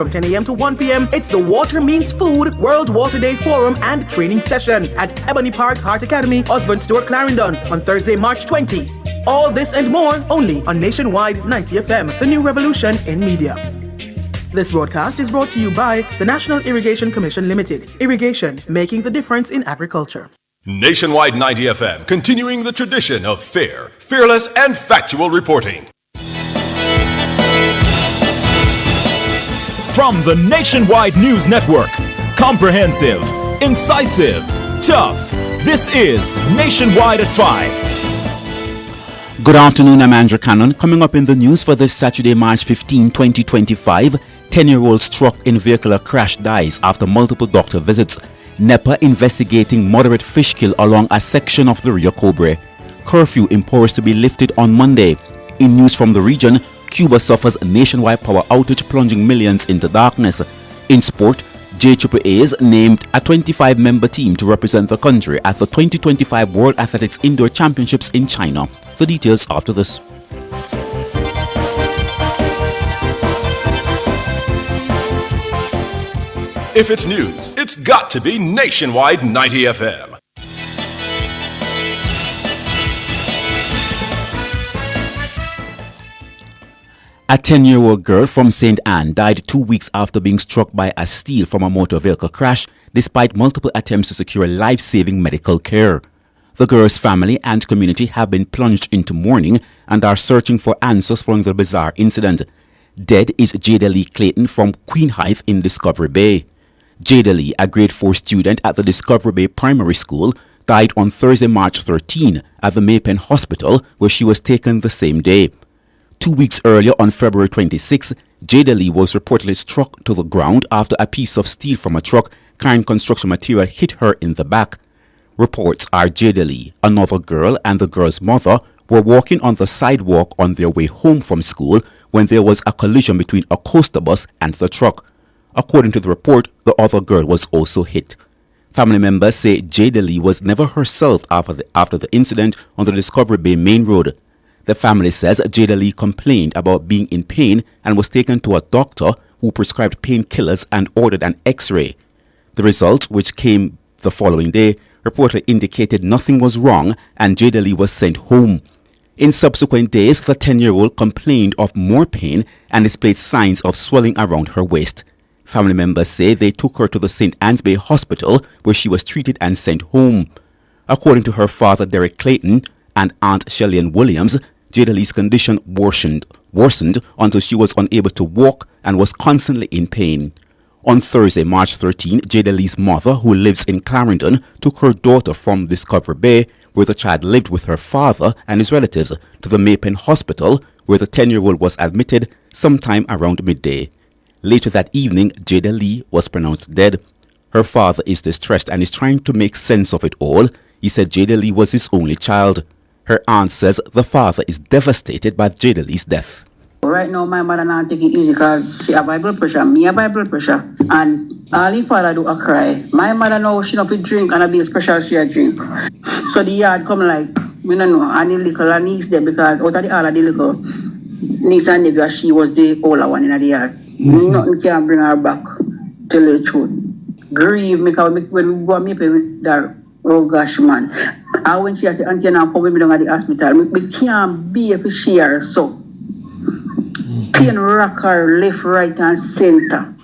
From 10 a.m. to 1 p.m., it's the Water Means Food World Water Day Forum and Training Session at Ebony Park Heart Academy, Osborne Store, Clarendon on Thursday, March 20. All this and more only on Nationwide 90 FM, the new revolution in media. This broadcast is brought to you by the National Irrigation Commission Limited. Irrigation, making the difference in agriculture. Nationwide 90 FM, continuing the tradition of fair, fearless, and factual reporting. From the Nationwide News Network, comprehensive, incisive, tough. This is Nationwide at 5. Good afternoon, I'm Andrew Cannon. Coming up in the news for this Saturday, March 15, 2025, 10-year-old struck in vehicular crash dies after multiple doctor visits. NEPA investigating moderate fish kill along a section of the Rio Cobre. Curfew imposed to be lifted on Monday. In news from the region, Cuba suffers nationwide power outage, plunging millions into darkness. In sport, JAAA's named a 25-member team to represent the country at the 2025 World Athletics Indoor Championships in China. The details after this. If it's news, it's got to be Nationwide 90 FM. A 10-year-old girl from St. Anne died 2 weeks after being struck by a steel from a motor vehicle crash, despite multiple attempts to secure life-saving medical care. The girl's family and community have been plunged into mourning and are searching for answers following the bizarre incident. Dead is Jada Lee Clayton from Queen Heights in Discovery Bay. Jada Lee, a grade 4 student at the Discovery Bay Primary School, died on Thursday, March 13 at the Maypen Hospital, where she was taken the same day. 2 weeks earlier, on February 26, Jada Lee was reportedly struck to the ground after a piece of steel from a truck carrying construction material hit her in the back. Reports are Jada Lee, another girl, and the girl's mother were walking on the sidewalk on their way home from school when there was a collision between a coaster bus and the truck. According to the report, the other girl was also hit. Family members say Jada Lee was never herself after the incident on the Discovery Bay Main Road. The family says Jada Lee complained about being in pain and was taken to a doctor who prescribed painkillers and ordered an X-ray. The results, which came the following day, reportedly indicated nothing was wrong and Jada Lee was sent home. In subsequent days, the 10-year-old complained of more pain and displayed signs of swelling around her waist. Family members say they took her to the St. Anne's Bay Hospital, where she was treated and sent home. According to her father, Derek Clayton, and Aunt Shellyan Williams, Jada Lee's condition worsened until she was unable to walk and was constantly in pain. On Thursday, March 13, Jada Lee's mother, who lives in Clarendon, took her daughter from Discovery Bay, where the child lived with her father and his relatives, to the Maypen Hospital, where the 10-year-old was admitted sometime around midday. Later that evening, Jada Lee was pronounced dead. Her father is distressed and is trying to make sense of it all. He said Jada Lee was his only child. Her aunt says the father is devastated by Jada Lee's death. Right now, my mother not take it easy because she have high blood pressure, me have high blood pressure. And all the father do a cry. My mother know she not fit drink and a bit special she a drink. So the yard come like, we don't know, and the little niece there because out of the all of the little niece and nephew, she was the older one in the yard. Nothing can bring her back, tell the truth. Grieve because when we go and meet with that, oh gosh, man. And when she say, auntie, I'm coming down at the hospital, we can't be if she share so. Pain rock her left, right, and center.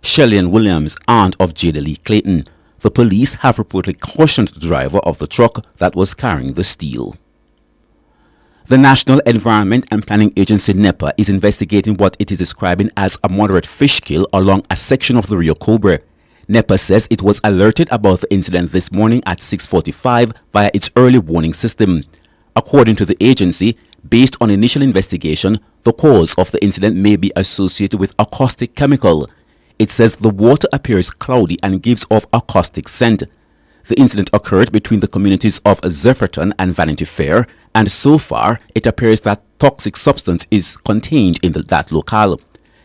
Shellyan Williams, aunt of Jada Lee Clayton. The police have reportedly cautioned the driver of the truck that was carrying the steel. The National Environment and Planning Agency NEPA is investigating what it is describing as a moderate fish kill along a section of the Rio Cobre. NEPA says it was alerted about the incident this morning at 6:45 via its early warning system. According to the agency, based on initial investigation, the cause of the incident may be associated with a caustic chemical. It says the water appears cloudy and gives off a caustic scent. The incident occurred between the communities of Zephyrton and Vanity Fair, and so far it appears that toxic substance is contained in that locale.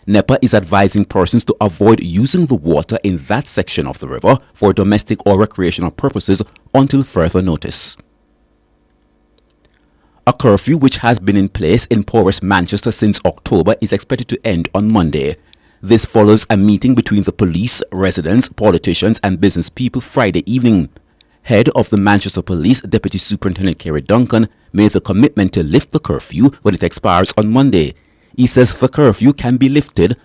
NEPA is advising persons to avoid using the water in that section of the river for domestic or recreational purposes until further notice. A curfew which has been in place in porous Manchester since October is expected to end on Monday. This follows a meeting between the police, residents, politicians and business people Friday evening. Head of the Manchester Police, Deputy Superintendent Kerry Duncan, made the commitment to lift the curfew when it expires on Monday. He says the curfew can be lifted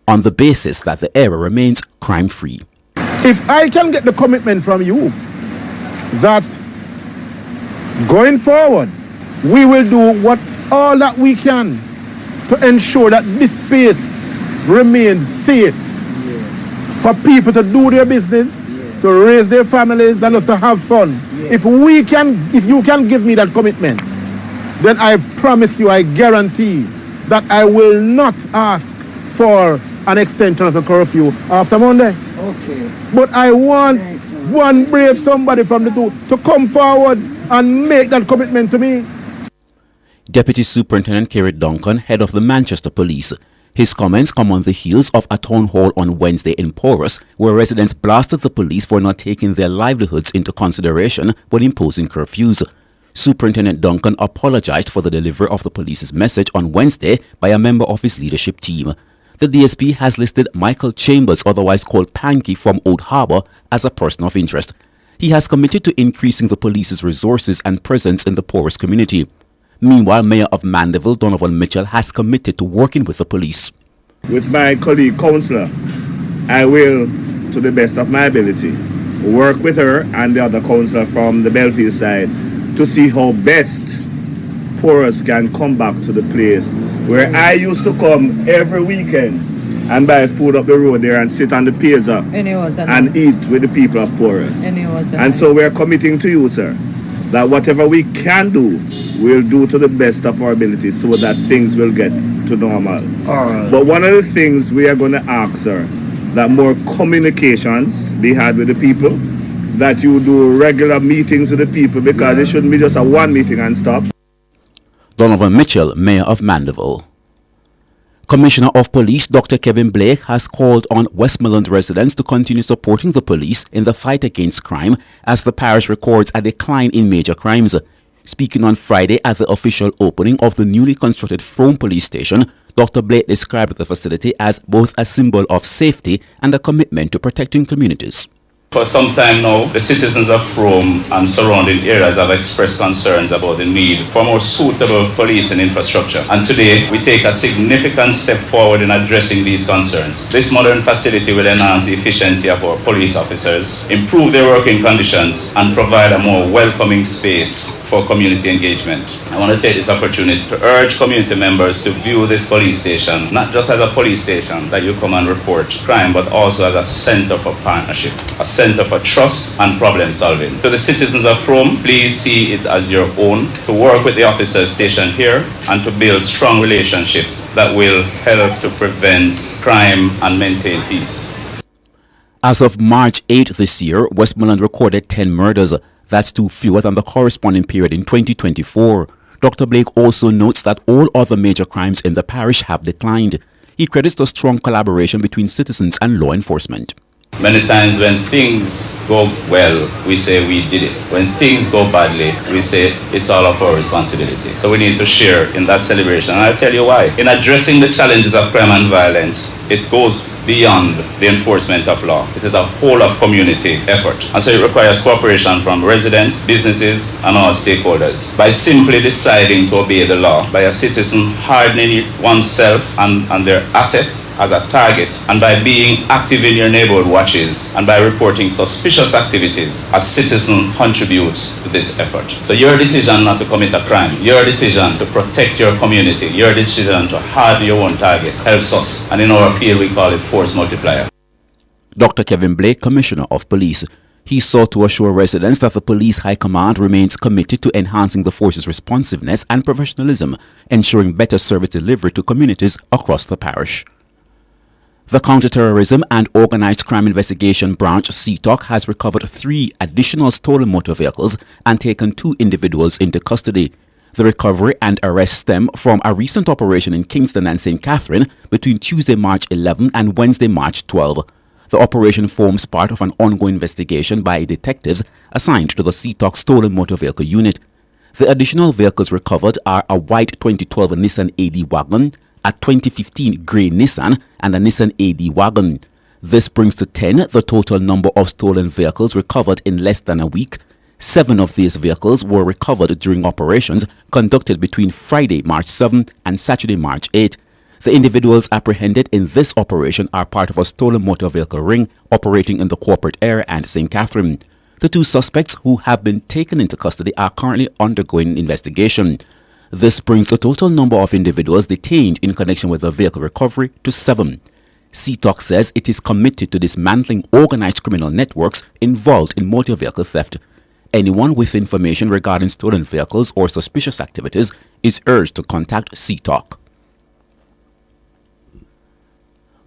on the basis that the area remains crime-free. If I can get the commitment from you that going forward, we will do all that we can to ensure that this space remains safe for people to do their business, to raise their families and just to have fun. If you can give me that commitment, then I promise you, I guarantee that I will not ask for an extension of the curfew after Monday. Okay. But I want one brave somebody from the two to come forward and make that commitment to me. Deputy Superintendent Kerry Duncan, head of the Manchester Police. His comments come on the heels of a town hall on Wednesday in Porus, where residents blasted the police for not taking their livelihoods into consideration when imposing curfews. Superintendent Duncan apologized for the delivery of the police's message on Wednesday by a member of his leadership team. The DSP has listed Michael Chambers, otherwise called Panky, from Old Harbour as a person of interest. He has committed to increasing the police's resources and presence in the Porus community. Meanwhile, Mayor of Mandeville, Donovan Mitchell, has committed to working with the police. With my colleague councillor, I will, to the best of my ability, work with her and the other councillor from the Belfield side to see how best Porus can come back to the place where I used to come every weekend and buy food up the road there and sit on the piazza and eat with the people of Porus. And so we're committing to you, sir, that whatever we can do, we'll do to the best of our ability so that things will get to normal. But one of the things we are going to ask, sir, that more communications be had with the people, that you do regular meetings with the people, because it shouldn't be just a one meeting and stop. Donovan Mitchell, Mayor of Mandeville. Commissioner of Police Dr. Kevin Blake has called on Westmoreland residents to continue supporting the police in the fight against crime as the parish records a decline in major crimes. Speaking on Friday at the official opening of the newly constructed Frome Police Station, Dr. Blake described the facility as both a symbol of safety and a commitment to protecting communities. For some time now, the citizens of Frome and surrounding areas have expressed concerns about the need for more suitable policing infrastructure. And today, we take a significant step forward in addressing these concerns. This modern facility will enhance the efficiency of our police officers, improve their working conditions, and provide a more welcoming space for community engagement. I want to take this opportunity to urge community members to view this police station not just as a police station that you come and report crime, but also as a center for partnership, a center for trust and problem solving. To the citizens of Frome, please see it as your own, to work with the officers stationed here and to build strong relationships that will help to prevent crime and maintain peace. As of March 8 this year, Westmoreland recorded 10 murders. That's 2 fewer than the corresponding period in 2024. Dr. Blake also notes that all other major crimes in the parish have declined. He credits the strong collaboration between citizens and law enforcement. Many times when things go well, we say we did it. When things go badly, we say it's all of our responsibility. So we need to share in that celebration. And I'll tell you why. In addressing the challenges of crime and violence, it goes beyond the enforcement of law. It is a whole of community effort. And so it requires cooperation from residents, businesses, and all stakeholders. By simply deciding to obey the law, by a citizen hardening oneself and their assets as a target, and by being active in your neighborhood watches, and by reporting suspicious activities, a citizen contributes to this effort. So your decision not to commit a crime, your decision to protect your community, your decision to harden your own target helps us. And in our field, we call it force multiplier. Dr. Kevin Blake, Commissioner of Police. He sought to assure residents that the Police High Command remains committed to enhancing the force's responsiveness and professionalism, ensuring better service delivery to communities across the parish. The Counterterrorism and Organized Crime Investigation Branch, CTOC, has recovered 3 additional stolen motor vehicles and taken 2 individuals into custody. The recovery and arrest stem from a recent operation in Kingston and St. Catherine between Tuesday, March 11 and Wednesday, March 12. The operation forms part of an ongoing investigation by detectives assigned to the CTOC Stolen Motor Vehicle Unit. The additional vehicles recovered are a white 2012 Nissan AD wagon, a 2015 grey Nissan and a Nissan AD wagon. This brings to 10 the total number of stolen vehicles recovered in less than a week. 7 of these vehicles were recovered during operations conducted between Friday, March 7 and Saturday, March 8. The individuals apprehended in this operation are part of a stolen motor vehicle ring operating in the corporate area and St. Catherine. The 2 suspects who have been taken into custody are currently undergoing investigation. This brings the total number of individuals detained in connection with the vehicle recovery to 7. CTOC says it is committed to dismantling organized criminal networks involved in motor vehicle theft. Anyone with information regarding stolen vehicles or suspicious activities is urged to contact CTOC.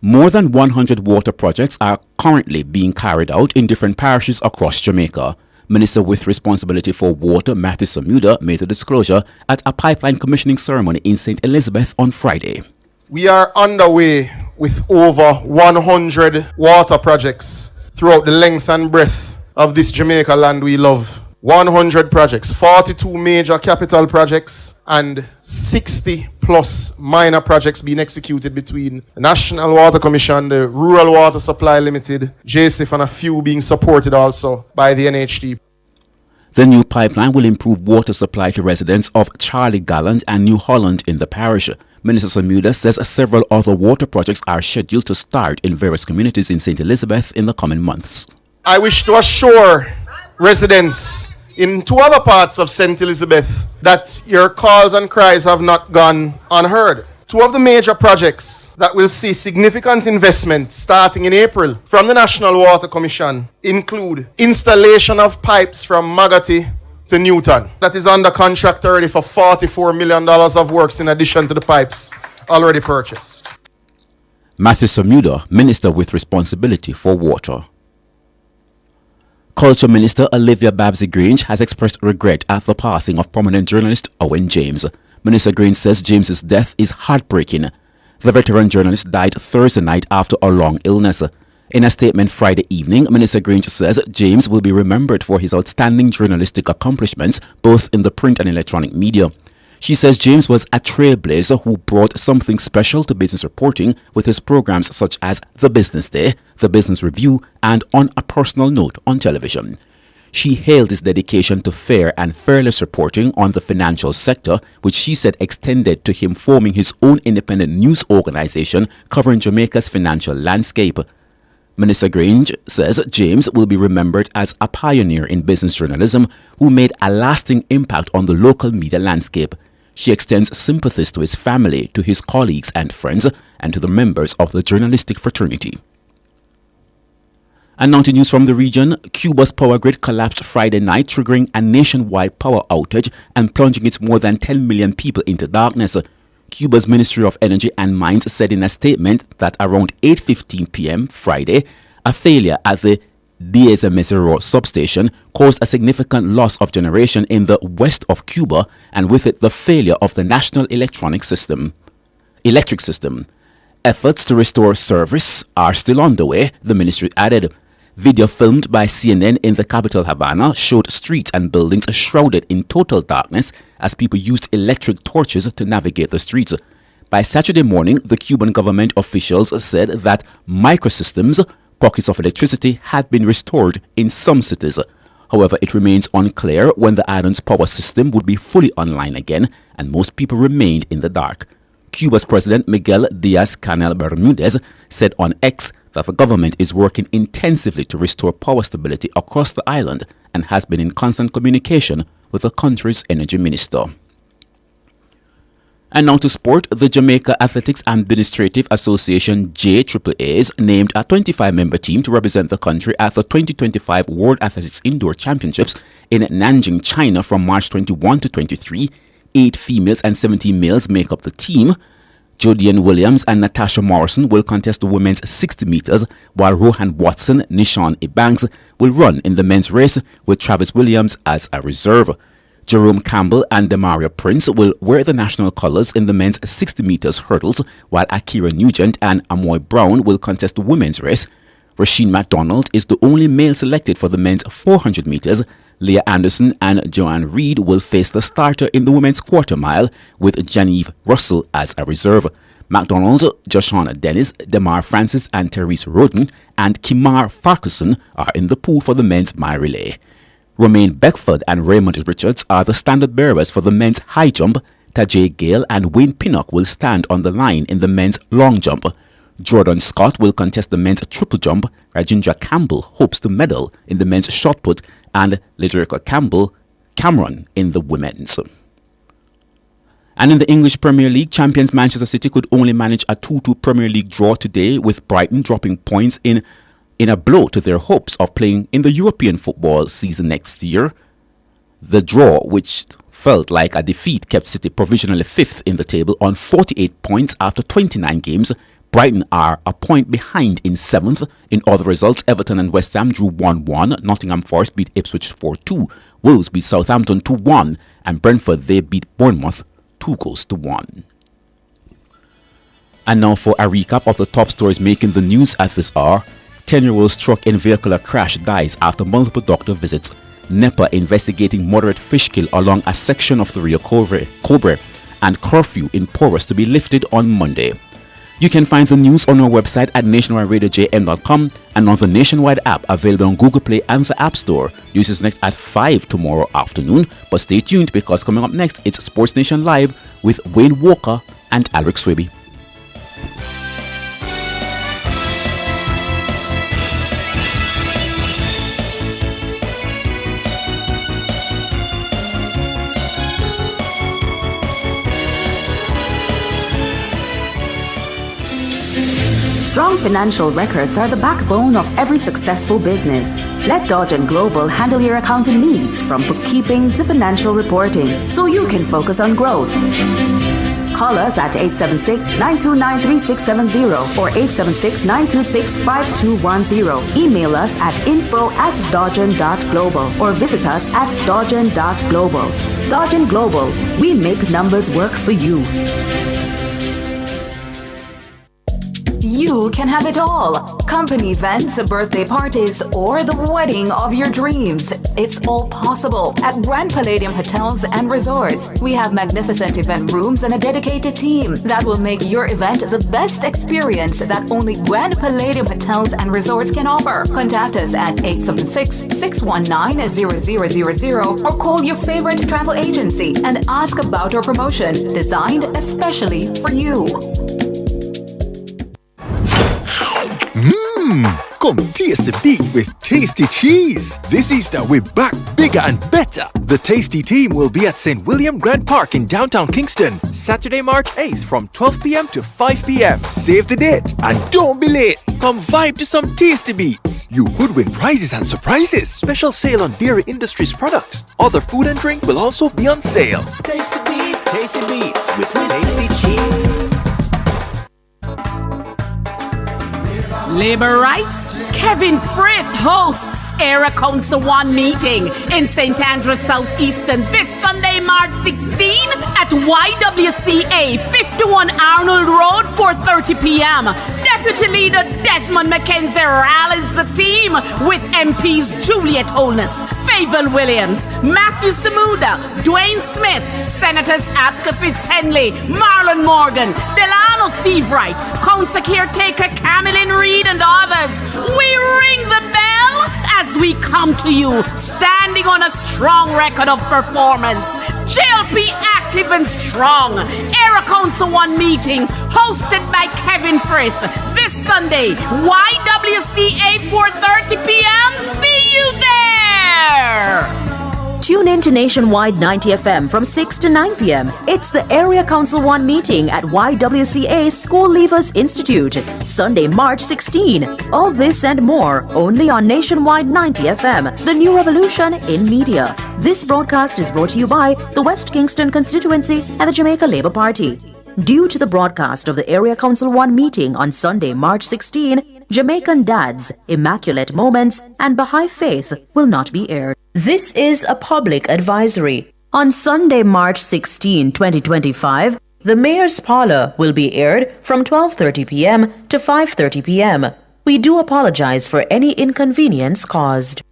More than 100 water projects are currently being carried out in different parishes across Jamaica. Minister with responsibility for water, Matthew Samuda, made the disclosure at a pipeline commissioning ceremony in St. Elizabeth on Friday. We are underway with over 100 water projects throughout the length and breadth of this Jamaica land we love. 100 projects, 42 major capital projects and 60 plus minor projects being executed between the National Water Commission, the Rural Water Supply Limited, JSIF, and a few being supported also by the NHT. The new pipeline will improve water supply to residents of Charlie Gallant and New Holland in the parish. Minister Samuda says several other water projects are scheduled to start in various communities in St. Elizabeth in the coming months. I wish to assure residents in 2 other parts of St. Elizabeth that your calls and cries have not gone unheard. 2 of the major projects that will see significant investment starting in April from the National Water Commission include installation of pipes from Magati to Newton. That is under contract already for $44 million of works in addition to the pipes already purchased. Matthew Samuda, Minister with responsibility for water. Culture Minister Olivia Babsy Grange has expressed regret at the passing of prominent journalist Owen James. Minister Grange says James's death is heartbreaking. The veteran journalist died Thursday night after a long illness. In a statement Friday evening, Minister Grange says James will be remembered for his outstanding journalistic accomplishments both in the print and electronic media. She says James was a trailblazer who brought something special to business reporting with his programs such as The Business Day, The Business Review, and On a Personal Note on television. She hailed his dedication to fair and fearless reporting on the financial sector, which she said extended to him forming his own independent news organization covering Jamaica's financial landscape. Minister Grange says James will be remembered as a pioneer in business journalism who made a lasting impact on the local media landscape. She extends sympathies to his family, to his colleagues and friends, and to the members of the journalistic fraternity. And now to news from the region. Cuba's power grid collapsed Friday night, triggering a nationwide power outage and plunging its more than 10 million people into darkness. Cuba's Ministry of Energy and Mines said in a statement that around 8:15 p.m. Friday, a failure at the Diez Mesero substation caused a significant loss of generation in the west of Cuba, and with it the failure of the national electric system. Efforts to restore service are still underway, the ministry added. Video filmed by CNN in the capital Havana showed streets and buildings shrouded in total darkness as people used electric torches to navigate the streets. By Saturday morning, the Cuban government officials said that microsystems, pockets of electricity, had been restored in some cities. However, it remains unclear when the island's power system would be fully online again, and most people remained in the dark. Cuba's President Miguel Diaz-Canel Bermudez said on X that the government is working intensively to restore power stability across the island and has been in constant communication with the country's energy minister. And now to sport. The Jamaica Athletics Administrative Association JAA's named a 25-member team to represent the country at the 2025 World Athletics Indoor Championships in Nanjing, China from March 21 to 23. 8 females and 17 males make up the team. Jodian Williams and Natasha Morrison will contest the women's 60 meters, while Rohan Watson, Nishan Ebanks will run in the men's race with Travis Williams as a reserve. Jerome Campbell and Demaria Prince will wear the national colors in the men's 60 meters hurdles, while Akira Nugent and Amoy Brown will contest the women's race. Rasheen McDonald is the only male selected for the men's 400 meters. Leah Anderson and Joanne Reid will face the starter in the women's quarter mile with Genevieve Russell as a reserve. McDonald, Joshana Dennis, Demar Francis and Therese Roden, and Kimar Farquharson are in the pool for the men's mile relay. Romain Beckford and Raymond Richards are the standard bearers for the men's high jump. Tajay Gale and Wayne Pinnock will stand on the line in the men's long jump. Jordan Scott will contest the men's triple jump. Rajendra Campbell hopes to medal in the men's shot put, and Liderica Cameron in the women's. And in the English Premier League, champions Manchester City could only manage a 2-2 Premier League draw today, with Brighton dropping points in a blow to their hopes of playing in the European football season next year. The draw, which felt like a defeat, kept City provisionally 5th in the table on 48 points after 29 games. Brighton are a point behind in 7th. In other results, Everton and West Ham drew 1-1. Nottingham Forest beat Ipswich 4-2. Wolves beat Southampton 2-1. And Brentford, they beat Bournemouth 2-1. And now for a recap of the top stories making the news at this hour. 10-year-old struck in vehicular crash dies after multiple doctor visits. NEPA investigating moderate fish kill along a section of the Rio Cobre, and curfew in Porus to be lifted on Monday. You can find the news on our website at nationwideradiojm.com and on the Nationwide app available on Google Play and the App Store. News is next at 5 tomorrow afternoon, but stay tuned because coming up next it's Sports Nation Live with Wayne Walker and Alric Swaby. Strong financial records are the backbone of every successful business. Let Dodge & Global handle your accounting needs from bookkeeping to financial reporting so you can focus on growth. Call us at 876-929-3670 or 876-926-5210. Email us at info@dodgen.global or visit us at dodgen.global. Dodge & Global, we make numbers work for you. You can have it all. Company events, birthday parties, or the wedding of your dreams. It's all possible at Grand Palladium Hotels and Resorts. We have magnificent event rooms and a dedicated team that will make your event the best experience that only Grand Palladium Hotels and Resorts can offer. Contact us at 876-619-0000 or call your favorite travel agency and ask about our promotion designed especially for you. Come taste the beat with Tasty Cheese. This Easter we're back bigger and better. The Tasty team will be at St. William Grand Park in downtown Kingston, Saturday, March 8th from 12 p.m. to 5 p.m. Save the date and don't be late. Come vibe to some tasty beats. You could win prizes and surprises. Special sale on Dairy Industries products. Other food and drink will also be on sale. Tasty beats with Tasty Cheese. Labour rights? Kevin Frith hosts Area Council 1 meeting in St. Andrews Southeastern this Sunday, March 16 at YWCA 51 Arnold Road, 4:30 p.m. Deputy Leader Desmond McKenzie rallies the team with MPs Juliet Holness, Favour Williams, Matthew Samuda, Dwayne Smith, Senators Atka Fitz-Henley, Marlon Morgan, Delano Seavright, Council Caretaker Camilyn Reid and others. We ring the bell as we come to you, standing on a strong record of performance. JLP active and strong. Area Council 1 meeting hosted by Kevin Frith this Sunday, YWCA 4:30 p.m. See you there! Tune in to Nationwide 90 FM from 6 to 9 p.m. It's the Area Council 1 meeting at YWCA School Leavers Institute, Sunday, March 16. All this and more only on Nationwide 90 FM, the new revolution in media. This broadcast is brought to you by the West Kingston constituency and the Jamaica Labour Party. Due to the broadcast of the Area Council 1 meeting on Sunday, March 16, Jamaican Dads, Immaculate Moments, and Baha'i Faith will not be aired. This is a public advisory. On Sunday, March 16, 2025, the Mayor's Parlour will be aired from 12:30 p.m. to 5:30 p.m. We do apologize for any inconvenience caused.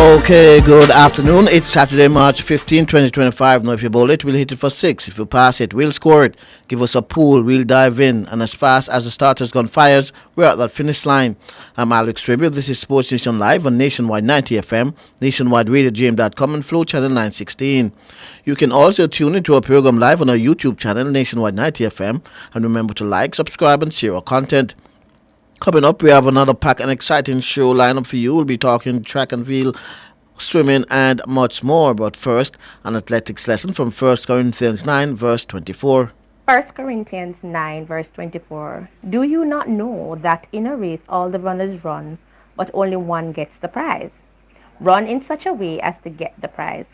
Okay, good afternoon. It's Saturday, March 15, 2025. Now, if you bowl it, we'll hit it for 6. If you pass it, we'll score it. Give us a pool, we'll dive in. And as fast as the starter's gun fires, we're at that finish line. I'm Alex Tribute. This is Sports Nation Live on Nationwide 90 FM, nationwideradiogm.com, and Flow Channel 916. You can also tune into our program live on our YouTube channel, Nationwide 90 FM. And remember to like, subscribe, and share our content. Coming up, we have another packed and exciting show lineup for you. We'll be talking track and field, swimming, and much more. But first, an athletics lesson from 1 Corinthians 9, verse 24. 1 Corinthians 9, verse 24. Do you not know that in a race all the runners run, but only one gets the prize? Run in such a way as to get the prize.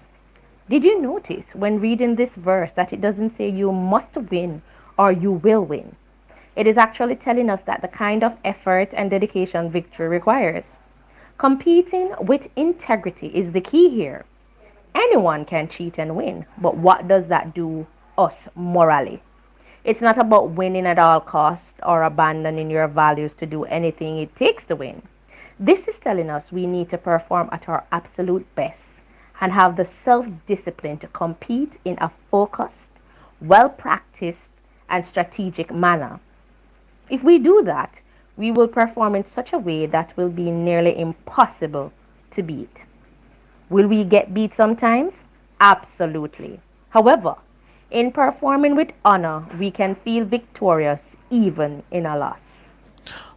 Did you notice when reading this verse that it doesn't say you must win or you will win? It is actually telling us that the kind of effort and dedication victory requires. Competing with integrity is the key here. Anyone can cheat and win, but what does that do us morally? It's not about winning at all costs or abandoning your values to do anything it takes to win. This is telling us we need to perform at our absolute best and have the self-discipline to compete in a focused, well-practiced, and strategic manner. If we do that, we will perform in such a way that will be nearly impossible to beat. Will we get beat sometimes? Absolutely. However, in performing with honor, we can feel victorious even in a loss.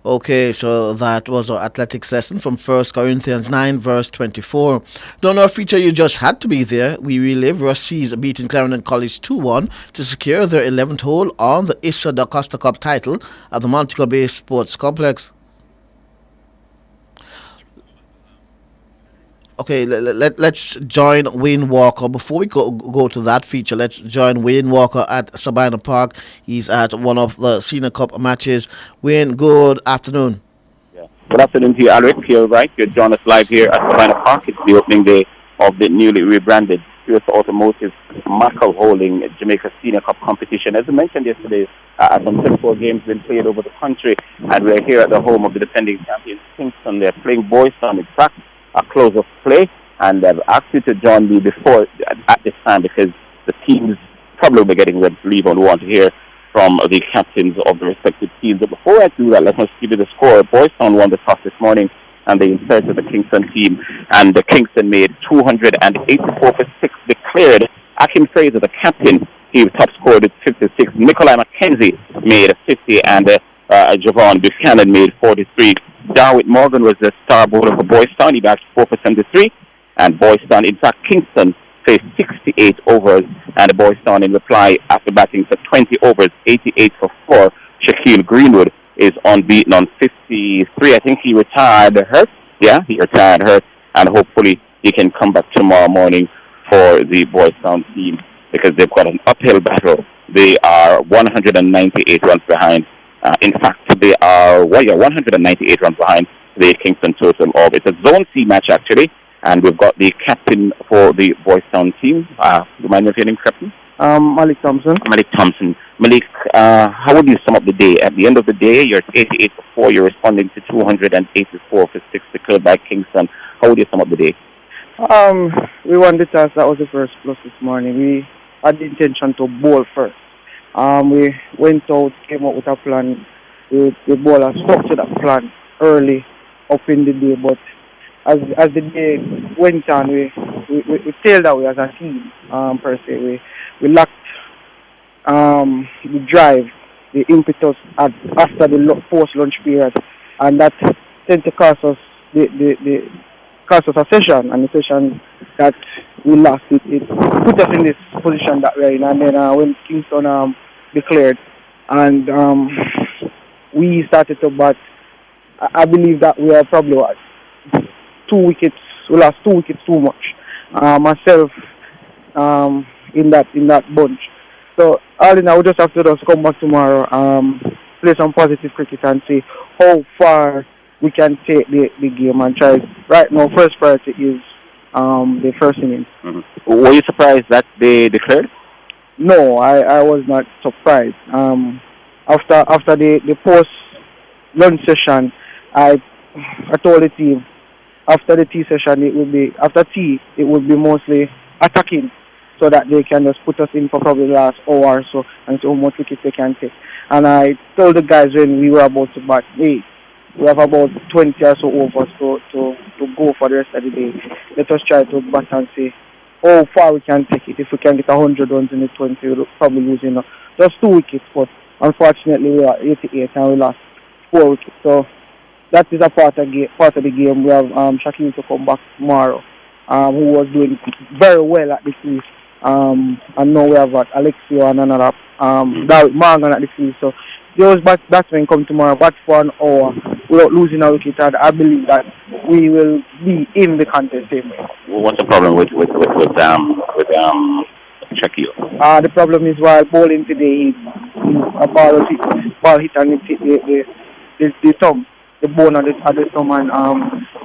Okay, so that was our athletics lesson from 1 Corinthians 9, verse 24. Don't our feature, you just had to be there. We relive Rusty's beating Clarendon College 2-1 to secure their 11th hole on the Issa Da Costa Cup title at the Montego Bay Sports Complex. Okay, let's join Wayne Walker. Before we go to that feature, let's join Wayne Walker at Sabina Park. He's at one of the Senior Cup matches. Wayne, good afternoon. Yeah. Good afternoon to you, Alric. You're right. You're joining us live here at Sabina Park. It's the opening day of the newly rebranded US Automotive Mackel holding Jamaica Senior Cup competition. As I mentioned yesterday, some 34 games been played over the country, and we're here at the home of the defending champions, Kingston. They're playing Boys Town. In fact, a close of play, and I've asked you to join me before at this time because the teams probably will be getting ready to leave and we want to hear from the captains of the respective teams. But before I do that, let's just give you the score. Boys Town won the toss this morning and they inserted the Kingston team, and the Kingston made 284 for 6, declared Akim Fraser the captain. He top scored at 56. Nikolai McKenzie made 50, and Javon Buchanan made 43. Darwick Morgan was the star bowler for Boys Town. He bagged 4 for 73. And Boys Town, in fact, Kingston faced 68 overs. And the Boys Town, in reply, after batting for 20 overs, 88 for 4. Shaquille Greenwood is unbeaten on 53. I think he retired hurt. Yeah, he retired hurt. And hopefully he can come back tomorrow morning for the Boys Town team because they've got an uphill battle. They are 198 runs behind. In fact, they are 198 runs behind the Kingston total of. It's a Zone C match, actually, and we've got the captain for the Boys Town team. Remind me of your name, Captain? Malik Thompson. Malik Thompson. Malik, how would you sum up the day? At the end of the day, you're 88 for 4. You're responding to 284 for 6 declared by Kingston. How would you sum up the day? We won the toss. That was the first plus this morning. We had the intention to bowl first. We went out, came up with a plan. The bowler stuck to that plan early up in the day, but as the day went on, we tailed away as a team, per se. We lacked the drive, the impetus after the post-lunch period, and that tended to cost us cost us a session, and the session that we lost, it put us in this position that we're in. And then when Kingston declared, and we started to bat, I believe that we are probably 2 wickets. We lost 2 wickets too much. Myself in that bunch. So all in all, we just have to just come back tomorrow, play some positive cricket and see how far we can take the game and try. Right now, first priority is the first innings. Mm-hmm. Were you surprised that they declared? No, I was not surprised. After the post lunch session, I told the team after the tea session, it would be mostly attacking, so that they can just put us in for probably the last hour or so and see how much wickets they can take. And I told the guys when we were about to bat, hey, we have about 20 or so overs to go for the rest of the day. Let us try to bat and see how far we can take it. If we can get 100 runs in the 20, we'll probably lose just 2 wickets. But unfortunately, we are 88 and we lost 4 wickets. So that is a part of the game. We have Shaquille to come back tomorrow, who was doing very well at the crease. And now we have Alexio and another David Morgan at the crease. So those batsmen come tomorrow, bat for an hour without losing a wicket, and I believe that we will be in the contest same way. What's the problem with Shaquille? The problem is while bowling today, a ball hit and it hit the thumb, the bone of the thumb, and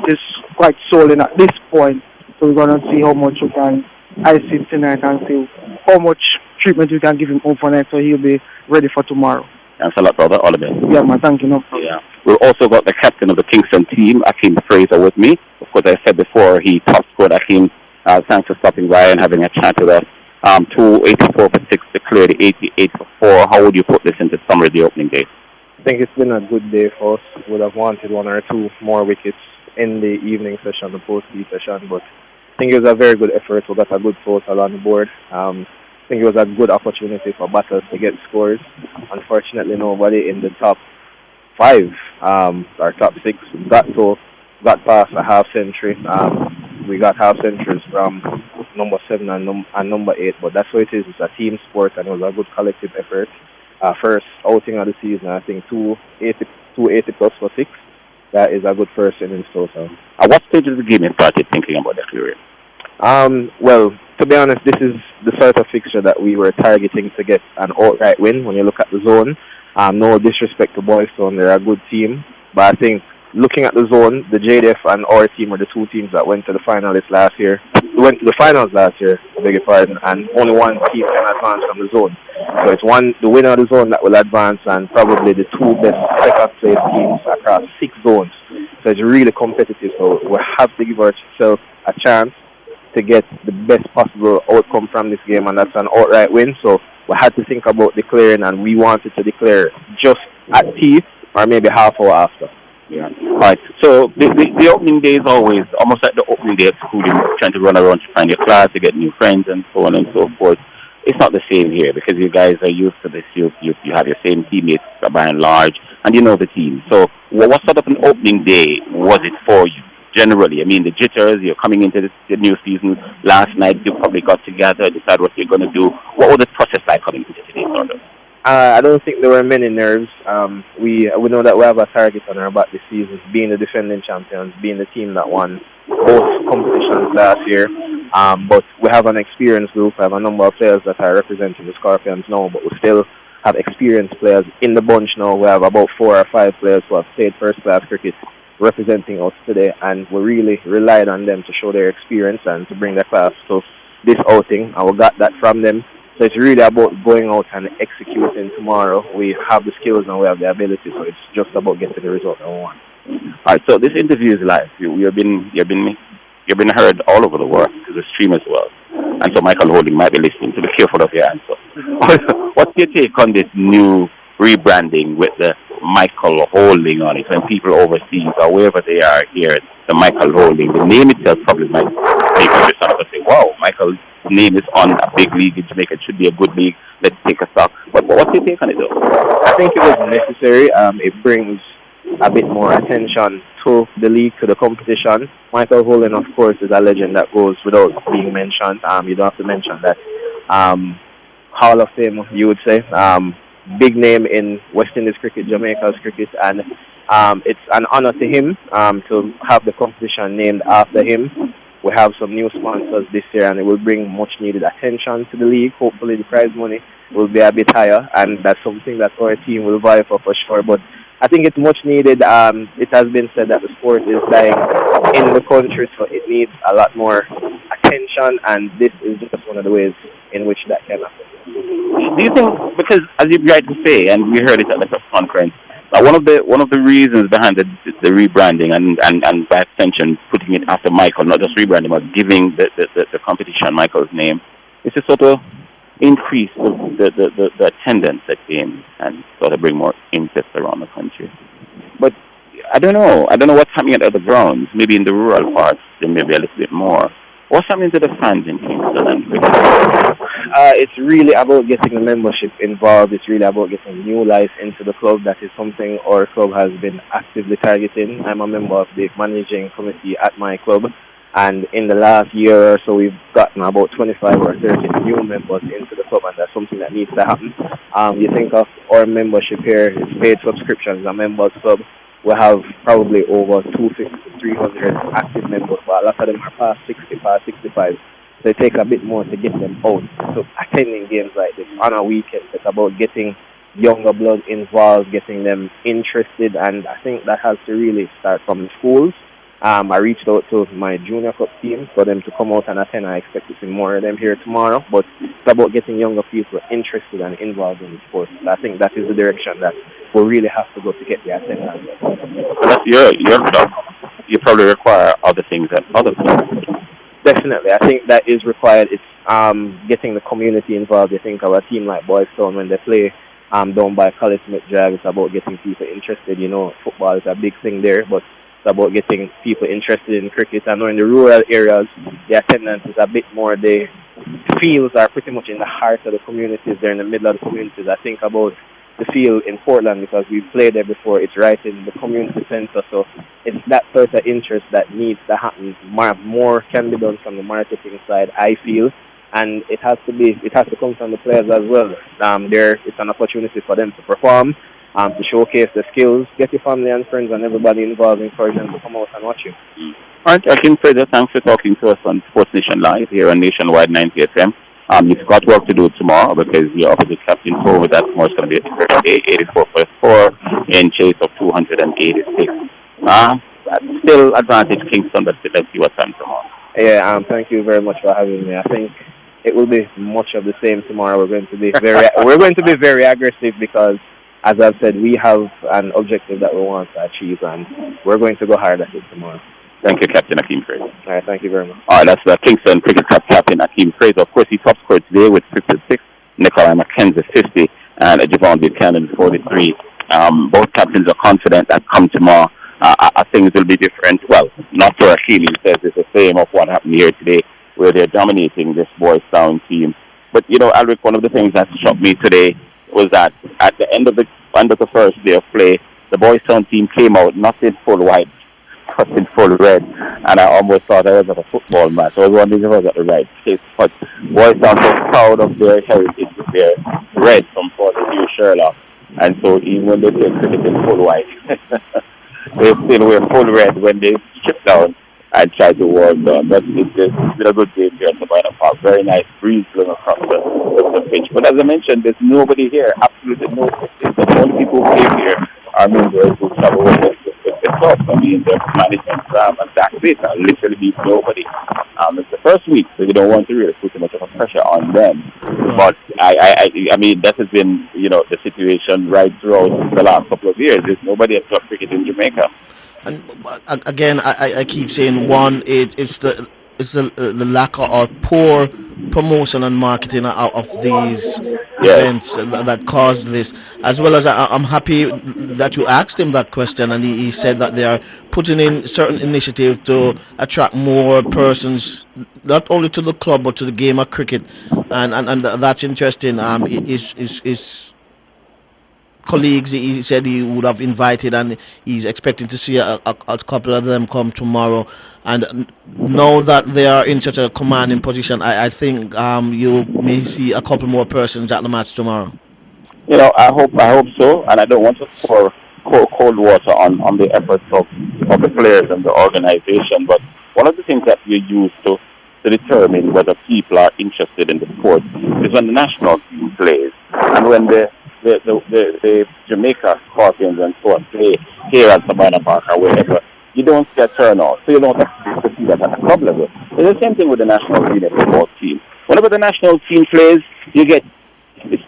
it's quite swollen at this point. So we're gonna see how much we can ice him tonight and see how much treatment we can give him overnight, so he'll be ready for tomorrow. Thanks a lot, brother. All the best. Yeah, man. Thank you. No problem. Yeah. We've also got the captain of the Kingston team, Akeem Fraser, with me. Of course, I said before, he top scored. Akeem, thanks for stopping by and having a chat with us. 284 for 6 to clear the 88 for 4. How would you put this into summary of the opening day? I think it's been a good day for us. Would have wanted 1 or 2 more wickets in the evening session, the post-tea session, but I think it was a very good effort. We got a good total on the board. I think it was a good opportunity for batters to get scores. Unfortunately, nobody in the top 5 or top 6 got past a half century. We got half centuries from number 7 and number 8, but that's what it is. It's a team sport, and it was a good collective effort. First outing of the season, I think 280 plus for 6. That is a good first innings total. At what stage of the game you started thinking about that career? Well, to be honest, this is the sort of fixture that we were targeting to get an outright win. When you look at the zone, no disrespect to Boystone, they're a good team, but I think looking at the zone, the JDF and our team were the 2 teams that went to the finals last year. I beg your pardon, and only 1 team can advance from the zone. So it's the winner of the zone that will advance, and probably the 2 best second place teams across 6 zones. So it's really competitive. So we have to give ourselves a chance to get the best possible outcome from this game, and that's an outright win. So we had to think about declaring, and we wanted to declare just at tea or maybe half hour after. Yeah. Right. So the opening day is always almost like the opening day at school. You're trying to run around to find your class, to get new friends, and so on and so forth. It's not the same here because you guys are used to this. You have your same teammates by and large, and you know the team. So what sort of an opening day was it for you? Generally, I mean, the jitters, you're coming into the new season. Last night, you probably got together, decide what you're going to do. What was the process like coming into today, sort of? I don't think there were many nerves. We know that we have a target on our back this season, being the defending champions, being the team that won both competitions last year. But we have an experienced group. We have a number of players that are representing the Scorpions now, but we still have experienced players in the bunch now. We have about 4 or 5 players who have played first-class cricket representing us today, and we really relied on them to show their experience and to bring their class to this outing, and we got that from them. So it's really about going out and executing tomorrow. We have the skills and we have the ability, so it's just about getting the result that we want. All right, so this interview is live. You've been heard all over the world to the stream as well, and so Michael Holding might be listening, so be careful of your answer. What's your take on this new rebranding with the Michael Holding on it? When people overseas or wherever they are here, the Michael Holding, the name itself probably might make you say, wow, Michael's name is on a big league in Jamaica. It should be a good league. Let's take a stock. But what's your take on it, though? I think it was necessary. It brings a bit more attention to the league, to the competition. Michael Holding, of course, is a legend that goes without being mentioned. You don't have to mention that. Hall of Fame, you would say. Big name in West Indies cricket, Jamaica's cricket, and it's an honor to him to have the competition named after him. We have some new sponsors this year, and it will bring much needed attention to the league. Hopefully the prize money will be a bit higher, and that's something that our team will vie for sure. But I think it's much needed. It has been said that the sport is dying in the country, so it needs a lot more attention, and this is just one of the ways in which that can happen. Do you think, because as you tried to say, and we heard it at the press conference, One of the reasons behind the rebranding and by extension putting it after Michael, not just rebranding but giving the competition Michael's name, is to sort of increase the attendance at games and sort of bring more interest around the country. But I don't know what's happening at other grounds. Maybe in the rural parts there may be a little bit more. What's happening to the fans in Kingston? It's really about getting the membership involved. It's really about getting new life into the club. That is something our club has been actively targeting. I'm a member of the managing committee at my club, and in the last year or so we've gotten about 25 or 30 new members into the club, and that's something that needs to happen. You think of our membership here, it's paid subscriptions, a members club. We have probably over 250 to 300 active members, but a lot of them are past 60, past 65. So it takes a bit more to get them out. So attending games like this on a weekend, it's about getting younger blood involved, getting them interested, and I think that has to really start from the schools. I reached out to my junior cup team for them to come out and attend. I expect to see more of them here tomorrow, but it's about getting younger people interested and involved in the sport. I think that is the direction that we really have to go to get the attendance. That's your job. You probably require other things that other people. Definitely, I think that is required. It's getting the community involved. You think of a team like Boys Town when they play down by College Smith Drive, it's about getting people interested. You know, football is a big thing there, but it's about getting people interested in cricket. I know in the rural areas, the attendance is a bit more. The fields are pretty much in the heart of the communities. They're in the middle of the communities. I think about the field in Portland because we've played there before. It's right in the community center, so it's that sort of interest that needs to happen. More can be done from the marketing side, I feel, and it has to come from the players as well. It's an opportunity for them to perform, to showcase the skills, get your family and friends and everybody involved, encourage them to come out and watch you. All right, Akim Fraser, thanks for talking to us on Sports Nation Live here on Nationwide 90 FM. You've got work to do tomorrow because you're opposite Captain Cove. That tomorrow is going to be 84.4 in chase of 286. Still advantage Kingston, but let's see what's happening tomorrow. Yeah, thank you very much for having me. I think it will be much of the same tomorrow. We're going to be very aggressive because, as I've said, we have an objective that we want to achieve, and we're going to go hard at it tomorrow. Thank you, Captain Akim Fraser. All right, thank you very much. All right, that's the Kingston Cricket Club Captain Akim Fraser. Of course, he top scored today with 56, Nikolai McKenzie 50, and Javon Buchanan 43. Both captains are confident that come tomorrow, things will be different. Well, not for Akim. He says it's the same of what happened here today, where they're dominating this Boys Town team. But, you know, Alric, one of the things that struck me today was that at the end of the first day of play, the Boys Town team came out not in full white, but in full red, and I almost thought I was at a football match. I was wondering if I was at the right place. But Boys Town so proud of their heritage with their red from Fort Hugh Sherlock, and so even when they play cricket in full white, they still wear full red when they strip down and try to warm down. But it's been a good game here at Sabina Park. Very nice breeze blowing across the pitch. But as I mentioned, there's nobody here. Absolutely nobody. The only people who came here are members who travel with the club. I mean, the management and that's it. Literally means nobody. It's the first week, so you don't want to really put too much of a pressure on them. But I mean, that has been, you know, the situation right throughout the last couple of years. There's nobody at club cricket in Jamaica. And again, I keep saying one, it's the lack or poor promotion and marketing of these events that caused this. As well as I'm happy that you asked him that question, and he said that they are putting in certain initiatives to attract more persons, not only to the club but to the game of cricket, and that's interesting. Is colleagues he said he would have invited, and he's expecting to see a couple of them come tomorrow. And now that they are in such a commanding position, I think you may see a couple more persons at the match tomorrow. You know, I hope so, and I don't want to pour cold water on the efforts of the players and the organization, but one of the things that we use to determine whether people are interested in the sport is when the national team plays, and when the Jamaica Scorpions and so on play here at Sabina Park or wherever, you don't see a turnout, so you don't expect to see that at the club level. It's the same thing with the national senior football team. Whenever the national team plays, you get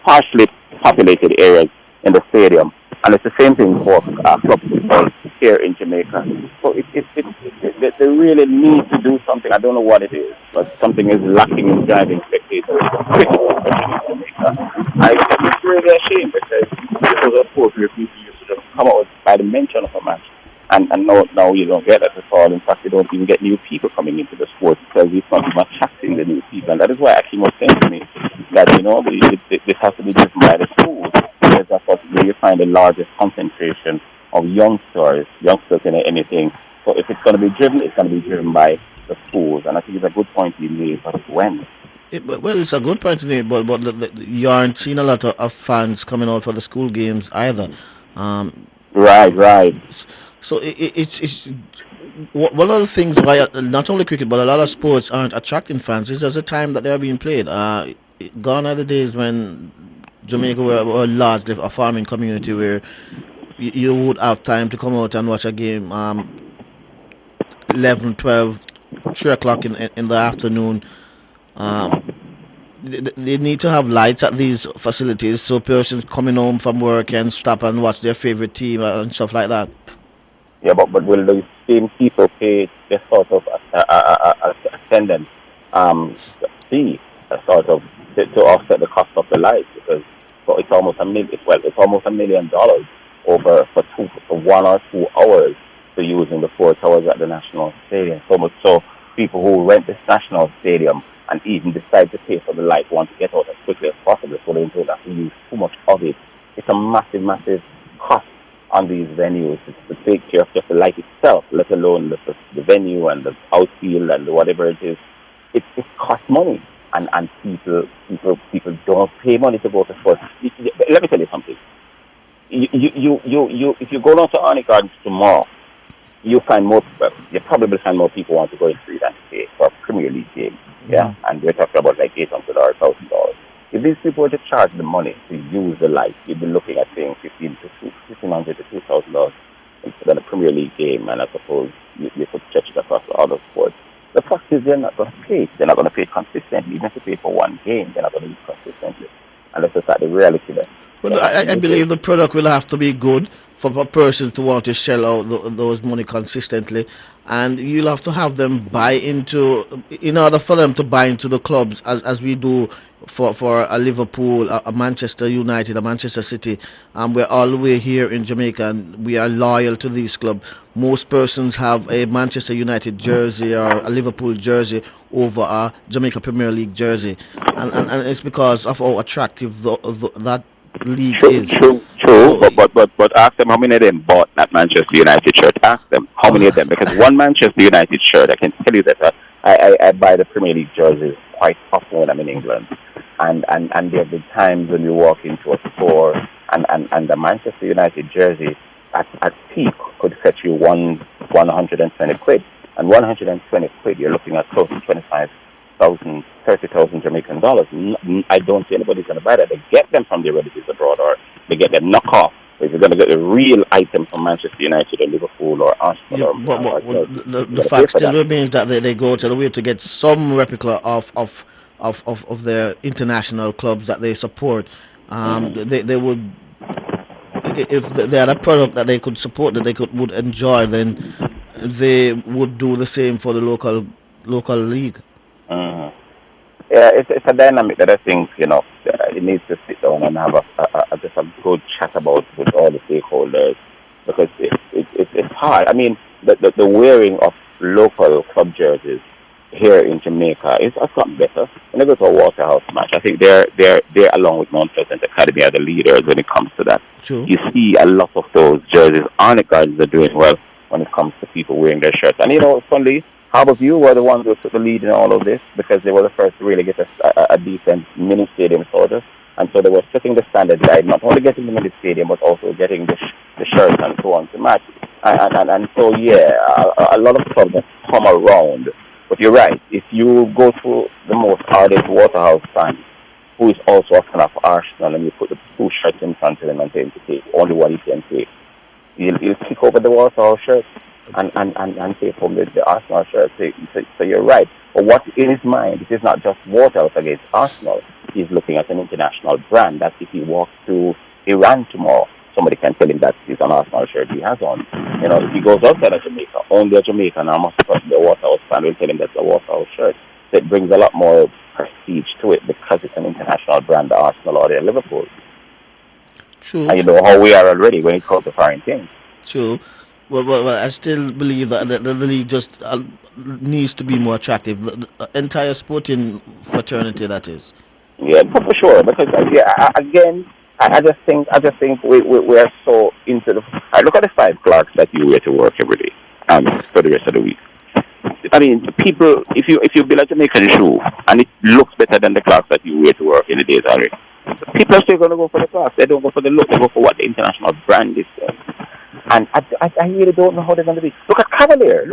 sparsely populated areas in the stadium, And it's the same thing for club football here in Jamaica. So they really need to do something. I don't know what it is, but something is lacking in driving spectators. Critical, especially in Jamaica. It's really a shame because this was a sport where people used to just come out by the mention of a match. And now you don't get that at all. In fact, you don't even get new people coming into the sport because it's not even attracting the new people. And that is why Akim was saying to me that, this has to be driven by the schools. Because that's where you find the largest concentration of youngsters in anything. So if it's going to be driven, it's going to be driven by the schools. And I think it's a good point you made, but when? Well, it's a good point to make, but you aren't seeing a lot of fans coming out for the school games either. Right. So it's one of the things why not only cricket but a lot of sports aren't attracting fans is there's a time that they are being played. Gone are the days when Jamaica were largely a farming community where you would have time to come out and watch a game 11, 12, 3 o'clock in the afternoon. They need to have lights at these facilities so persons coming home from work can stop and watch their favorite team and stuff like that. Yeah, but will the same people pay this sort of attendance fee, sort of to offset the cost of the lights? Because it's almost $1 million. It's almost $1 million over for 1 or 2 hours for using the 4 towers at the National Stadium. So much so, people who rent this National Stadium and even decide to pay for the light want to get out as quickly as possible, so they don't have to use too much of it. It's a massive cost on these venues. It's to take care of just the light itself, let alone the venue and the outfield and whatever it is. It costs money, and people don't pay money to go to sports. Let me tell you something. You if you go down to Arnie Gardens tomorrow, you probably find more people want to go in free than to pay for a Premier League game. Yeah, and we're talking about like $800 or $1,000. If these people were to charge the money to use the light, you'd be looking at paying $1,500 to $2,000 than a Premier League game, and I suppose you could stretch it across other sports. The fact is they're not going to pay it. They're not going to pay it consistently. Even if you pay for one game, they're not going to use it consistently. And that's just the reality there. Well, I believe the product will have to be good for a person to want to shell out those money consistently, and you'll have to have them buy into, in order for them to buy into the clubs as we do for a Liverpool, a Manchester United, a Manchester City. We're all the way here in Jamaica and we are loyal to these clubs. Most persons have a Manchester United jersey or a Liverpool jersey over a Jamaica Premier League jersey, and it's because of how attractive that league is. True. But ask them how many of them bought that Manchester United shirt. Ask them how many of them, because one Manchester United shirt, I can tell you that I buy the Premier League jerseys quite often when I'm in England, and there have been times when you walk into a store and the Manchester United jersey at peak could fetch you 120 quid, and 120 quid you're looking at close to 25,000, 30,000 Jamaican dollars. I don't see anybody's going to buy that. They get them from their relatives abroad, or they get them knockoff. If you're going to get a real item from Manchester United or Liverpool or Arsenal, the fact still remains that they go to the way to get some replica of their international clubs that they support. They would, if they had a product that they could support, that they would enjoy, then they would do the same for the local league. Yeah, it's a dynamic that I think, it needs to sit down and have just a good chat about with all the stakeholders, because it's hard. I mean, the wearing of local club jerseys here in Jamaica has gotten better. When I go to a Waterhouse match, I think they're along with Mount Pleasant Academy are the leaders when it comes to that. True. You see a lot of those jerseys. Arnie Gardens are doing well when it comes to people wearing their shirts. And funny, Harbourview were the ones who took the lead in all of this, because they were the first to really get a decent mini stadium sort of. And so they were setting the standard guide, not only getting the mini stadium, but also getting the shirts and so on to match. And so, a lot of clubs have come around. But you're right, if you go to the most ardent Waterhouse fan, who is also a fan of Arsenal, and you put the 2 shirts in front of him and tell him to take only one he can take, he'll pick over the Waterhouse shirt and take home the Arsenal shirt. So you're right. But what in his mind, it is not just Waterhouse against Arsenal. He's looking at an international brand that if he walks to Iran tomorrow, somebody can tell him that it's an Arsenal shirt he has on. You know, if he goes outside of Jamaica, only a Jamaican or most of the Waterhouse fan will tell him that's a Waterhouse shirt. So it brings a lot more prestige to it because it's an international brand, the Arsenal or the Liverpool. True. And you know how we are already when it comes to foreign things. True. Well, I still believe that the league just needs to be more attractive. The entire sporting fraternity, that is. Yeah, for sure. Because I just think we are so into the. I look at the 5 Clarks that you wear to work every day, for the rest of the week. I mean, people, if you build a Jamaican shoe and it looks better than the Clarks that you wear to work in the days already, people are still going to go for the Clarks. They don't go for the look. They go for what the international brand is. And I really don't know how they're going to be. Look at Cavalier.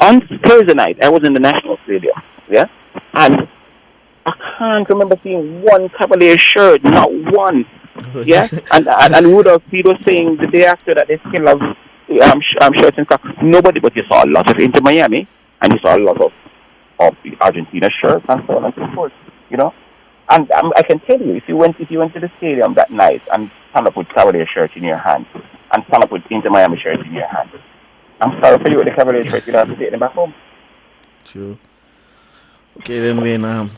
On Thursday night, I was in the National Stadium, yeah? And I can't remember seeing one Cavalier shirt, not one, yeah? and Rudolph Pete was saying the day after that they still have shirts and stuff. Nobody, but you saw a lot of Inter Miami, and you saw a lot of the Argentina shirts and so on and so forth, you know? And I can tell you, if you went to the stadium that night and stand up with Cavalier shirt in your hand and stand up with Inter Miami shirt in your hand, I'm sorry for you with the Cavalier shirt, you have to take them back home. True. Okay, then, Wayne, I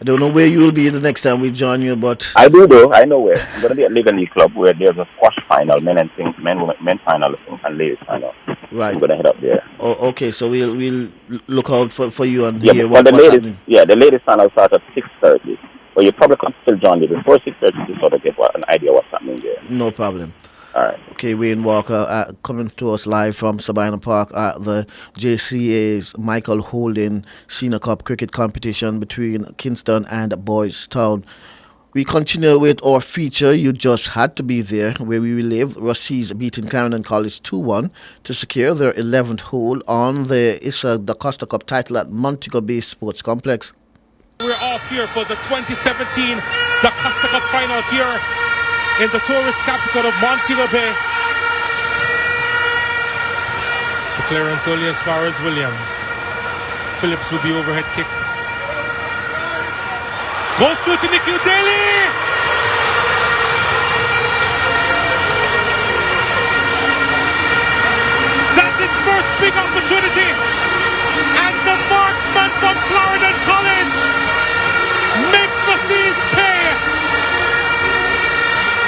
don't know where you will be the next time we join you, but... I do, though. I know where. I'm going to be at Legally Club where there's a squash final, men final, and ladies final. Right. I'm going to head up there. Oh, okay, so we'll look out for you and hear what's happening. Yeah, the ladies final starts at 6:30. Well, you probably can still join me before 6:30 to sort of get an idea what's happening there. No problem. All right. Okay, Wayne Walker coming to us live from Sabina Park at the JCA's Michael Holding Senior Cup cricket competition between Kingston and Boys Town. We continue with our feature, You Just Had to Be There, where we relive Rossies beating Clarendon College 2-1 to secure their 11th hole on the Issa Da Costa Cup title at Montego Bay Sports Complex. We're off here for the 2017 Da Costa Cup final here in the tourist capital of Montego Bay. The clearance only as far as Williams. Phillips with the overhead kick. Goes through to Nikhil Daly! That's his first big opportunity. And the marksman from Clarendon College makes the Seas pay.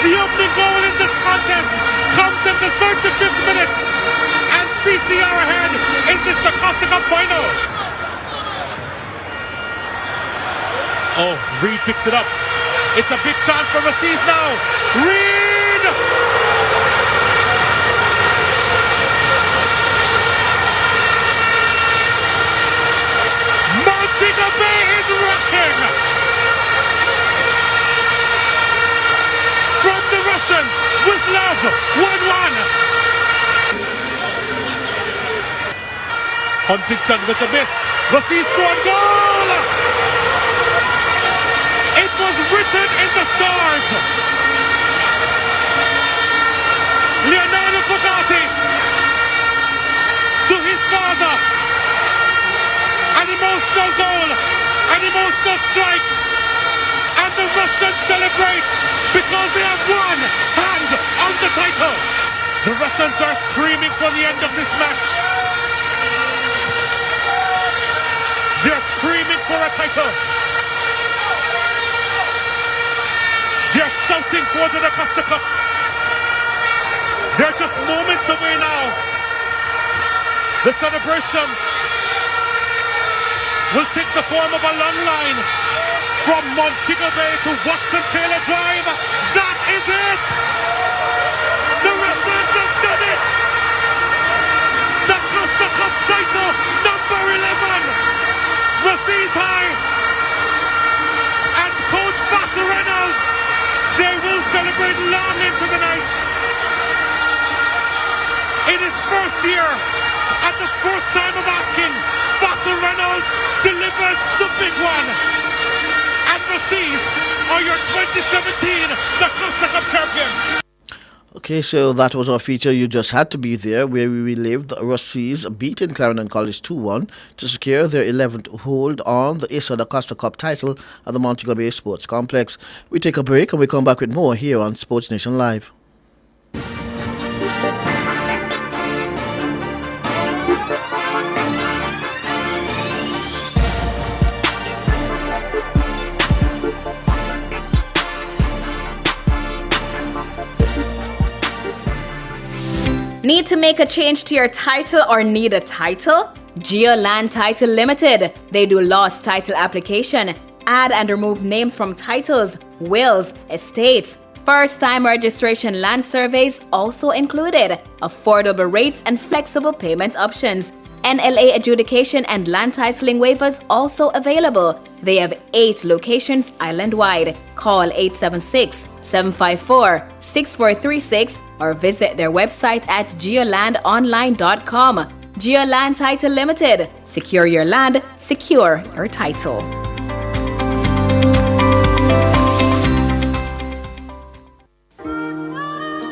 The opening goal in this contest comes in the 35th minute, and CCR ahead in this Da Costa Cup final. Oh, Reed picks it up. It's a big chance for Rossies now. Reed! Montego Bay is rocking! From the Russians with love, 1-1. Huntington with the miss. Rossies scored goal! It was written in the stars. Leonardo Fogati to his father. An emotional goal, an emotional strike. And the Russians celebrate because they have one hand on the title. The Russians are screaming for the end of this match. They're screaming for a title. They're shouting for the Da Costa Cup. They're just moments away now. The celebration will take the form of a long line from Montego Bay to Watson Taylor Drive. That is it! The Russians have done it! Da Costa Cup title number 11! Rossies High and Coach Buster Reynolds, they will celebrate long into the night. In his first year, at the first time of asking, Buster Reynolds delivers the big one. And Rossies are your 2017 Da Costa Cup champions. Okay, so that was our feature, You Just Had to Be There, where we relived Rossies beating Clarendon College 2-1 to secure their 11th hold on the Issa Da Costa Cup title at the Montego Bay Sports Complex. We take a break and we come back with more here on Sports Nation Live. Need to make a change to your title or need a title? GeoLand Title Limited. They do lost title application, add and remove names from titles, wills, estates. First-time registration land surveys also included. Affordable rates and flexible payment options. NLA adjudication and land titling waivers also available. They have 8 locations island-wide. Call 876-754-6436 or visit their website at geolandonline.com. GeoLand Title Limited. Secure your land, secure your title.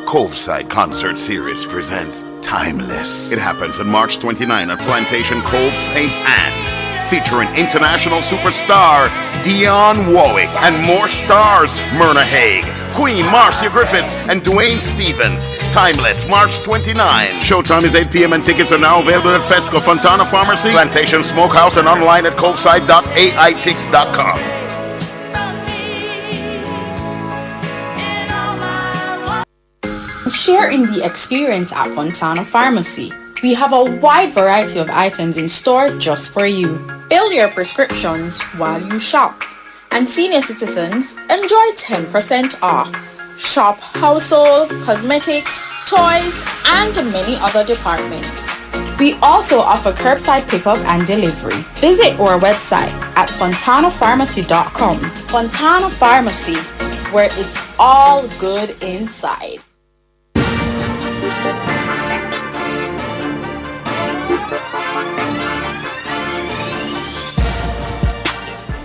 Coveside Concert Series presents Timeless. It happens on March 29 at Plantation Cove, St. Anne, featuring international superstar Dionne Warwick and more stars Myrna Hague, Queen Marcia Griffiths, and Dwayne Stevens. Timeless, March 29. Showtime is 8 p.m. and tickets are now available at Fesco, Fontana Pharmacy, Plantation Smokehouse, and online at coveside.aitix.com. Share in the experience at Fontana Pharmacy. We have a wide variety of items in store just for you. Fill your prescriptions while you shop. And senior citizens enjoy 10% off. Shop household, cosmetics, toys, and many other departments. We also offer curbside pickup and delivery. Visit our website at fontanapharmacy.com. Fontana Pharmacy, where it's all good inside.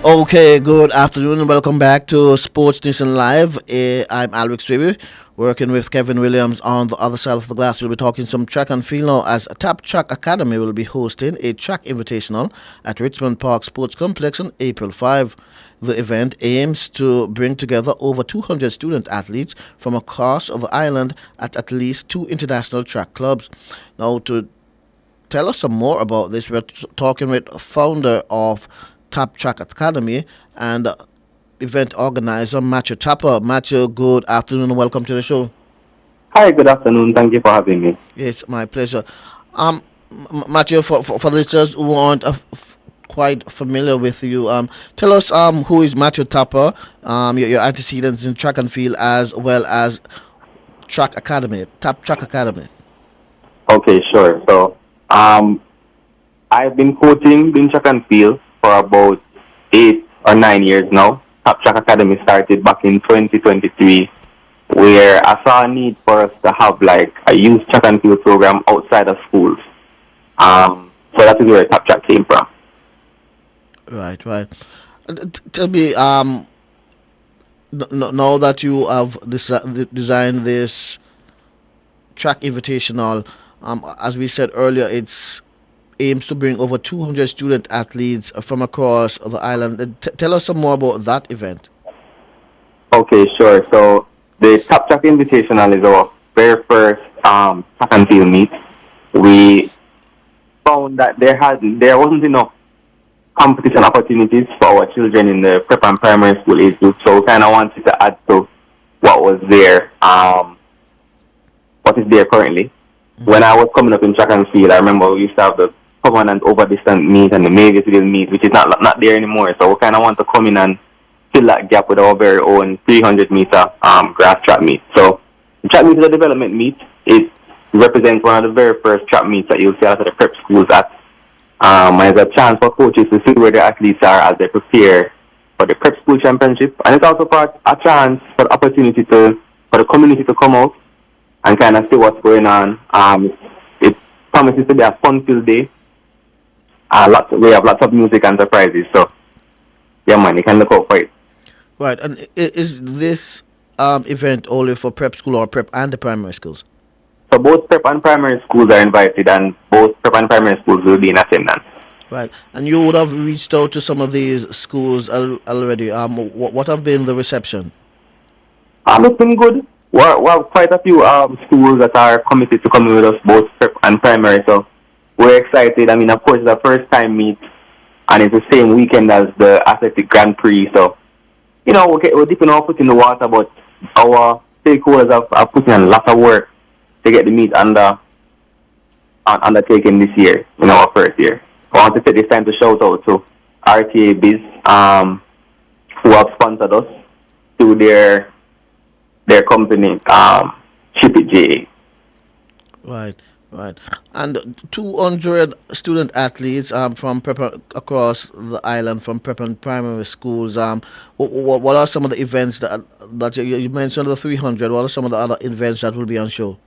Okay, good afternoon and welcome back to Sports Nation Live. I'm Alric Swiby, working with Kevin Williams on the other side of the glass. We'll be talking some track and field now as Top Track Academy will be hosting a track invitational at Richmond Park Sports Complex on April 5. The event aims to bring together over 200 student athletes from across the island at least 2 international track clubs. Now, to tell us some more about this, we're talking with founder of Top Track Academy and event organizer Matthew Tapper. Matthew, good afternoon and welcome to the show. Hi, good afternoon. Thank you for having me. It's my pleasure. Matthew, for listeners who aren't quite familiar with you, tell us who is Matthew Tapper, your antecedents in track and field as well as Track Academy, Top Track Academy. Okay, sure. So, I've been coaching in track and field for about 8 or 9 years now. Top Track Academy started back in 2023, where I saw a need for us to have like a youth track and field program outside of schools. So that is where Top Track came from. Right. Tell me, now that you have designed this track invitational, as we said earlier, it's aims to bring over 200 student athletes from across the island. Tell us some more about that event. Okay, sure. So the Top Track Invitational is our very first track and field meet. We found that there wasn't enough competition opportunities for our children in the prep and primary school age group, so we kind of wanted to add to what was there, what is there currently. When I was coming up in track and field, I remember we used to have the common and over distant meet and the Mavisville meet, which is not there anymore. So we kind of want to come in and fill that gap with our very own 300-meter grass track meet. So the track meet is a development meet. It represents one of the very first track meets that you'll see out of the prep schools at. And it's a chance for coaches to see where their athletes are as they prepare for the prep school championship. And it's also a chance for the opportunity for the community to come out and kind of see what's going on. It promises to be a fun-filled day. We have lots of music and surprises, so yeah, man, you can look out for it. Right, and is this event only for prep school or prep and the primary schools? So both prep and primary schools are invited, and both prep and primary schools will be in attendance. Right, and you would have reached out to some of these schools already. What have been the reception? It's been good. We have quite a few schools that are committed to coming with us, both prep and primary, so we're excited. I mean, of course, it's the first time meet, and it's the same weekend as the Athletic Grand Prix. So, you know, we're dipping our foot in the water, but our stakeholders have put in a lot of work to get the meet under undertaken this year, in our first year. I want to take this time to shout out to RTA Biz, who have sponsored us through their company, Ship It JA. Right. And 200 student athletes from across the island from prep and primary schools. What are some of the events that you mentioned? The 300. What are some of the other events that will be on show?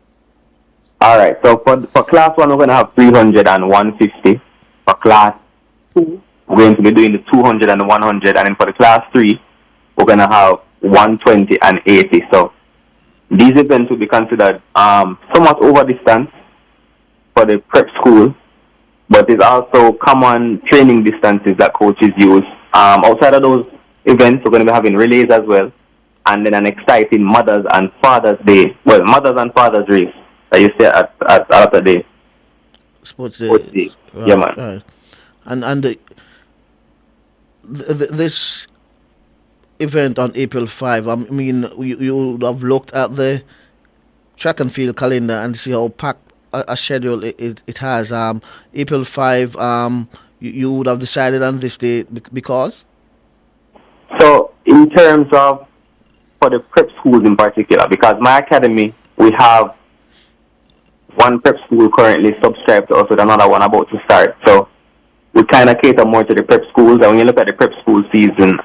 All right. So for class 1, we're going to have 300 and 150. For class 2, we're going to be doing the 200 and the 100. And then for the class 3, we're going to have 120 and 80. So these events will be considered somewhat over distance for the prep school, but there's also common training distances that coaches use. Outside of those events, we're going to be having relays as well, and then an exciting Mothers and Fathers Day. Well, Mothers and Fathers race that you say at after day. Sports Day. Right, yeah, man. Right. And this event on April 5, I mean, you would have looked at the track and field calendar and see how packed a schedule it has. April 5, you would have decided on this day because? So, in terms of for the prep schools in particular, because my academy, we have one prep school currently subscribed to us with another one about to start. So, we kind of cater more to the prep schools. And when you look at the prep school season,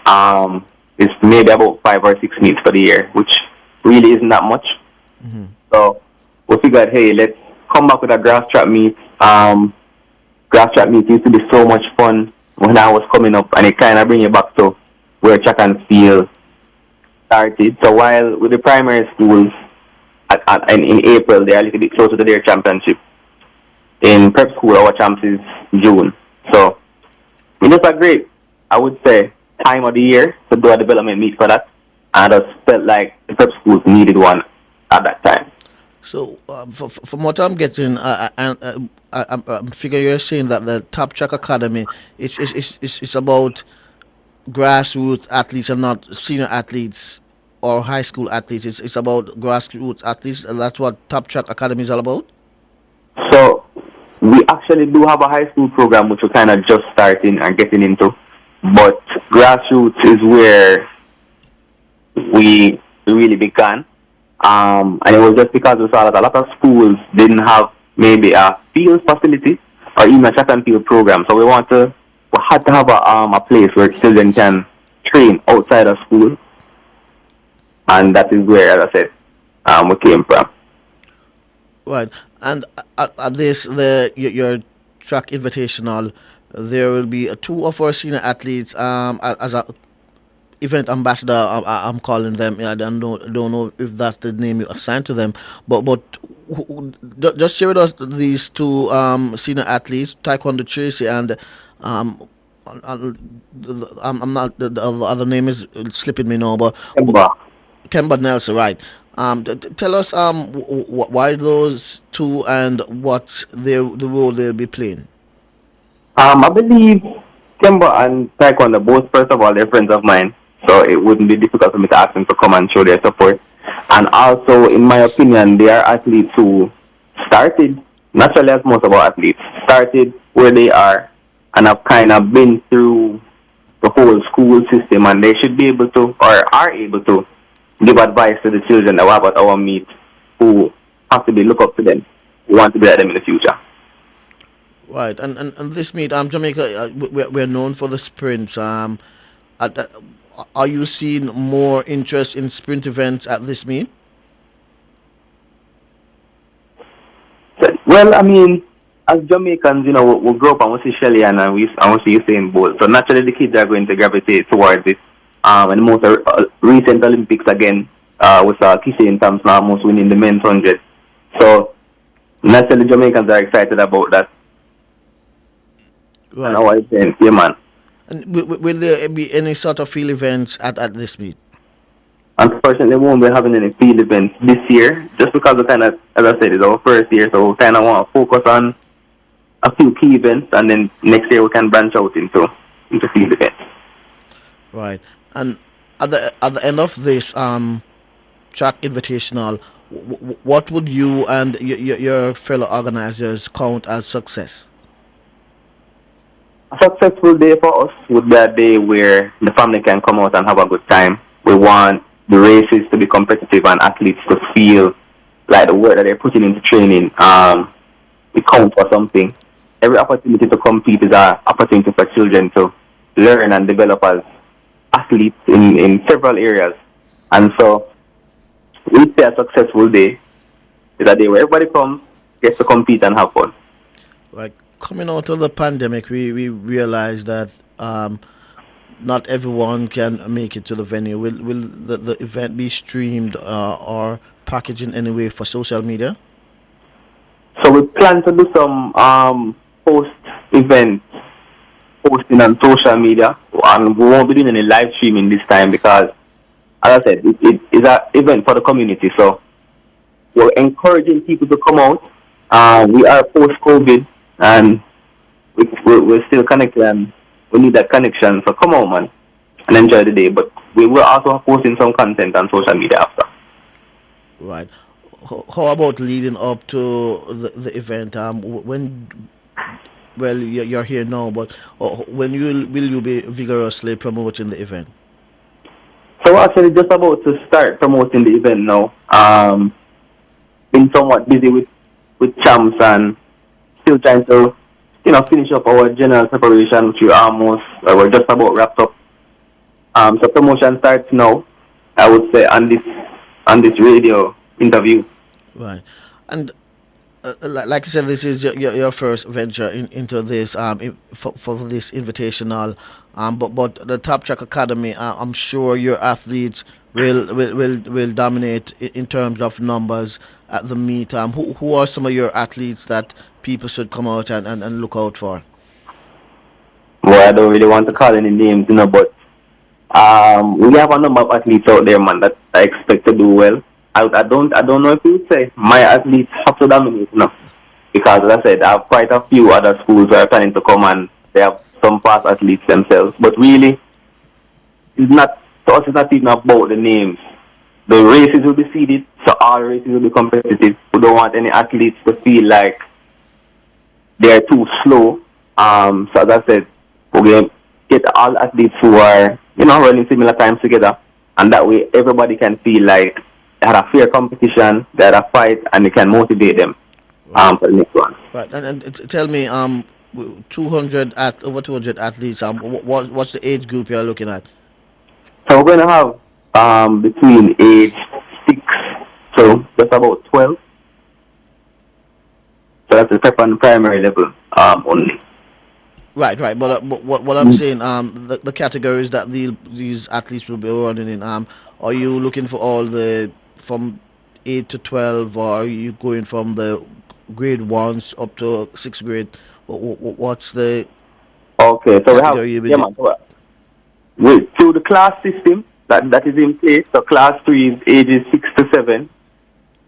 it's maybe about 5 or 6 meets for the year, which really isn't that much. Mm-hmm. So, we figured, hey, let's come back with a grass trap meet. Grass trap meet used to be so much fun when I was coming up, and it kind of bring you back to where track and field started. So while with the primary schools in April, they're a little bit closer to their championship. In prep school, our champs is June. So it's just a great, I would say, time of the year to do a development meet for that. And I just felt like the prep schools needed one at that time. So, from what I'm getting, I'm figuring you're saying that the Top Track Academy is about grassroots athletes and not senior athletes or high school athletes. It's about grassroots athletes, and that's what Top Track Academy is all about? So, we actually do have a high school program which we're kind of just starting and getting into. But grassroots is where we really began. And it was just because we saw that a lot of schools didn't have maybe a field facility or even a track and field program. So we had to have a place where children can train outside of school. And that is where, as I said, we came from. Right. And at this, your track invitational, there will be 2 of our senior athletes as a event ambassador. I'm calling them. I don't know if that's the name you assigned to them, but just share with us these 2 senior athletes, Taekwondo Tracy and I'm not, the other name is slipping me now, but Kemba Nelson, right? Tell us why those 2 and what the role they'll be playing. I believe Kemba and Taekwondo, both, first of all, they're friends of mine, so it wouldn't be difficult for me to ask them to come and show their support. And also, in my opinion, they are athletes who started, naturally as most of our athletes, started where they are and have kind of been through the whole school system, and they should be able to, or are able to, give advice to the children that we have at our meet who possibly look up to them, who want to be like them in the future. Right, and this meet, Jamaica, we're known for the sprints. Are you seeing more interest in sprint events at this meet? Well, I mean, as Jamaicans, you know, we grow up and we see Shelly and we see Usain Bolt. So naturally the kids are going to gravitate towards it. And the most recent Olympics again, we saw Kishain Thompson almost winning the men's 100. So naturally Jamaicans are excited about that. Right. And how I think, yeah, man. And will there be any sort of field events at this meet? Unfortunately, we won't be having any field events this year, just because we kind of, as I said, it's our first year, so we kind of want to focus on a few key events, and then next year we can branch out into field events. Right. And at the end of this track invitational, What would you and your fellow organizers count as success? A successful day for us would be a day where the family can come out and have a good time. We want the races to be competitive and athletes to feel like the work that they're putting into training it counts for something. Every opportunity to compete is an opportunity for children to learn and develop as athletes in several areas. And so we'd say a successful day is a day where everybody comes, gets to compete and have fun. Right. Coming out of the pandemic, we realized that not everyone can make it to the venue. Will the event be streamed or packaged in any way for social media? So we plan to do some post-event posting on social media, and we won't be doing any live streaming this time because, as I said, it is an event for the community. So we're encouraging people to come out. We are post-COVID, and we're still connected, and we need that connection. So come on, man, and enjoy the day. But we will also posting some content on social media after. Right. How about leading up to the event? Well, you're here now, but when will you be vigorously promoting the event? So we're actually just about to start promoting the event now. Been somewhat busy with champs and still trying to, finish up our general preparation, which we're just about wrapped up. So promotion starts now, I would say, on this radio interview. Right. And like I said, this is your first venture into this for this invitational. But the Top Track Academy, I'm sure your athletes will dominate in terms of numbers at the meet. Who are some of your athletes that people should come out and look out for? Well, I don't really want to call any names, but we have a number of athletes out there, man, that I expect to do well. I don't know if you would say my athletes have to dominate enough, because as I said, I have quite a few other schools who are planning to come and they have some past athletes themselves. But really, it's not even about the names. The races will be seeded, so all races will be competitive. We don't want any athletes to feel like they're too slow. So as I said, we're going to get all athletes who are, running similar times together, and that way everybody can feel like they had a fair competition, they had a fight, and they can motivate them for the next one. Right, and tell me, over 200 athletes. What's the age group you're looking at? So we're going to have between age 6 to just about 12. So that's the prep and primary level only. Right. But what I'm saying, the categories that these athletes will be running in, are you looking for all from 8 to 12, or are you going from the grade 1s up to 6th grade? What's the okay? So we have through the class system that is in place. So class 3 is ages 6 to 7,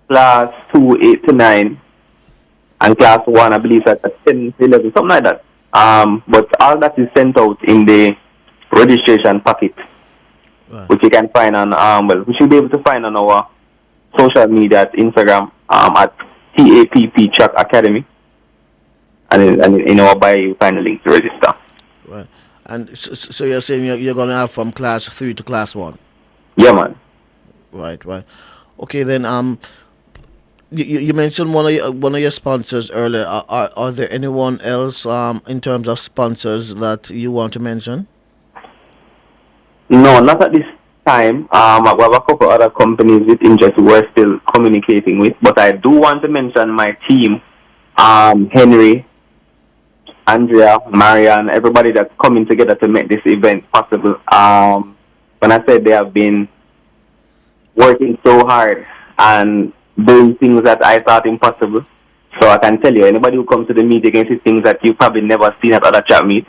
class 2 8 to 9, and class 1 I believe at 10 to 11, something like that. But all that is sent out in the registration packet, which you can find on we should be able to find on our social media at Instagram at TAPP Track Academy, and in our bio you find the link to register. Right. And so you're saying you're gonna have from class 3 to class 1? Yeah, man. Right. Okay, then you mentioned one of your sponsors earlier. Are there anyone else in terms of sponsors that you want to mention? No, not at this time. I have a couple other companies with interest we're still communicating with, but I do want to mention my team, Henry, Andrea, Marianne, everybody that's coming together to make this event possible. When I said they have been working so hard and doing things that I thought impossible. So I can tell you, anybody who comes to the meet, can see things that you've probably never seen at other chat meets,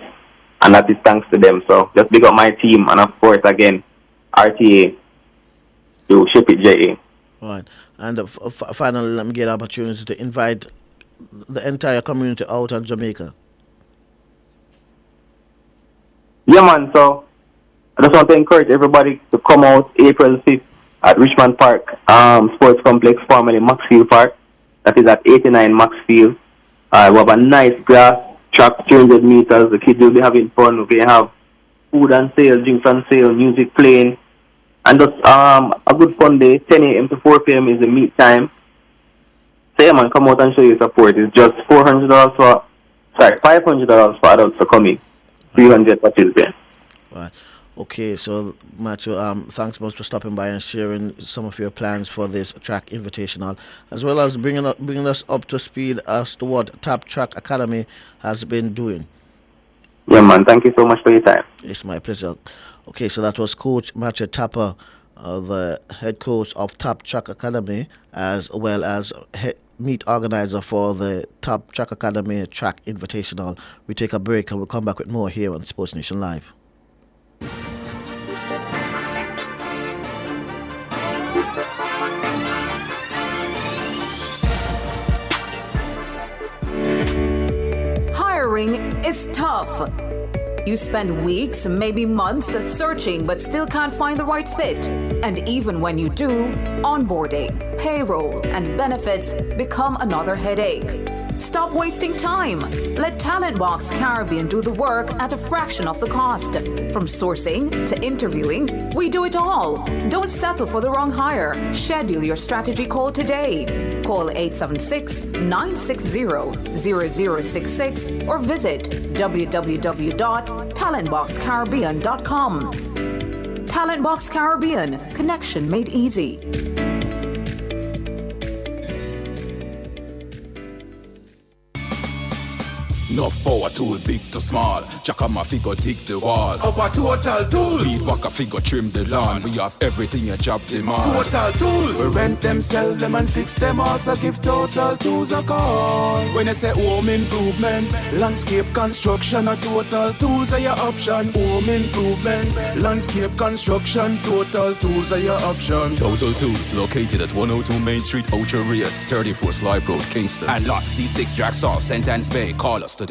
and that is thanks to them. So just big up my team, and of course, again, RTA to Ship It JA. Right. And finally, let me get an opportunity to invite the entire community out in Jamaica. Yeah, man. So I just want to encourage everybody to come out April 5th at Richmond Park Sports Complex, formerly Maxfield Park. That is at 89 Maxfield. We have a nice grass track, 200 meters. The kids will be having fun. We have food on sale, drinks on sale, music playing. And just a good fun day. 10 a.m. to 4 p.m. is the meet time. So yeah, man, come out and show your support. It's just $500 for adults for coming. 300 for children. Right. Okay, so Matthew, thanks much for stopping by and sharing some of your plans for this track invitational, as well as bringing us up to speed as to what Top Track Academy has been doing. Yeah, man. Thank you so much for your time. It's my pleasure. Okay, so that was Coach Matthew Tapper, the head coach of Top Track Academy, as well as meet organizer for the Top Track Academy Track Invitational. We take a break and we'll come back with more here on Sports Nation Live. Hiring is tough. You spend weeks, maybe months searching but still can't find the right fit. And even when you do, onboarding, payroll, and benefits become another headache. Stop wasting time. Let Talent Box Caribbean do the work at a fraction of the cost. From sourcing to interviewing, we do it all. Don't settle for the wrong hire. Schedule your strategy call today. Call 876-960-0066 or visit www.talentboxcaribbean.com. Talent Box Caribbean, connection made easy. Enough power tool, big to small. Jackama figure dig the wall. Our total tools. Weed waka figure trim the lawn. We have everything a job demand. Total tools. We rent them, sell them and fix them. Also give Total Tools a call. When I say home improvement, landscape construction, a Total Tools are your option. Home improvement, landscape construction, Total Tools are your option. Total Tools located at 102 Main Street, Ocho Rios, 34 Slive Road, Kingston. And lot C6 Jacksaw, St. Anne's Bay. Call us today.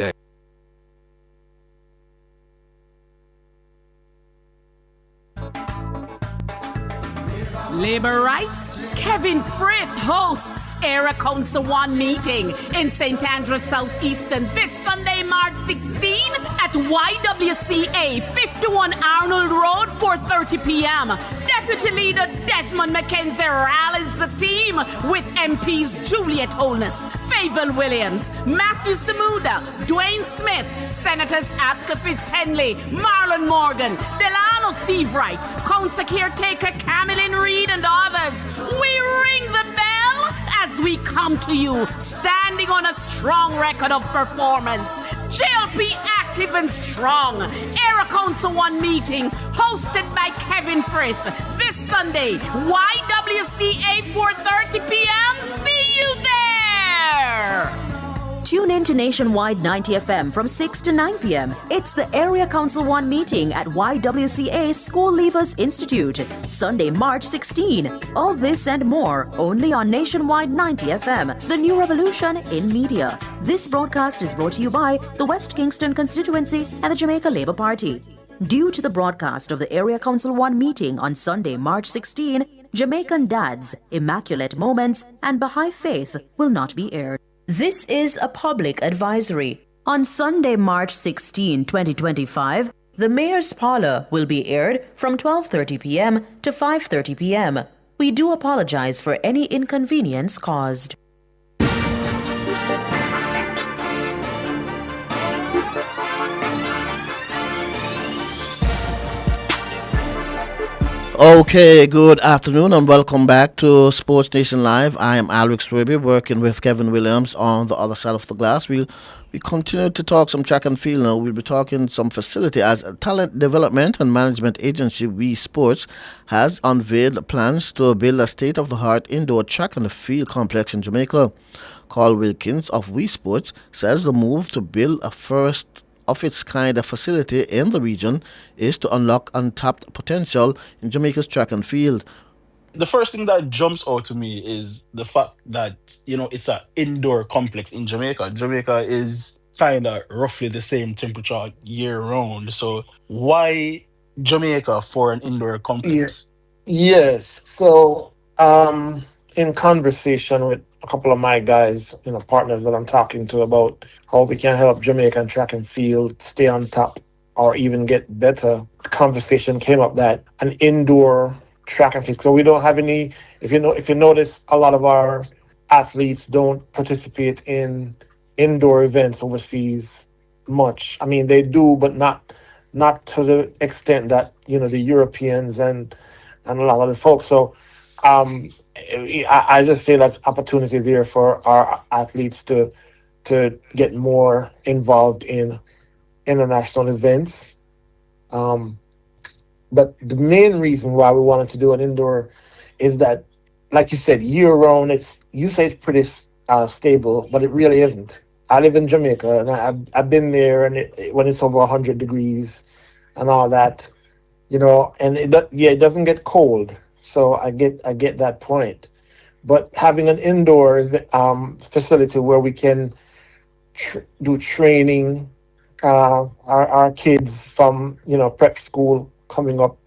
Labor rights? Kevin Frith hosts Area Council 1 meeting in St. Andrews Southeastern this Sunday, March 16 at YWCA 51 Arnold Road, 4:30 p.m. Deputy Leader Desmond McKenzie rallies the team with MPs Juliet Holness, Favour Williams, Matthew Samuda, Dwayne Smith, Senators Apka Fitzhenley, Marlon Morgan, Delano Seavright, Council Caretaker Camilyn Reed and others. We ring the bell as we come to you, standing on a strong record of performance. JLP active and strong. Area Council 1 meeting hosted by Kevin Frith this Sunday, YWCA 4:30 p.m. See you there! Tune in to Nationwide 90 FM from 6 to 9 p.m. It's the Area Council 1 meeting at YWCA School Leavers Institute, Sunday, March 16. All this and more only on Nationwide 90 FM, the new revolution in media. This broadcast is brought to you by the West Kingston constituency and the Jamaica Labour Party. Due to the broadcast of the Area Council 1 meeting on Sunday, March 16, Jamaican Dads, Immaculate Moments, and Baha'i Faith will not be aired. This is a public advisory. On Sunday, March 16, 2025, the Mayor's Parlor will be aired from 12:30 p.m. to 5:30 p.m. We do apologize for any inconvenience caused. Okay, good afternoon and welcome back to Sports Nation Live. I am Alex Ruby, working with Kevin Williams on the other side of the glass. We continue to talk some track and field now. We'll be talking some facility as a talent development and management agency, We Sports, has unveiled plans to build a state-of-the-art indoor track and field complex in Jamaica. Carl Wilkins of We Sports says the move to build a first of its kind of facility in the region is to unlock untapped potential in Jamaica's track and field. The first thing that jumps out to me is the fact that, it's an indoor complex in Jamaica. Jamaica is kind of roughly the same temperature year round. So why Jamaica for an indoor complex? Yes. So, in conversation with a couple of my guys, partners that I'm talking to about how we can help Jamaican track and field stay on top or even get better, the conversation came up that an indoor track and field. So we don't have any. If you notice, a lot of our athletes don't participate in indoor events overseas much. I mean, they do, but not to the extent that the Europeans and a lot of the folks. So I just feel that's opportunity there for our athletes to get more involved in international events. But the main reason why we wanted to do an indoor is that, like you said, year round, you say it's pretty stable, but it really isn't. I live in Jamaica, and I've been there, and when it's over 100 degrees and all that, and it doesn't get cold. So I get that point. But having an indoor facility where we can do training, our kids from prep school coming up,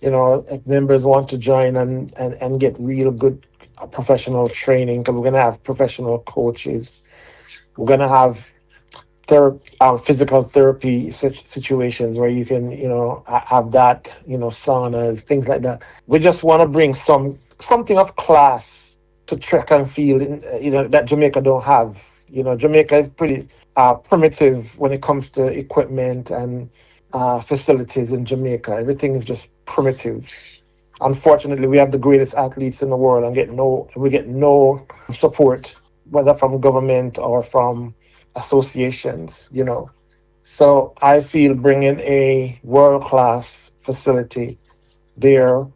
if members want to join and get real good professional training, because we're going to have professional coaches. We're going to have physical therapy situations where you can, have that, saunas, things like that. We just want to bring something of class to track and field, that Jamaica don't have. Jamaica is pretty primitive when it comes to equipment and facilities in Jamaica. Everything is just primitive. Unfortunately, we have the greatest athletes in the world and we get no support, whether from government or from associations, So I feel bringing a world-class facility there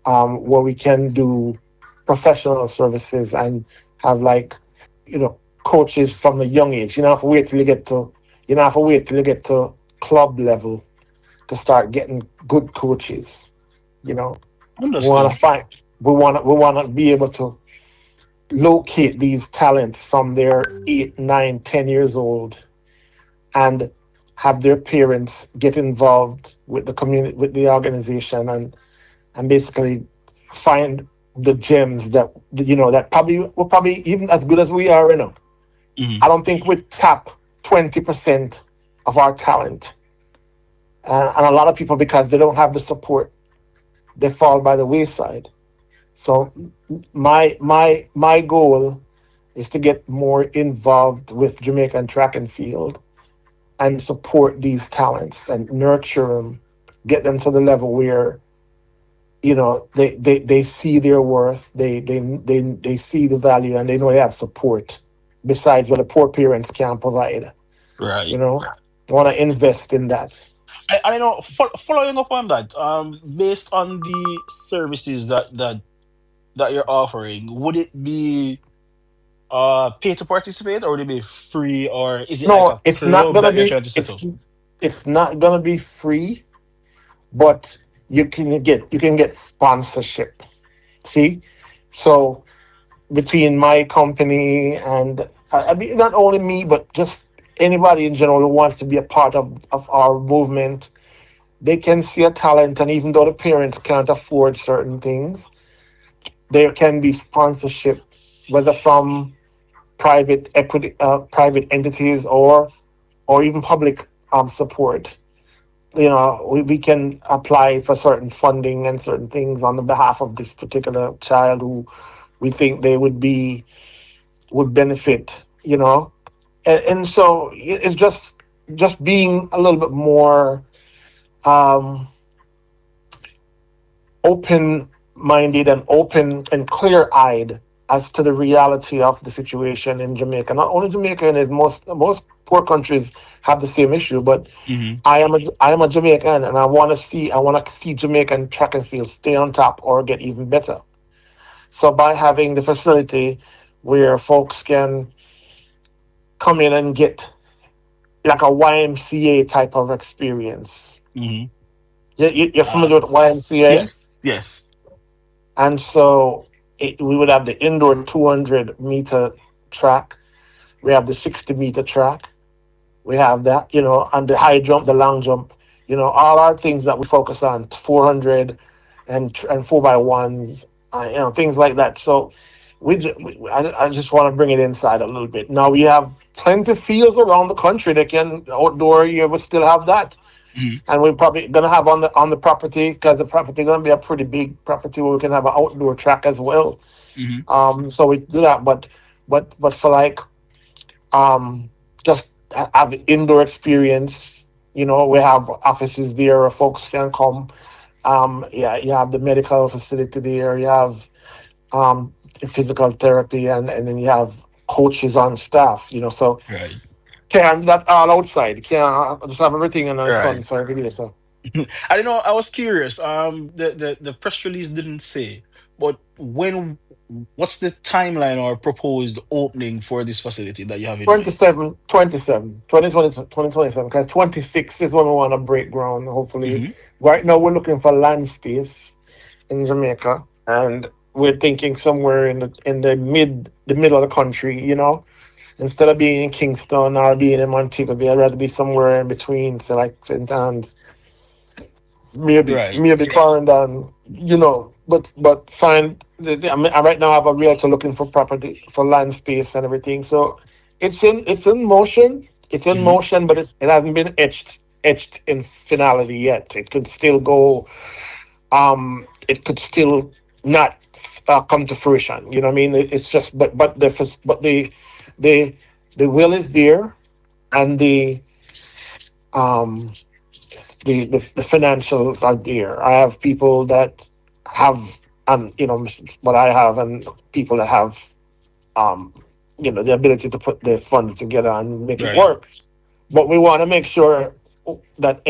where we can do professional services and have coaches from a young age. You don't have to wait till you get to club level to start getting good coaches. We want to be able to locate these talents from their 8, 9, 10 years old and have their parents get involved with the community, with the organization, and basically find the gems that that we're probably even as good as we are. I don't think we tap 20% of our talent, and a lot of people, because they don't have the support, they fall by the wayside. So my goal is to get more involved with Jamaican track and field and support these talents and nurture them, get them to the level where they see their worth, they see the value, and they know they have support besides what the poor parents can provide. Right. They want to invest in that. I know. Following up on that, based on the services that you're offering, would it be pay to participate, or would it be free, or is it like No, a club that you're trying to set up? It's not gonna be free, but you can get sponsorship. See, so between my company and I mean, not only me, but just anybody in general who wants to be a part of our movement, they can see a talent, and even though the parents can't afford certain things, there can be sponsorship, whether from private equity, private entities, or even public support. We can apply for certain funding and certain things on the behalf of this particular child who we think they would benefit. And so it's just being a little bit more open-minded and open and clear-eyed as to the reality of the situation in Jamaica. Not only Jamaica, and most poor countries have the same issue, but I am a Jamaican, and I want to see Jamaican track and field stay on top or get even better. So by having the facility where folks can come in and get like a YMCA type of experience. You're familiar with YMCA? Yes. And so we would have the indoor 200-meter track. We have the 60-meter track. We have that, and the high jump, the long jump, all our things that we focus on, 400 and 4x1s, things like that. So I just want to bring it inside a little bit. Now we have plenty of fields around the country that can outdoor. You will still have that, and we're probably gonna have on the property, because the property gonna be a pretty big property where we can have an outdoor track as well. So we do that, but for like just have indoor experience. We have offices there where folks can come. You have the medical facility there. You have physical therapy, and then you have coaches on staff. So Right. can't do that all outside. Can't just have everything in the sun. Right. So every day. So I don't know. I was curious. The press release didn't say, but what's the timeline or proposed opening for this facility that you have in mind? 2027, because 26 is when we want to break ground. Hopefully, right now we're looking for land space in Jamaica, and we're thinking somewhere in the middle of the country. Instead of being in Kingston or being in Montego Bay, I'd rather be somewhere in between, so like St. Anne's, maybe Right. Clarendon, but find I mean, right now I have a realtor looking for property for land space and everything. So it's in motion. It's in motion, but it hasn't been etched in finality yet. It could still go. It could still not come to fruition. You know what I mean? It's just the will is there, and um the financials are there. I have people that have, what I have, and people that have, the ability to put the funds together and make it Right. work. But we want to make sure that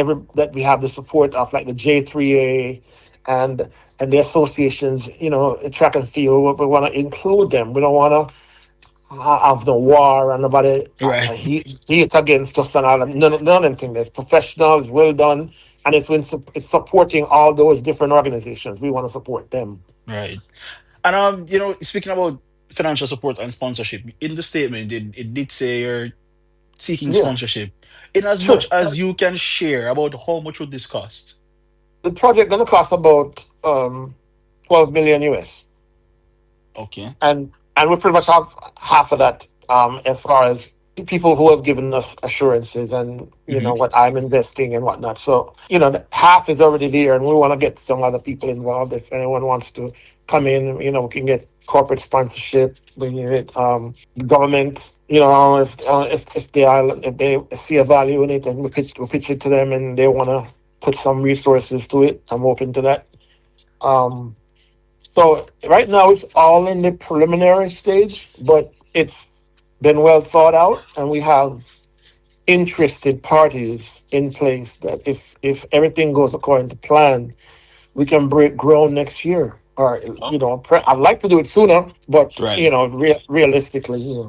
we have the support of like the J3A and the associations, track and field. We want to include them. We don't want to have the war and nobody Right. he's against us and all that. None of them things. There's professionals, well done, and it's supporting all those different organizations. We want to support them. Right. And speaking about financial support and sponsorship, in the statement it did say you're seeking Yeah, sponsorship. In as sure. much as you can share about how much would this cost? The project gonna cost about 12 million US, Okay. and we pretty much have half of that, as far as the people who have given us assurances and what I'm investing and whatnot. So the half is already there, and we want to get some other people involved. If anyone wants to come in, we can get corporate sponsorship. We can get government. If they see a value in it, and we pitch it to them, and they want to put some resources to it, I'm open to that. Um, so right now it's all in the preliminary stage, but it's been well thought out, and we have interested parties in place that if everything goes according to plan, we can break ground next year. Or I'd like to do it sooner, but Right. realistically,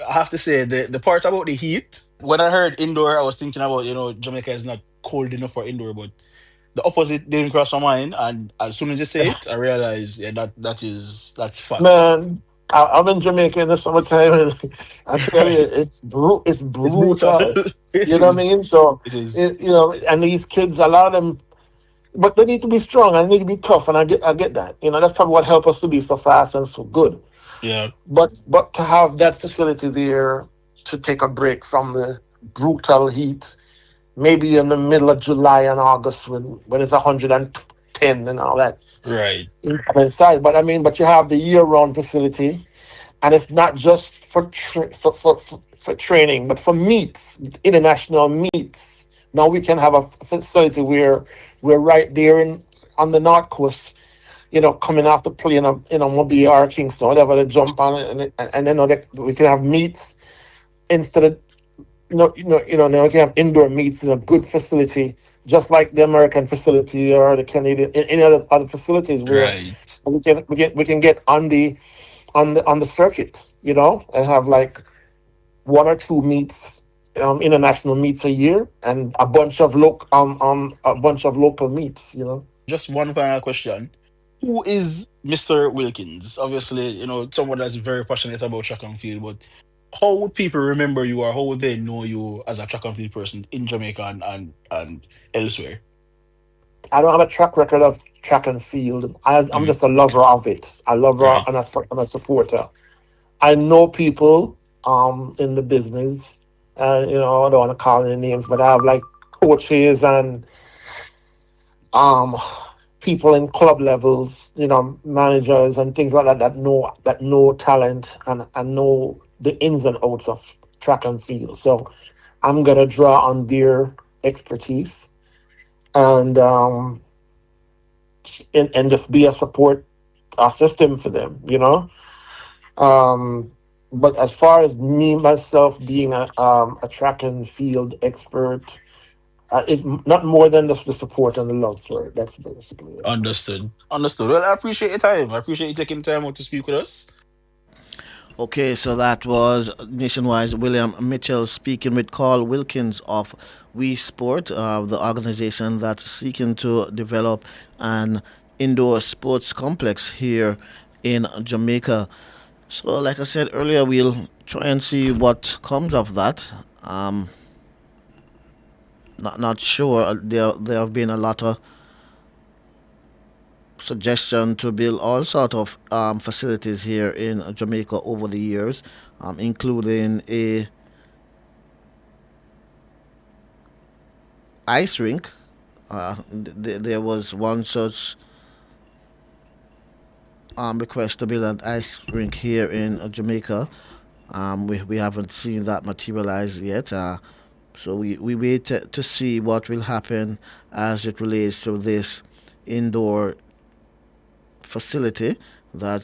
I have to say the part about the heat, when I heard indoor, I was thinking about, Jamaica is not cold enough for indoor, but the opposite didn't cross my mind. And as soon as you say it, I realized, yeah, that's facts. man. I'm in Jamaica in the summertime, and I tell you, it's It's brutal. brutal. It You know what I is. mean? So, It is. and these kids, a lot of them, but they need to be strong and they need to be tough, and I get that. That's probably what helped us to be so fast and so good. Yeah. But to have that facility there to take a break from the brutal heat, maybe in the middle of July and August when it's 110 and all that, Right. you come inside. But you have the year-round facility, and it's not just for training, but for meets, international meets. Now we can have a facility where we're right there on the north coast, coming off the plane of Mobile or Kingston, whatever, they jump on it, and then we can have meets instead of now we can have indoor meets in a good facility, just like the American facility or the Canadian, any other facilities where Right. we can get on the circuit, and have like one or two meets, international meets a year, and a bunch of local meets. Just one final question. Who is Mr. Wilkins? Obviously, someone that's very passionate about track and field, but how would people remember you, or how would they know you as a track and field person in Jamaica and elsewhere? I don't have a track record of track and field. I'm just a lover of it. A lover and a supporter. I know people in the business. I don't want to call any names, but I have like coaches and people in club levels, managers and things like that that know talent and know the ins and outs of track and field. So I'm gonna draw on their expertise and just be a support system for them, But as far as me myself being a track and field expert, it's not more than just the support and the love for it. That's basically it. Understood. Well, I appreciate your time. I appreciate you taking the time out to speak with us. Okay, so that was Nationwide William Mitchell speaking with Carl Wilkins of We Sport, the organization that's seeking to develop an indoor sports complex here in Jamaica. So, like I said earlier, we'll try and see what comes of that. Not sure. There have been a lot of suggestion to build all sort of facilities here in Jamaica over the years, including a ice rink. There was one such request to build an ice rink here in Jamaica. We haven't seen that materialize yet. So we wait to see what will happen as it relates to this indoor facility that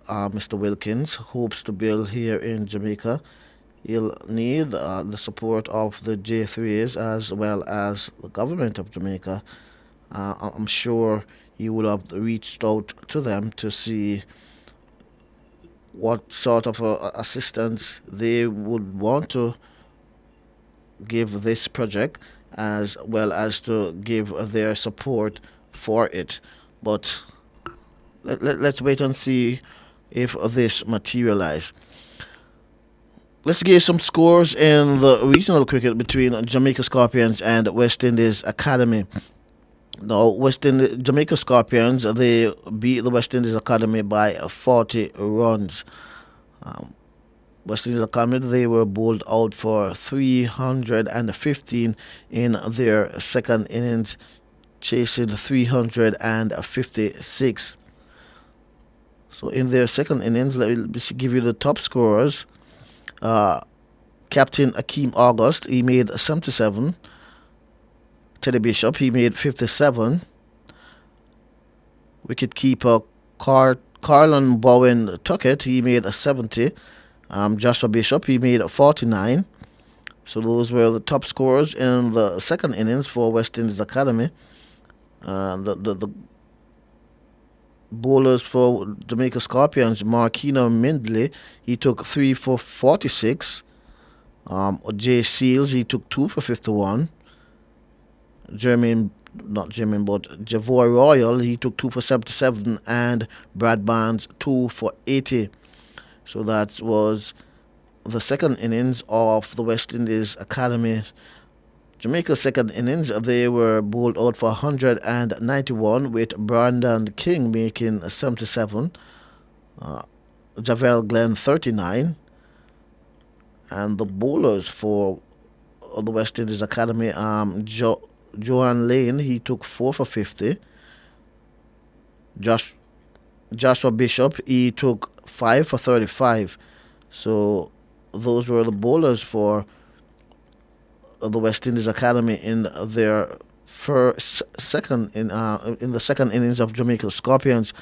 Mr. Wilkins hopes to build here in Jamaica. He'll need the support of the J3s as well as the government of Jamaica. I'm sure he would have reached out to them to see what sort of assistance they would want to give this project, as well as to give their support for it. But let's wait and see if this materializes. Let's give some scores in the regional cricket between Jamaica Scorpions and West Indies Academy. Now, Jamaica Scorpions, they beat the West Indies Academy by 40 runs. West Indies Academy, they were bowled out for 315 in their second innings, chasing 356. So in their second innings, let me give you the top scorers. Captain Akeem August, he made 77. Teddy Bishop, he made 57. Wicketkeeper Carlon Bowen Tuckett, he made 70. Joshua Bishop, he made 49. So those were the top scorers in the second innings for West Indies Academy. The bowlers for Jamaica Scorpions, Marquino Mindley, he took 3 for 46. Jay Seals, he took 2 for 51. Javor Royal, he took 2 for 77, and Brad Barnes 2 for 80. So that was the second innings of the West Indies Academy. Jamaica's second innings, they were bowled out for 191, with Brandon King making 77, Javel Glenn 39, and the bowlers for the West Indies Academy, Johan Lane, he took 4 for 50. Joshua Bishop, he took 5 for 35. So those were the bowlers for the West Indies Academy in their second innings of Jamaica Scorpions.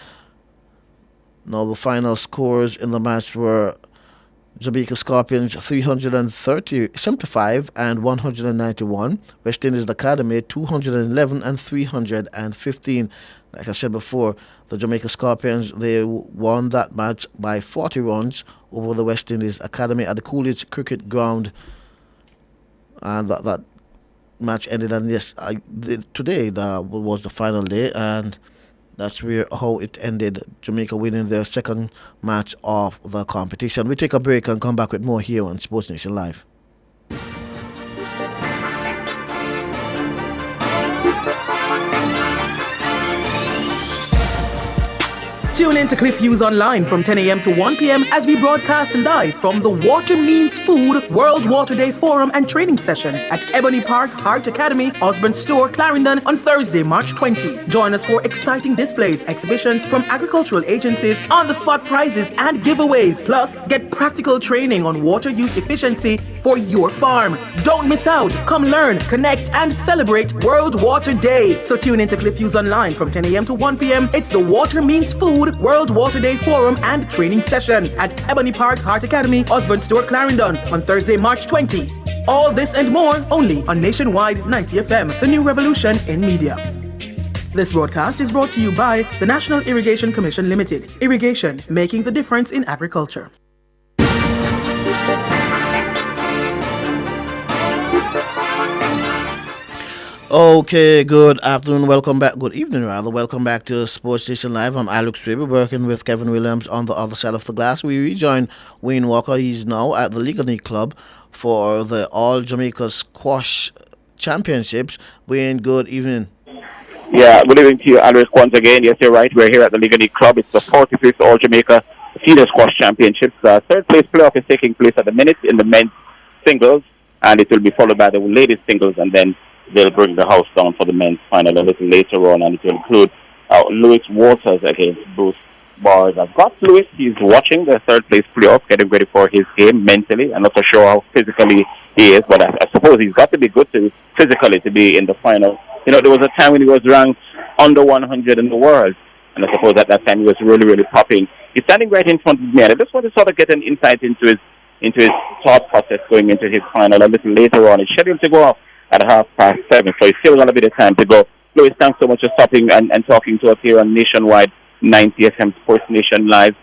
Now the final scores in the match were Jamaica Scorpions 375 and 191. West Indies Academy 211 and 315. Like I said before, the Jamaica Scorpions, they won that match by 40 runs over the West Indies Academy at the Coolidge Cricket Ground. And that match ended on today. That was the final day, and that's how it ended. Jamaica winning their second match of the competition. We take a break and come back with more here on Sports Nation Live. Tune in to Cliff Hughes Online from 10 a.m. to 1 p.m. as we broadcast live from the Water Means Food World Water Day Forum and Training Session at Ebony Park Heart Academy, Osborne Store, Clarendon on Thursday, March 20. Join us for exciting displays, exhibitions from agricultural agencies, on-the-spot prizes and giveaways. Plus, get practical training on water use efficiency for your farm. Don't miss out. Come learn, connect, and celebrate World Water Day. So tune in to Cliff Hughes Online from 10 a.m. to 1 p.m. It's the Water Means Food World Water Day Forum and Training Session at Ebony Park Heart Academy, Osborne Store, Clarendon on Thursday, March 20. All this and more only on Nationwide 90 FM, the new revolution in media. This broadcast is brought to you by the National Irrigation Commission Limited. Irrigation, making the difference in agriculture. Okay, good afternoon, welcome back, good evening rather, welcome back to Sports Station Live. I'm Alex Traber, working with Kevin Williams on the other side of the glass. We rejoin Wayne Walker. He's now at the Ligonier Club for the All Jamaica Squash Championships. Wayne, good evening. Yeah, good evening to you, Alex, once again. Yes, you're right, we're here at the Ligonier Club. It's the 45th All Jamaica Senior Squash Championships. Third place playoff is taking place at the minute in the men's singles, and it will be followed by the ladies singles, and then they'll bring the house down for the men's final a little later on, and it will include Lewis Waters against Bruce Bars. I've got Lewis. He's watching the third place playoff, getting ready for his game mentally. I'm not so sure how physically he is, but I suppose he's got to be good physically to be in the final. You know, there was a time when he was ranked under 100 in the world, and I suppose at that time he was really, really popping. He's standing right in front of me, and I just want to sort of get an insight into his thought process going into his final a little later on. It's scheduled to go off at 7:30, so it's still going to be the time to go. Louis, thanks so much for stopping and talking to us here on Nationwide 90 FM Sports Nation Live.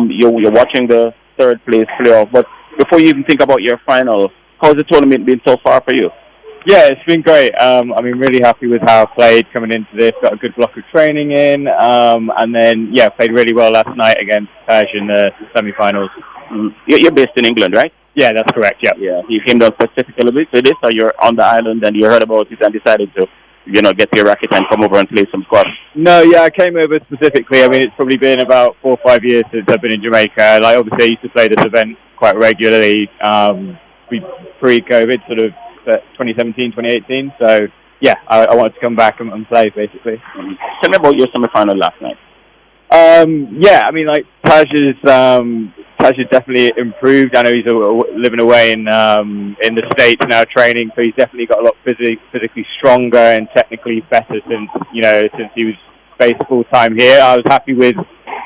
You're watching the third place playoff, but before you even think about your final, how's the tournament been so far for you? Yeah, it's been great. Really happy with how I played coming into this. Got a good block of training in, and then, played really well last night against Taj in the semi-finals. You're based in England, right? Yeah, that's correct, yeah. You came down specifically to this, or you're on the island and you heard about it and decided to, get your racket and come over and play some squash? No, I came over specifically. I mean, it's probably been about 4 or 5 years since I've been in Jamaica. Like, obviously, I used to play this event quite regularly, pre-COVID, sort of 2017, 2018. So, I wanted to come back and play, basically. Tell me about your semi-final last night. Taj has definitely improved. I know he's living away in the States now training, so he's definitely got a lot physically stronger and technically better since he was based full time here. I was happy with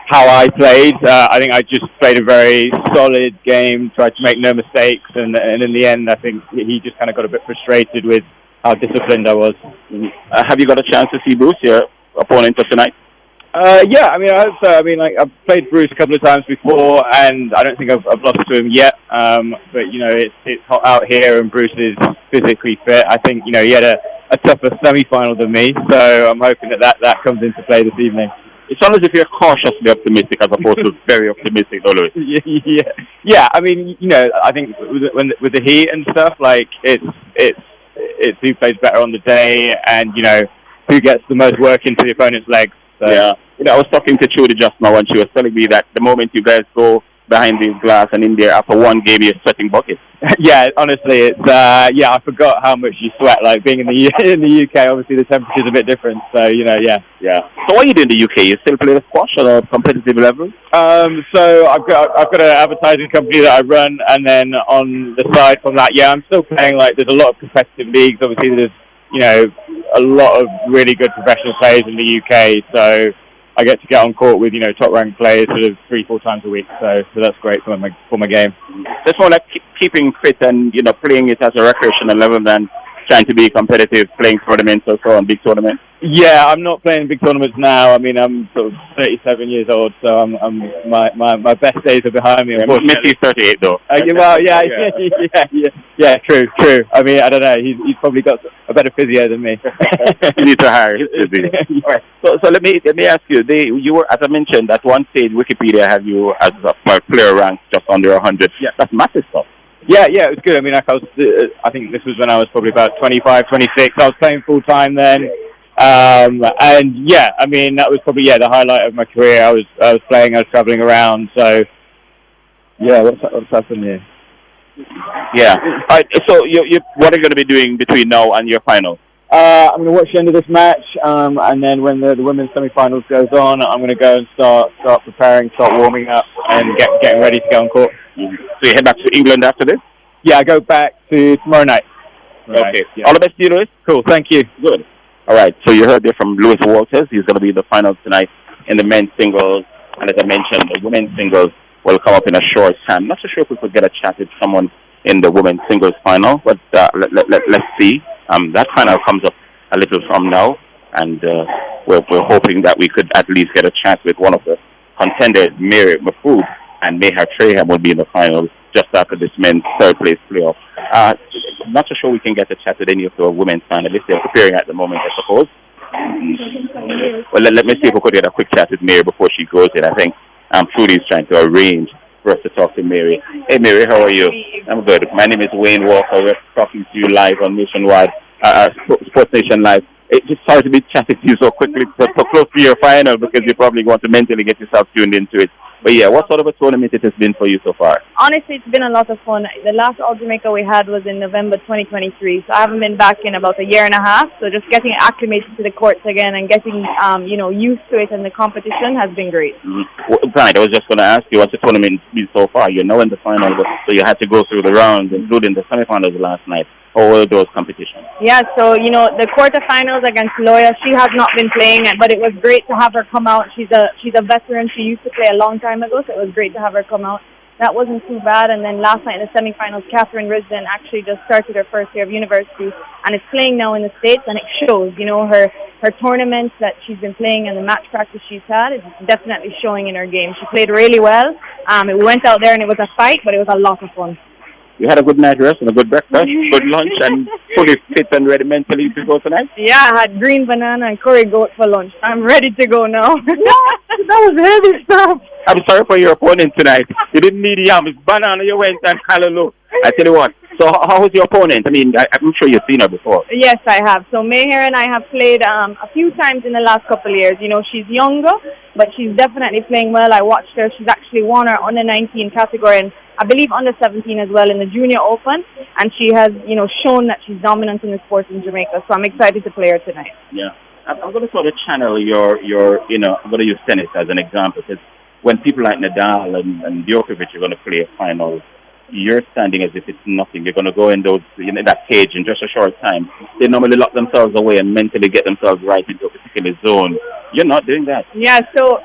how I played. I think I just played a very solid game, tried to make no mistakes, and in the end, I think he just kind of got a bit frustrated with how disciplined I was. Have you got a chance to see Bruce, your opponent of tonight? I hope so. I've played Bruce a couple of times before, and I don't think I've lost to him yet. But it's hot out here, and Bruce is physically fit. I think he had a tougher semi-final than me, so I'm hoping that comes into play this evening. It sounds as if you're cautiously optimistic as opposed to very optimistic, though, Louis. Yeah. I think with the heat and stuff, it's who plays better on the day, and who gets the most work into the opponent's legs. So. Yeah. I was talking to Trudy just now, and she was telling me that the moment you guys go behind this glass and in there after one game, you're sweating buckets. Yeah, honestly, it's I forgot how much you sweat. Like being in the UK, obviously the temperature's a bit different. So Yeah. So what are you doing in the UK? You still play the squash at a competitive level? So I've got an advertising company that I run, and then on the side from that, I'm still playing. There's a lot of competitive leagues. Obviously, there's a lot of really good professional players in the UK. So I get to get on court with top ranked players sort of 3-4 times a week. So that's great for my game. It's more like keeping fit and playing it as a recreational level than trying to be competitive, playing tournaments or so on, big tournaments. Yeah, I'm not playing big tournaments now. I mean, I'm sort of 37 years old, so my best days are behind me. Messi's 38 though. True. I mean, I don't know. He's probably got a better physio than me. You need to hire his physio. Right. So let me ask you. You were, as I mentioned, at one stage Wikipedia had you as a player ranked just under 100. Yeah, that's massive stuff. Yeah, it was good. I mean, I think this was when I was probably about 25, 26. I was playing full time then. And yeah, I mean, that was probably the highlight of my career. I was playing, I was traveling around. So yeah, what's happened here? Yeah. All right. So you what are you going to be doing between now and your final? I'm going to watch the end of this match, and then when the women's semi-finals goes on, I'm going to go and start preparing, start warming up, and getting ready to go on court. So you head back to England after this? Yeah, I go back to tomorrow night. Okay. Yeah. All the best to you, Lewis. Cool. Thank you. Good. All right. So you heard there from Lewis Walters. He's going to be in the finals tonight in the men's singles, and as I mentioned, the women's singles will come up in a short time. Not so sure if we could get a chat with someone in the women's singles final, but let's see. That final comes up a little from now, and we're hoping that we could at least get a chance with one of the contenders, Mary Mahfoud, and Meher Traham will be in the final just after this men's third place playoff. Not so sure we can get a chat with any of the women's finalists. They're preparing at the moment, I suppose. Well, let me see if we could get a quick chat with Mary before she goes in. I think Trudy is trying to arrange for us to talk to Mary. Hey, Mary, how are you? I'm good. My name is Wayne Walker. We're talking to you live on Nationwide, Sports Nation Live. It's just sorry to be chatting to you so quickly, so close to your final, because you probably want to mentally get yourself tuned into it. But yeah, what sort of a tournament it has been for you so far? Honestly, it's been a lot of fun. The last All Jamaica we had was in November 2023, so I haven't been back in about a year and a half. So just getting acclimated to the courts again and getting used to it and the competition has been great. Right, I was just going to ask you, what's the tournament been so far? You're now in the final, so you had to go through the rounds, including the semifinals last night. How were those competitions? Yeah, so, the quarterfinals against Loya, she has not been playing, but it was great to have her come out. She's a veteran. She used to play a long time ago, so it was great to have her come out. That wasn't too bad. And then last night in the semifinals, Catherine Risden actually just started her first year of university and is playing now in the States, and it shows, her tournaments that she's been playing and the match practice she's had is definitely showing in her game. She played really well. We went out there and it was a fight, but it was a lot of fun. You had a good night rest and a good breakfast, good lunch, and fully fit and ready mentally to go tonight? Yeah, I had green banana and curry goat for lunch. I'm ready to go now. That was heavy stuff. I'm sorry for your opponent tonight. You didn't need yams. Banana, you went and hallelujah. I tell you what. So how was your opponent? I mean, I'm sure you've seen her before. Yes, I have. So Meher and I have played a few times in the last couple of years. She's younger, but she's definitely playing well. I watched her. She's actually won her under 19 category and I believe under 17 as well in the Junior Open. And she has, shown that she's dominant in the sport in Jamaica. So I'm excited to play her tonight. Yeah. I'm going to sort of channel your I'm going to use tennis as an example. Because when people like Nadal and Djokovic are going to play a final, you're standing as if it's nothing. You're going to go in that cage in just a short time. They normally lock themselves away and mentally get themselves right into a particular zone. You're not doing that. Yeah, so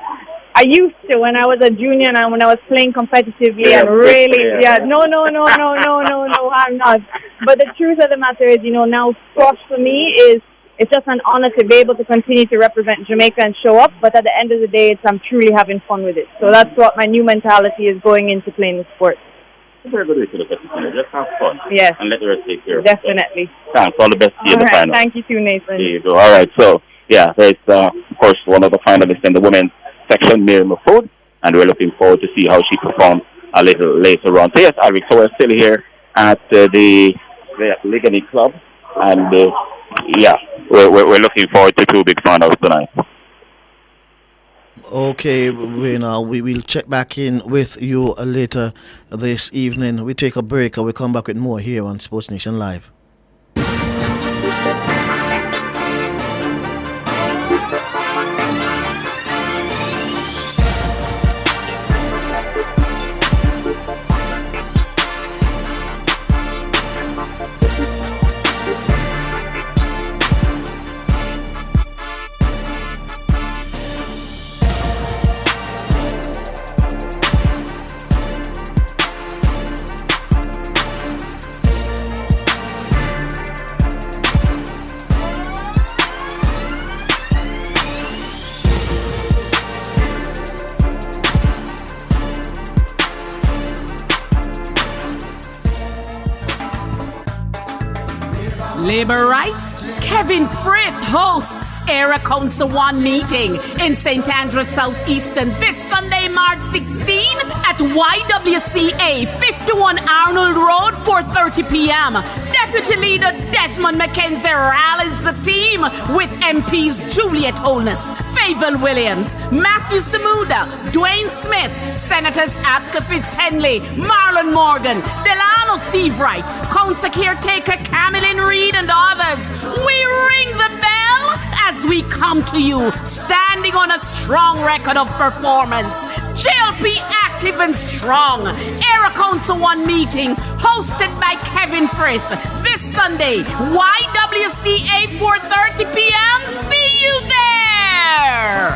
I used to when I was a junior and when I was playing competitively and really, no, I'm not. But the truth of the matter is, now squash for me it's just an honor to be able to continue to represent Jamaica and show up. But at the end of the day, I'm truly having fun with it. So that's what my new mentality is going into playing the sport. Very good way to look at it. Just have fun. Yes. And let the rest take care of Definitely. Thanks. All the best to you in the final. Thank you too, Nathan. There you go. All right. So, yeah, there's, of course, one of the finalists in the women's section, Mary Mahfoud, and we're looking forward to see how she performs a little later on. So, yes, Alric, so we're still here at the Ligany Club, and, we're looking forward to two big finals tonight. Okay, we will check back in with you later this evening. We take a break and we come back with more here on Sports Nation Live. Labour rights? Kevin Frith hosts Area Council 1 meeting in St. Andrews Southeastern this Sunday, March 16 at YWCA 51 Arnold Road, 4:30 p.m. Deputy Leader Desmond McKenzie rallies the team with MPs Juliet Holness, Favour Williams, Matthew Samuda, Dwayne Smith, Senators Apka Fitzhenley, Marlon Morgan, Delano Seavright, Council Caretaker Camilyn Reed and others. We ring the bell as we come to you, standing on a strong record of performance. JLP active and strong. Area Council 1 meeting hosted by Kevin Frith this Sunday, YWCA 4:30 p.m. See you there!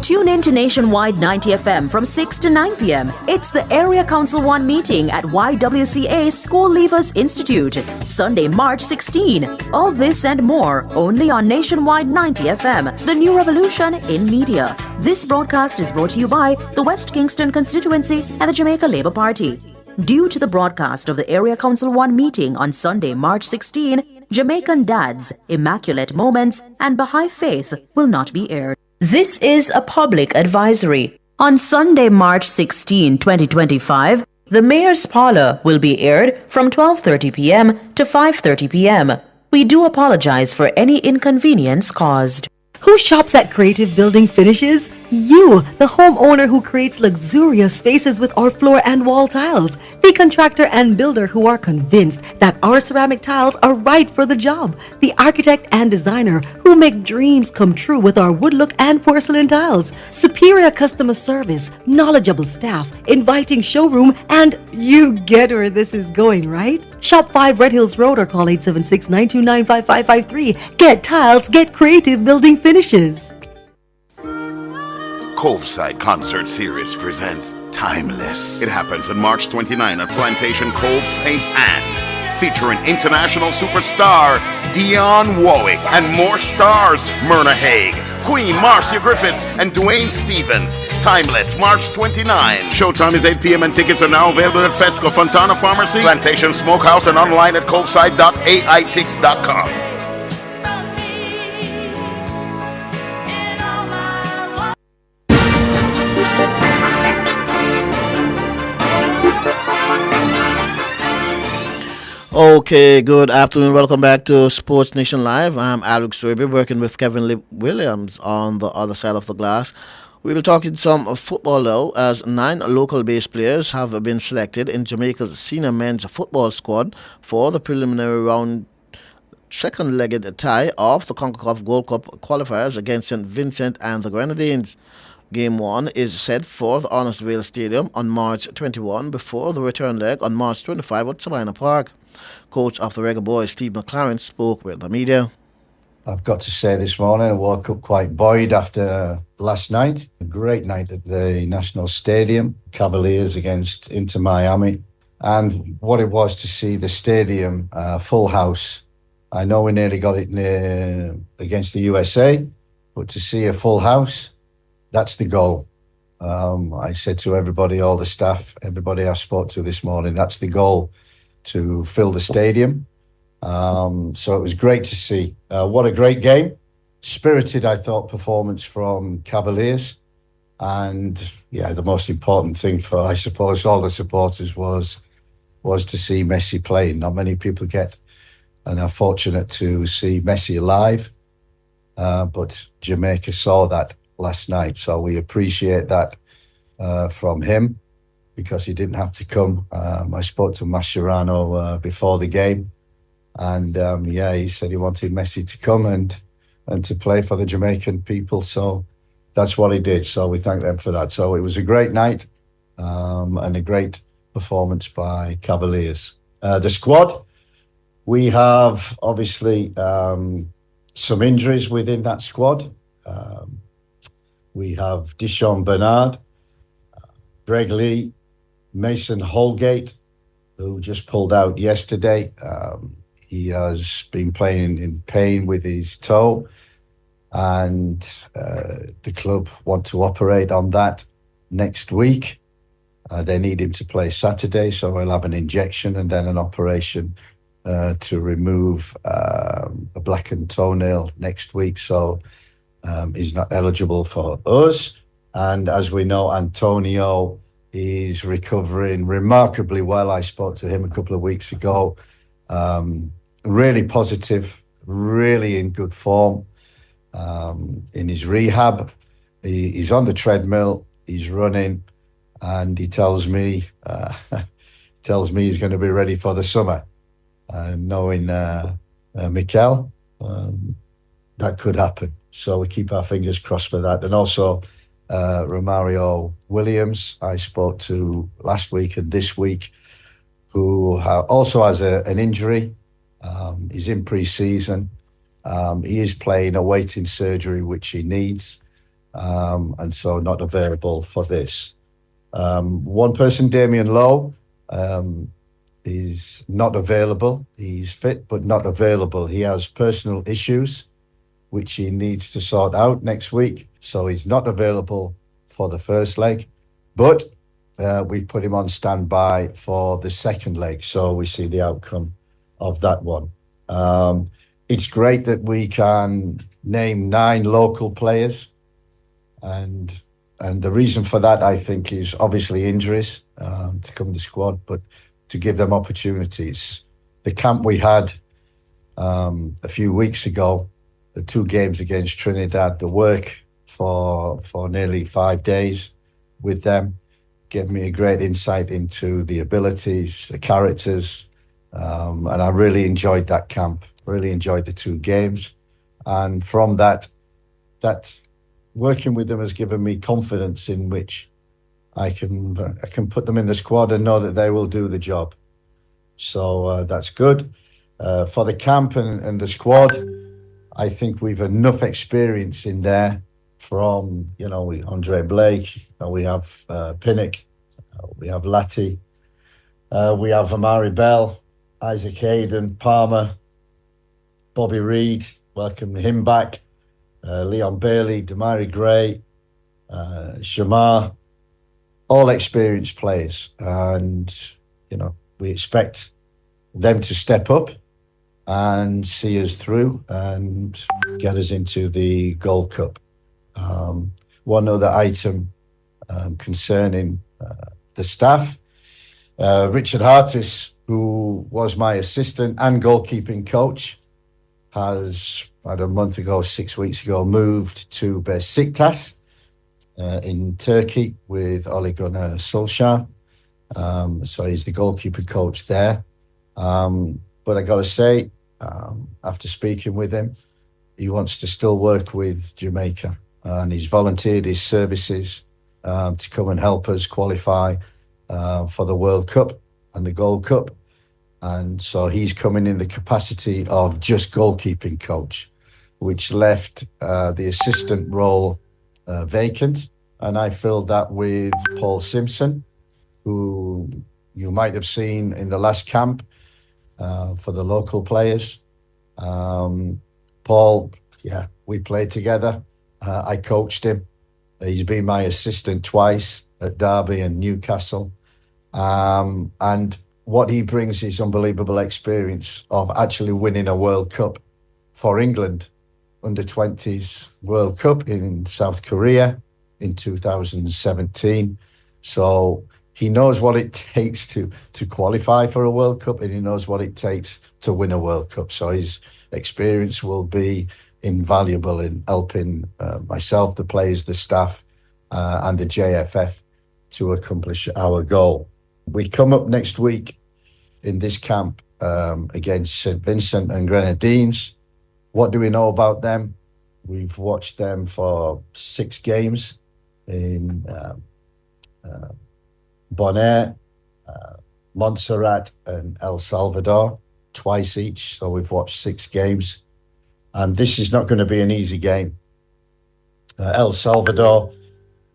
Tune in to Nationwide 90 FM from 6 to 9 p.m. It's the Area Council 1 meeting at YWCA School Leavers Institute, Sunday, March 16. All this and more only on Nationwide 90 FM, the new revolution in media. This broadcast is brought to you by the West Kingston constituency and the Jamaica Labour Party. Due to the broadcast of the Area Council 1 meeting on Sunday, March 16, Jamaican Dads, Immaculate Moments, and Baha'i Faith will not be aired. This is a public advisory. On Sunday, March 16, 2025, the Mayor's Parlor will be aired from 12:30 p.m. to 5:30 p.m. We do apologize for any inconvenience caused. Who shops at Creative Building Finishes? You, the homeowner who creates luxurious spaces with our floor and wall tiles. The contractor and builder who are convinced that our ceramic tiles are right for the job. The architect and designer who make dreams come true with our wood look and porcelain tiles. Superior customer service, knowledgeable staff, inviting showroom, and you get where this is going, right? Shop 5 Red Hills Road or call 876-929-5553. Get tiles, get Creative Building Finishes. Coveside Concert Series presents Timeless. It happens on March 29 at Plantation Cove, St. Anne, featuring international superstar Dionne Warwick and more stars: Myrna Hague, Queen Marcia Griffiths, and Dwayne Stevens. Timeless, March 29. Showtime is 8 p.m. and tickets are now available at Fesco, Fontana Pharmacy, Plantation Smokehouse, and online at coveside.aitix.com. Okay, good afternoon. Welcome back to Sports Nation Live. I'm Alex Swaby, working with Kevin Williams on the other side of the glass. We will talk in some football though, as 9 local-based players have been selected in Jamaica's senior men's football squad for the preliminary round second-legged tie of the CONCACAF Gold Cup qualifiers against St. Vincent and the Grenadines. Game 1 is set for the Honest Vale Stadium on March 21 before the return leg on March 25 at Sabina Park. Coach of the Reggae Boys, Steve McLaren, spoke with the media. I've got to say this morning I woke up quite buoyed after last night. A great night at the National Stadium. Cavaliers against Inter Miami. And what it was to see the stadium full house. I know we nearly got it against the USA, but to see a full house, that's the goal. I said to everybody, all the staff, everybody I spoke to this morning, that's the goal, to fill the stadium. So it was great to see. What a great game. Spirited, I thought, performance from Cavaliers. And yeah, the most important thing for, I suppose, all the supporters was to see Messi playing. Not many people get and are fortunate to see Messi live. But Jamaica saw that last night. So we appreciate that from him, because he didn't have to come. I spoke to Mascherano before the game, and he said he wanted Messi to come and to play for the Jamaican people. So that's what he did. So we thank them for that. So it was a great night and a great performance by Cavaliers. The squad, we have obviously some injuries within that squad. We have Dishon Bernard, Greg Lee, Mason Holgate, who just pulled out yesterday. He has been playing in pain with his toe, and the club want to operate on that next week. They need him to play Saturday, so he'll have an injection and then an operation to remove a blackened toenail next week. So he's not eligible for us. And as we know, Antonio is recovering remarkably well. I spoke to him a couple of weeks ago, Really positive, really in good form. In his rehab, he's on the treadmill, he's running, and he tells me he's going to be ready for the summer. Knowing Mikel, that could happen. So we keep our fingers crossed for that. And also Romario Williams, I spoke to last week and this week, who also has an injury. He's in pre-season. He is playing, awaiting surgery, which he needs, and so not available for this. One person, Damien Lowe, is not available. He's fit, but not available. He has personal issues, which he needs to sort out next week. So he's not available for the first leg, but we've put him on standby for the second leg. So we see the outcome of that one. It's great that we can name 9 local players. And the reason for that, I think, is obviously injuries to come to the squad, but to give them opportunities. The camp we had a few weeks ago, the 2 games against Trinidad, the work for nearly 5 days with them gave me a great insight into the abilities, the characters, and I really enjoyed that camp, really enjoyed the 2 games. And from that working with them has given me confidence in which I can put them in the squad and know that they will do the job. So that's good. For the camp and the squad, I think we've enough experience in there from, Andre Blake, we have Pinnock, we have Latti, we have Amari Bell, Isaac Hayden, Palmer, Bobby Reid, welcome him back, Leon Bailey, Damari Gray, Shamar, all experienced players. And, we expect them to step up and see us through and get us into the Gold Cup. One other item concerning the staff, Richard Hartis, who was my assistant and goalkeeping coach, has, about a month ago, 6 weeks ago, moved to Besiktas in Turkey with Ole Gunnar Solskjaer. So he's the goalkeeper coach there. But I got to say, after speaking with him, he wants to still work with Jamaica, and he's volunteered his services to come and help us qualify for the World Cup and the Gold Cup. And so he's coming in the capacity of just goalkeeping coach, which left the assistant role vacant. And I filled that with Paul Simpson, who you might have seen in the last camp for the local players. Paul, we played together. I coached him. He's been my assistant twice at Derby and Newcastle. And what he brings is unbelievable experience of actually winning a World Cup for England, under-20s World Cup in South Korea in 2017. So he knows what it takes to qualify for a World Cup, and he knows what it takes to win a World Cup. So his experience will be invaluable in helping myself, the players, the staff, and the JFF to accomplish our goal. We come up next week in this camp against St. Vincent and Grenadines. What do we know about them? We've watched them for 6 games in Bonaire, Montserrat and El Salvador, twice each. So we've watched 6 games. And this is not going to be an easy game. El Salvador,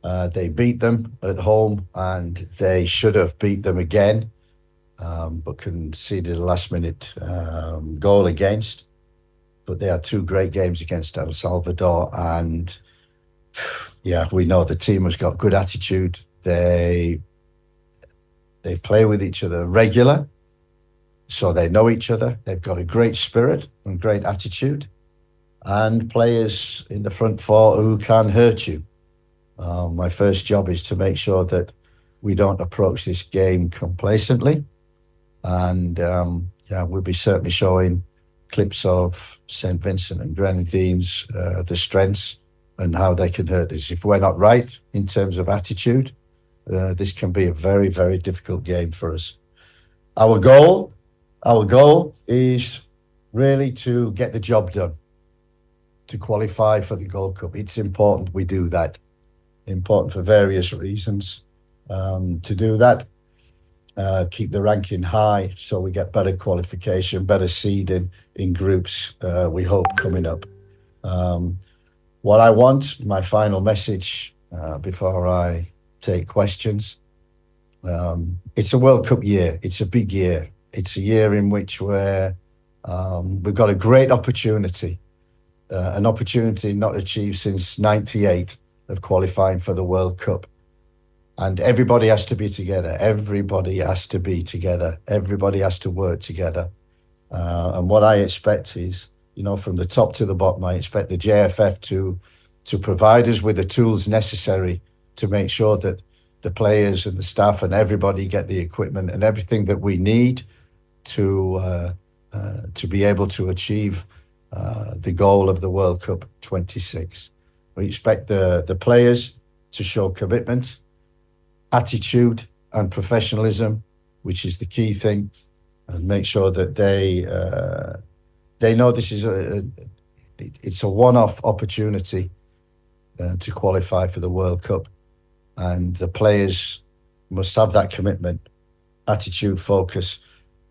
they beat them at home, and they should have beat them again, but conceded a last-minute goal against. But they had 2 great games against El Salvador, and we know the team has got good attitude. They play with each other regular, so they know each other. They've got a great spirit and great attitude, and players in the front 4 who can hurt you. My first job is to make sure that we don't approach this game complacently, and we'll be certainly showing clips of St. Vincent and Grenadines, the strengths and how they can hurt us. If we're not right in terms of attitude, this can be a very, very difficult game for us. Our goal is really to get the job done, to qualify for the Gold Cup. It's important we do that. Important for various reasons. To do that, keep the ranking high so we get better qualification, better seeding in groups, we hope, coming up. What I want, my final message before I take questions, it's a World Cup year. It's a big year. It's a year in which we've got a great opportunity, an opportunity not achieved since '98 of qualifying for the World Cup. And everybody has to be together. Everybody has to be together. Everybody has to work together. And what I expect is, from the top to the bottom, I expect the JFF to provide us with the tools necessary to make sure that the players and the staff and everybody get the equipment and everything that we need to be able to achieve the goal of the World Cup 26. We expect the players to show commitment, attitude and professionalism, which is the key thing, and make sure that they know this is it's a one-off opportunity to qualify for the World Cup, and the players must have that commitment, attitude, focus,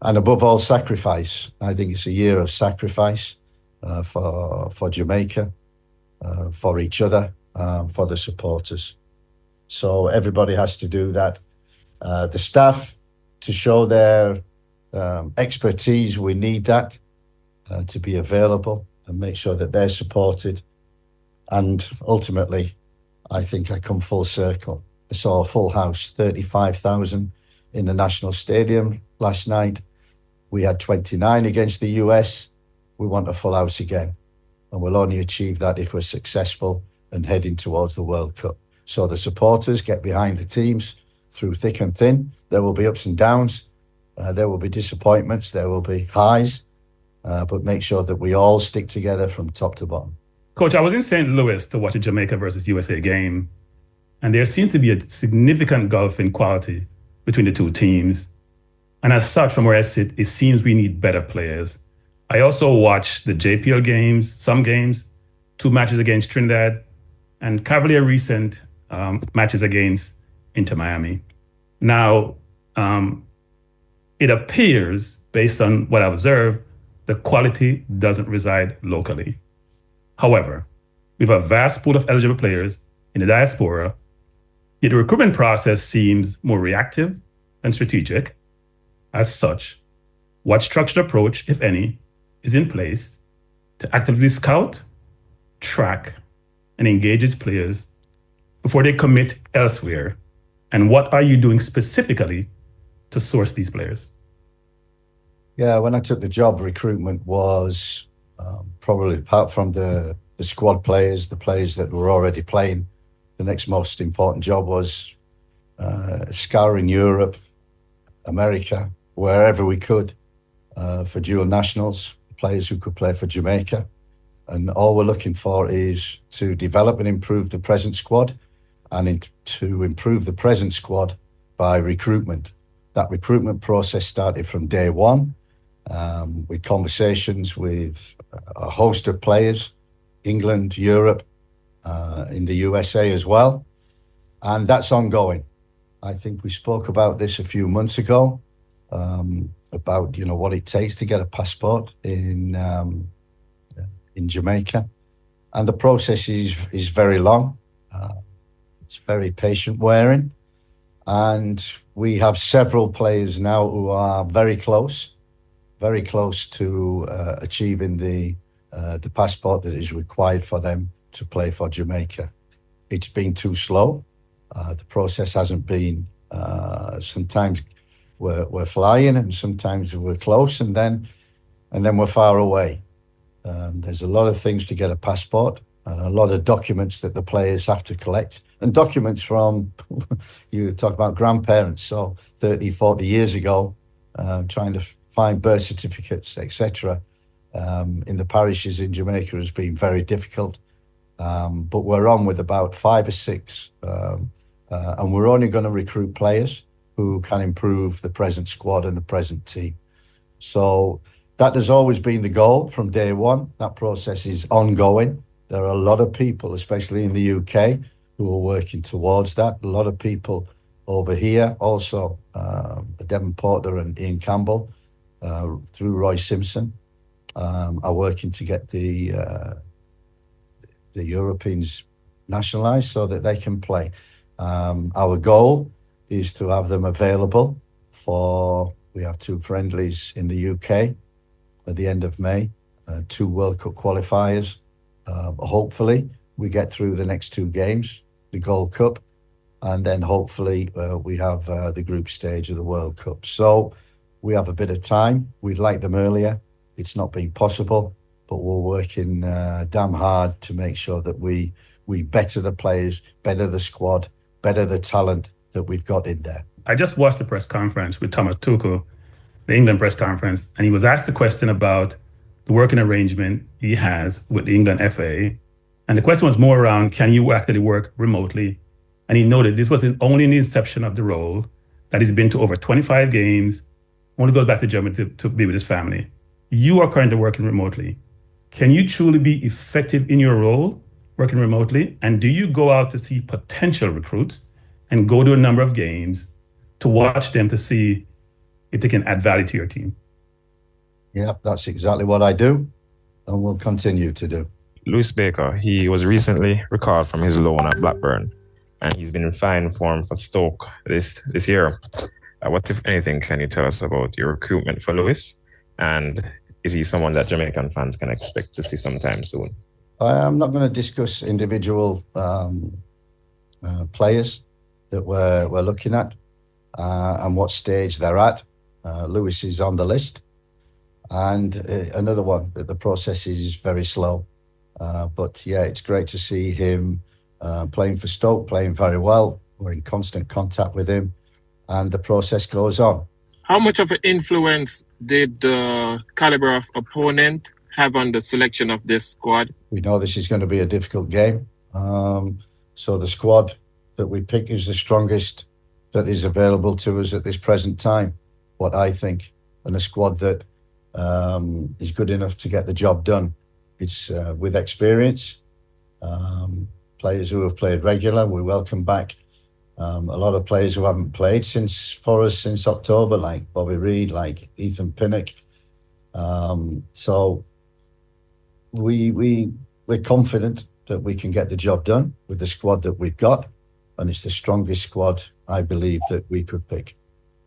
and above all, sacrifice. I think it's a year of sacrifice for Jamaica, for each other, for the supporters. So everybody has to do that. The staff, to show their expertise, we need that to be available and make sure that they're supported. And ultimately, I think I come full circle. I saw a full house, 35,000 in the National Stadium last night. We had 29 against the US. We want a full house again. And we'll only achieve that if we're successful and heading towards the World Cup. So the supporters get behind the teams through thick and thin. There will be ups and downs. There will be disappointments. There will be highs. But make sure that we all stick together from top to bottom. Coach, I was in St. Louis to watch a Jamaica versus USA game, and there seems to be a significant gulf in quality between the two teams. And as such, from where I sit, it seems we need better players. I also watched the JPL games, some games, 2 matches against Trinidad, and Cavalier recent matches against Inter Miami. Now, it appears, based on what I observed, the quality doesn't reside locally. However, we have a vast pool of eligible players in the diaspora, yet the recruitment process seems more reactive than strategic. As such, what structured approach, if any, is in place to actively scout, track, and engage its players before they commit elsewhere? And what are you doing specifically to source these players? Yeah, when I took the job, recruitment was probably, apart from the squad players, the players that were already playing, the next most important job was scouring Europe, America, wherever we could, for dual nationals, players who could play for Jamaica. And all we're looking for is to develop and improve the present squad, and to improve the present squad by recruitment. That recruitment process started from day one, with conversations with a host of players, England, Europe, in the USA as well. And that's ongoing. I think we spoke about this a few months ago, about, what it takes to get a passport in Jamaica. And the process is very long. It's very patient wearing. And we have several players now who are very close to achieving the passport that is required for them to play for Jamaica. It's been too slow. The process hasn't been, sometimes we're flying and sometimes we're close and then we're far away. There's a lot of things to get a passport and a lot of documents that the players have to collect, and documents from, you talk about grandparents, so 30, 40 years ago, trying to find birth certificates, etc., in the parishes in Jamaica has been very difficult. But we're on with about 5 or 6, and we're only going to recruit players who can improve the present squad and the present team. So that has always been the goal from day one. That process is ongoing. There are a lot of people, especially in the UK, who are working towards that. A lot of people over here also, Devon Porter and Ian Campbell, through Roy Simpson, are working to get the Europeans nationalised so that they can play. Our goal is to have them available we have 2 friendlies in the UK at the end of May, 2 World Cup qualifiers. Hopefully we get through the next 2 games, the Gold Cup, and then hopefully we have the group stage of the World Cup. So we have a bit of time. We'd like them earlier. It's not been possible, but we're working damn hard to make sure that we better the players, better the squad, better the talent that we've got in there. I just watched the press conference with Thomas Tuchel, the England press conference, and he was asked the question about the working arrangement he has with the England FA. And the question was more around, can you actually work remotely? And he noted this was only in the inception of the role, that he's been to over 25 games, only goes back to Germany to be with his family. You are currently working remotely. Can you truly be effective in your role working remotely? And do you go out to see potential recruits and go to a number of games to watch them to see if they can add value to your team? Yeah, that's exactly what I do and will continue to do. Lewis Baker, he was recently recalled from his loan at Blackburn, and he's been in fine form for Stoke this year. What, if anything, can you tell us about your recruitment for Lewis? And is he someone that Jamaican fans can expect to see sometime soon? I'm not going to discuss individual players that we're looking at and what stage they're at. Lewis is on the list. And another one that the process is very slow. But yeah, it's great to see him playing for Stoke, playing very well. We're in constant contact with him, and the process goes on. How much of an influence did the caliber of opponent have on the selection of this squad? We know this is going to be a difficult game. So the squad that we pick is the strongest that is available to us at this present time, what I think, and a squad that is good enough to get the job done. It's with experience, players who have played regular. We welcome back a lot of players who haven't played since October, like Bobby Reid, like Ethan Pinnock. So we're confident that we can get the job done with the squad that we've got, and it's the strongest squad I believe that we could pick.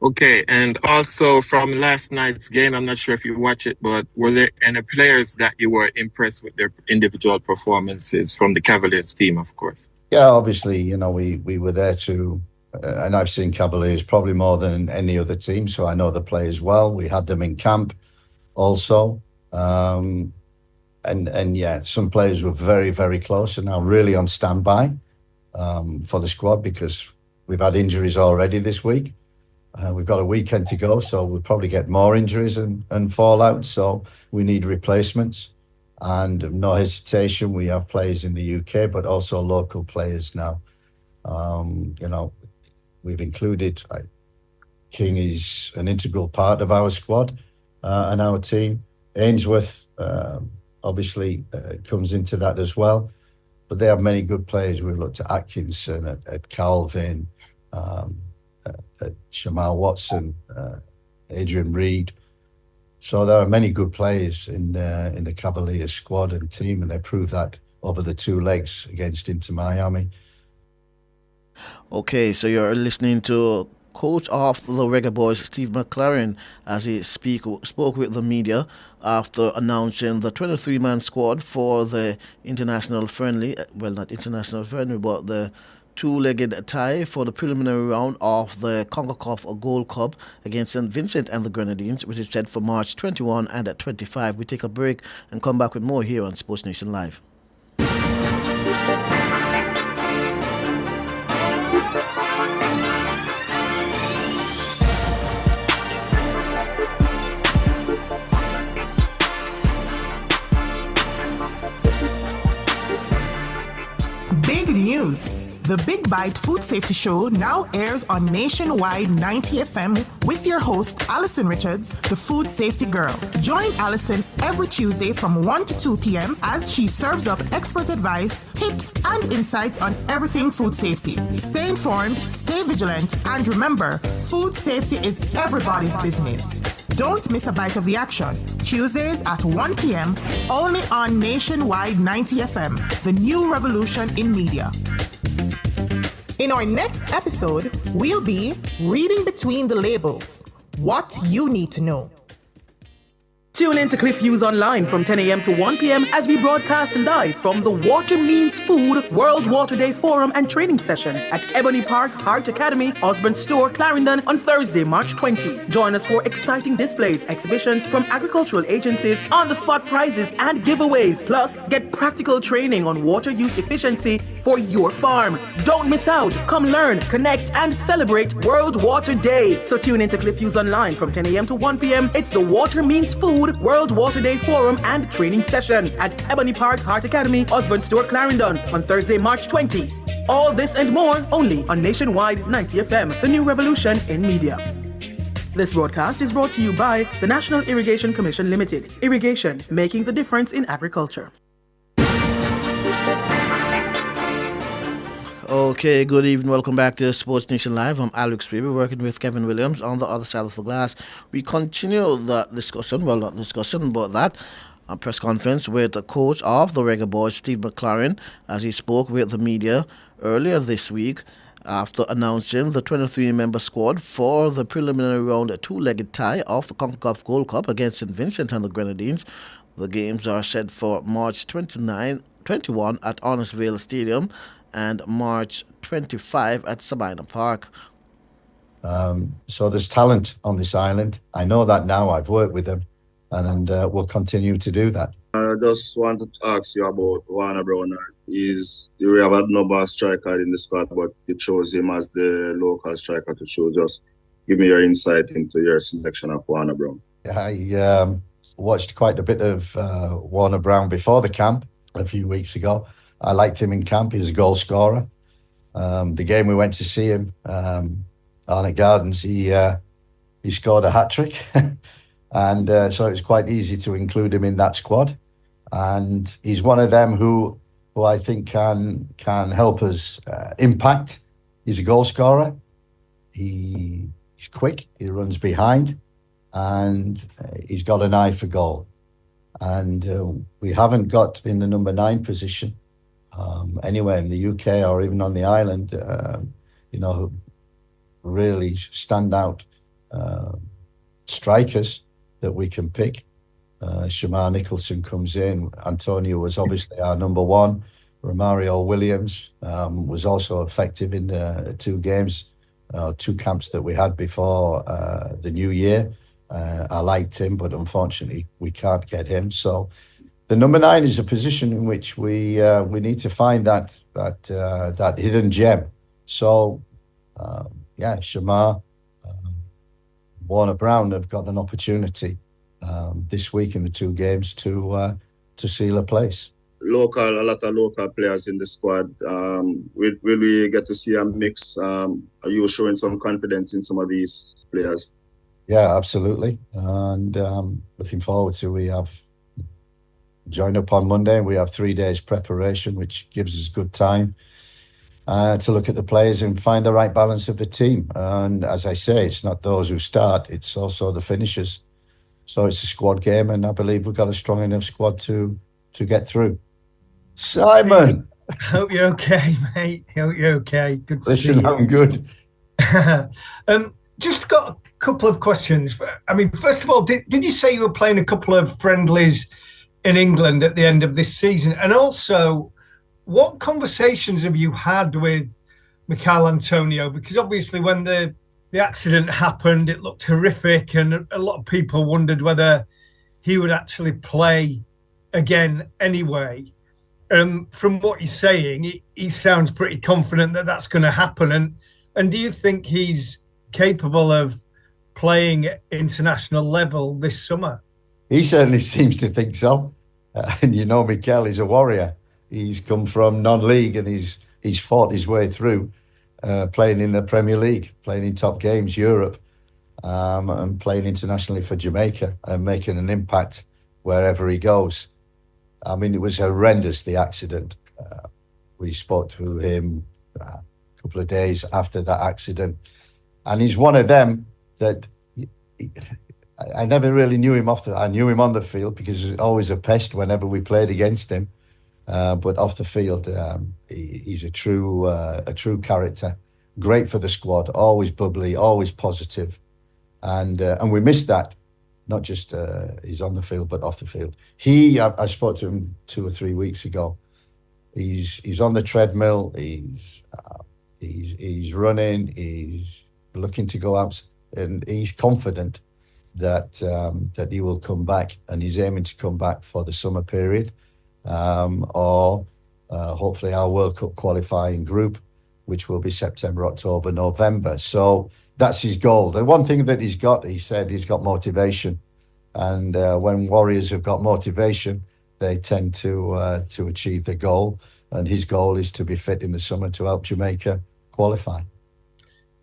Okay, and also from last night's game, I'm not sure if you watch it, but were there any players that you were impressed with their individual performances from the Cavaliers team, of course? Yeah, obviously, you know, we were there to, and I've seen Cavaliers probably more than any other team, so I know the players well. We had them in camp also. And yeah, some players were very, very close and now really on standby for the squad because we've had injuries already this week. We've got a weekend to go, so we'll probably get more injuries and fallout. So we need replacements. And no hesitation, we have players in the UK, but also local players now. You know, we've included King is an integral part of our squad and our team. Ainsworth obviously comes into that as well. But they have many good players. We looked at Atkinson, at Calvin, at Shamal Watson, Adrian Reed. So there are many good players in the Cavaliers squad and team, and they proved that over the 2 legs against Inter Miami. Okay, so you're listening to coach of the Reggae Boys, Steve McLaren, as he spoke with the media after announcing the 23-man squad for the international friendly, well, not international friendly, but the 2-legged tie for the preliminary round of the CONCACAF Gold Cup against St. Vincent and the Grenadines, which is set for March 21 and at 25. We take a break and come back with more here on Sports Nation Live. Breaking news. The Big Bite Food Safety Show now airs on Nationwide 90 FM with your host, Alison Richards, the Food Safety Girl. Join Alison every Tuesday from 1 to 2 p.m. as she serves up expert advice, tips, and insights on everything food safety. Stay informed, stay vigilant, and remember, food safety is everybody's business. Don't miss a bite of the action. Tuesdays at 1 p.m. only on Nationwide 90 FM, the new revolution in media. In our next episode, we'll be reading between the labels. What you need to know. Tune in to Cliff Hughes Online from 10 a.m. to 1 p.m. as we broadcast live from the Water Means Food World Water Day Forum and Training Session at Ebony Park Heart Academy, Osborne Store, Clarendon on Thursday, March 20. Join us for exciting displays, exhibitions from agricultural agencies, on-the-spot prizes and giveaways. Plus, get practical training on water use efficiency for your farm. Don't miss out. Come learn, connect, and celebrate World Water Day. So tune in to Cliff Hughes Online from 10 a.m. to 1 p.m. It's the Water Means Food World Water Day Forum and Training Session at Ebony Park Heart Academy, Osborne Store, Clarendon on Thursday, March 20. All this and more only on Nationwide 90 FM, the new revolution in media. This broadcast is brought to you by the National Irrigation Commission Limited. Irrigation, making the difference in agriculture. Okay, good evening. Welcome back to Sports Nation Live. I'm Alex Freeby, working with Kevin Williams on the other side of the glass. We continue that discussion, well, not discussion, but that press conference with the coach of the Reggae Boys, Steve McLaren, as he spoke with the media earlier this week after announcing the 23-member squad for the preliminary round two-legged tie of the CONCACAF Gold Cup against St. Vincent and the Grenadines. The games are set for March 21 at Honest Stadium and March 25 at Sabina Park. So there's talent on this island. I know that now. I've worked with them, and we'll continue to do that. I just wanted to ask you about Warner Brown. We have a number of striker in the squad, but you chose him as the local striker to choose. Just give me your insight into your selection of Warner Brown. I watched quite a bit of Warner Brown before the camp a few weeks ago. I liked him in camp. He was a goal scorer. The game we went to see him, Arnott Gardens, he scored a hat-trick. And so it was quite easy to include him in that squad. And he's one of them who I think can help us impact. He's a goal scorer. He's quick. He runs behind. And he's got an eye for goal. And we haven't got in the number 9 position anywhere in the UK or even on the island, really standout strikers that we can pick. Shamar Nicholson comes in. Antonio was obviously our number 1. Romario Williams was also effective in the 2 games, 2 camps that we had before the new year. I liked him, but unfortunately we can't get him. So the number 9 is a position in which we need to find that hidden gem. So Shamar, Warner Brown have got an opportunity this week in the 2 games to seal a place. A lot of local players in the squad. Will we get to see a mix? Are you showing some confidence in some of these players? Yeah, absolutely. And looking forward to we have joined up on Monday. We have 3 days preparation, which gives us good time to look at the players and find the right balance of the team. And as I say, it's not those who start, it's also the finishers. So it's a squad game, and I believe we've got a strong enough squad to get through. Simon! Hope you're okay, mate. Hope you're okay. Good to see you. Listen, I'm good. Just got a couple of questions. I mean, first of all, did you say you were playing a couple of friendlies in England at the end of this season? And also, what conversations have you had with Michail Antonio? Because obviously when the accident happened, it looked horrific, and a lot of people wondered whether he would actually play again anyway. From what he's saying, he sounds pretty confident that that's going to happen. And do you think he's capable of playing at international level this summer? He certainly seems to think so. And Michail is a warrior. He's come from non-league and he's he's fought his way through playing in the Premier League, playing in top games, Europe, and playing internationally for Jamaica and making an impact wherever he goes. I mean, it was horrendous, the accident. We spoke to him a couple of days after that accident. And he's one of them that I never really knew him I knew him on the field because he was always a pest whenever we played against him. But off the field, he's a true character. Great for the squad, always bubbly, always positive. And we missed that. Not just he's on the field, but off the field. I spoke to him 2 or 3 weeks ago. He's on the treadmill. He's running. He's looking to go out, and he's confident that he will come back, and he's aiming to come back for the summer period, or hopefully our World Cup qualifying group, which will be September, October, November. So that's his goal. The one thing that he's got, he said, he's got motivation, and when Warriors have got motivation, they tend to achieve the goal. And his goal is to be fit in the summer to help Jamaica qualify.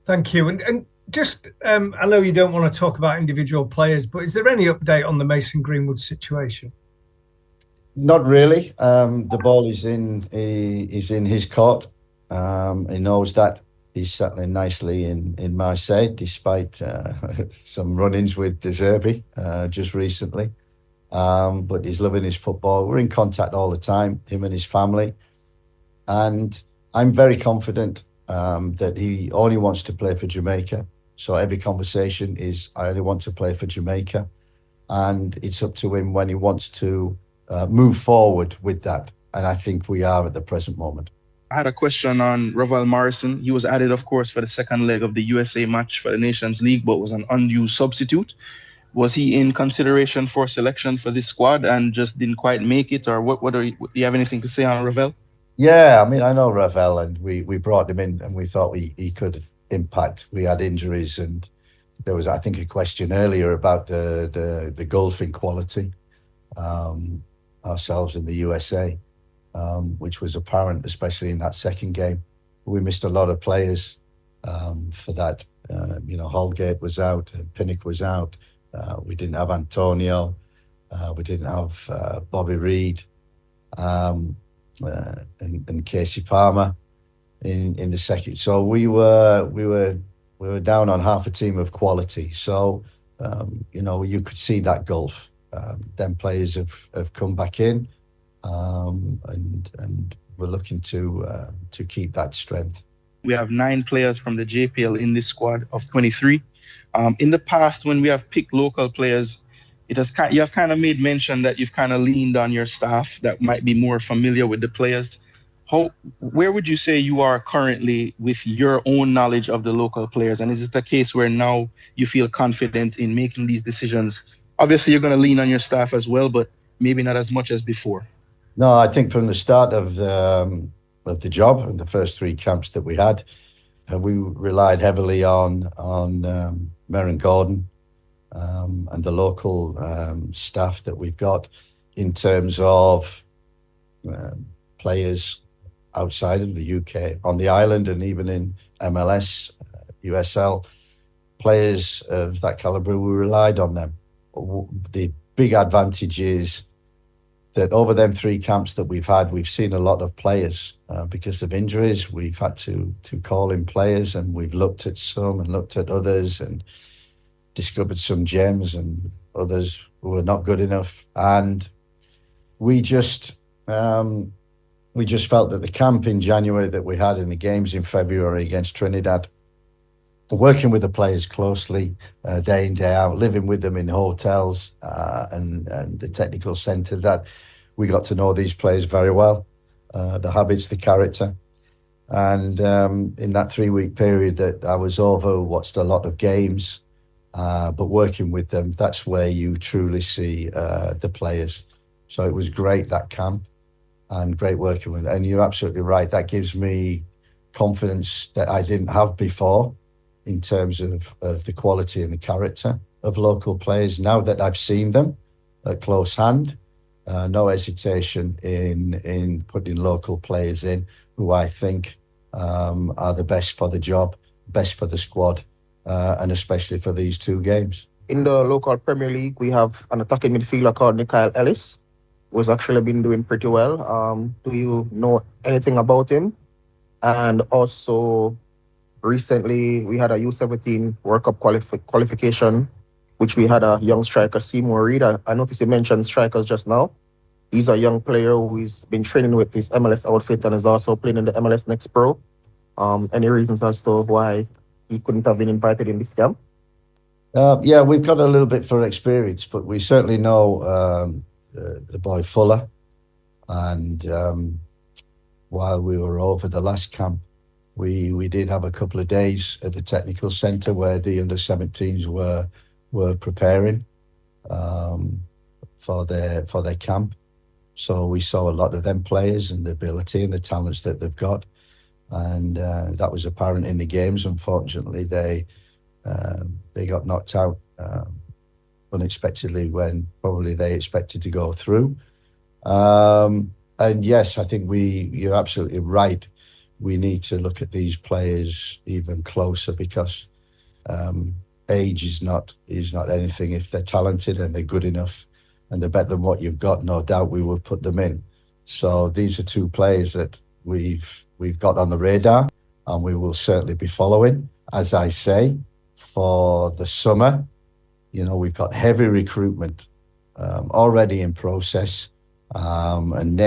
Thank you. And just, I know you don't want to talk about individual players, but is there any update on the Mason Greenwood situation? Not really. The ball is in his court. He knows that. He's settling nicely in Marseille, despite some run-ins with De Zerbi just recently. But he's loving his football. We're in contact all the time, him and his family. And I'm very confident that he only wants to play for Jamaica. So every conversation is, I only want to play for Jamaica. And it's up to him when he wants to move forward with that. And I think we are at the present moment. I had a question on Ravel Morrison. He was added, of course, for the second leg of the USA match for the Nations League, but was an unused substitute. Was he in consideration for selection for this squad and just didn't quite make it? Or do you have anything to say on Ravel? Yeah, I mean, I know Ravel, and we brought him in and we thought he could impact. We had injuries, and there was, I think, a question earlier about the golfing quality ourselves in the USA, which was apparent, especially in that second game. We missed a lot of players for that. Holgate was out, Pinnock was out. We didn't have Antonio. We didn't have Bobby Reid. And Casey Palmer in the second. So we were down on half a team of quality. So you could see that gulf. Then players have come back in, and we're looking to keep that strength. We have 9 players from the JPL in this squad of 23. In the past, when we have picked local players, you have kind of made mention that you've kind of leaned on your staff that might be more familiar with the players. Where would you say you are currently with your own knowledge of the local players? And is it a case where now you feel confident in making these decisions? Obviously, you're going to lean on your staff as well, but maybe not as much as before. No, I think from the start of the job and the first 3 camps that we had, we relied heavily on Merrin Gordon, and the local staff that we've got in terms of players outside of the UK, on the island, and even in MLS, USL, players of that calibre, we relied on them. The big advantage is that over them 3 camps that we've had, we've seen a lot of players because of injuries. We've had to call in players, and we've looked at some and looked at others and discovered some gems and others who were not good enough. And we just felt that the camp in January that we had in the games in February against Trinidad, working with the players closely day in, day out, living with them in hotels and the technical centre, that we got to know these players very well, the habits, the character. And in that 3-week period that I was over, watched a lot of games, but working with them, that's where you truly see the players. So it was great, that camp, and great working with them. And you're absolutely right, that gives me confidence that I didn't have before in terms of the quality and the character of local players. Now that I've seen them at close hand, no hesitation in putting local players in who I think are the best for the job, best for the squad, and especially for these two games. In the local Premier League, we have an attacking midfielder called Mikael Ellis, who has actually been doing pretty well. Do you know anything about him? And also, recently, we had a U17 World Cup qualification, which we had a young striker, Seymour Reid. I noticed you mentioned strikers just now. He's a young player who's been training with his MLS outfit and is also playing in the MLS Next Pro. Any reasons as to why he couldn't have been invited in this camp? Yeah, we've got a little bit for experience, but we certainly know the boy Fuller. And while we were over the last camp, we did have a couple of days at the technical centre where the under-17s were preparing for their camp. So we saw a lot of them players and the ability and the talents that they've got. And that was apparent in the games. Unfortunately, they got knocked out unexpectedly when probably they expected to go through. And yes, I think you're absolutely right. We need to look at these players even closer because age is not anything. If they're talented and they're good enough and they're better than what you've got, no doubt we will put them in. So these are two players that we've got on the radar and we will certainly be following. As I say, for the summer, we've got heavy recruitment already in process, and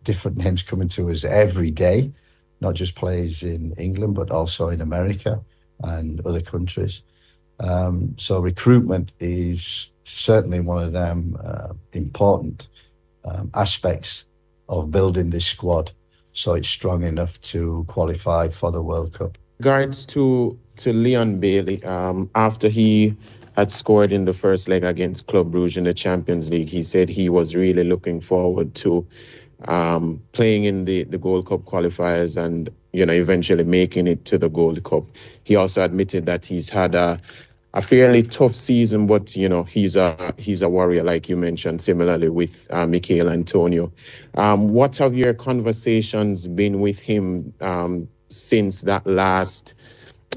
different names coming to us every day, not just players in England, but also in America and other countries. So recruitment is certainly one of them important aspects of building this squad so it's strong enough to qualify for the World Cup. Regards to Leon Bailey, after he had scored in the first leg against Club Brugge in the Champions League, he said he was really looking forward to playing in the Gold Cup qualifiers and eventually making it to the Gold Cup. He also admitted that he's had a fairly tough season, but he's a warrior, like you mentioned, similarly with Michail Antonio. What have your conversations been with him since that last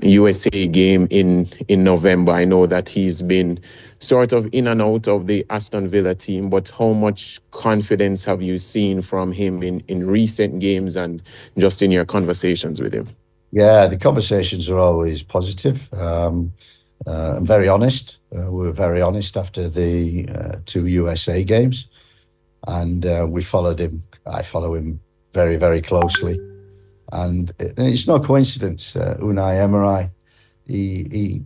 USA game in November? I know that he's been sort of in and out of the Aston Villa team, but how much confidence have you seen from him in recent games and just in your conversations with him? Yeah, the conversations are always positive. I'm very honest. We were very honest after the 2 USA games, and we followed him. I follow him very, very closely, and it's no coincidence. Unai Emery, he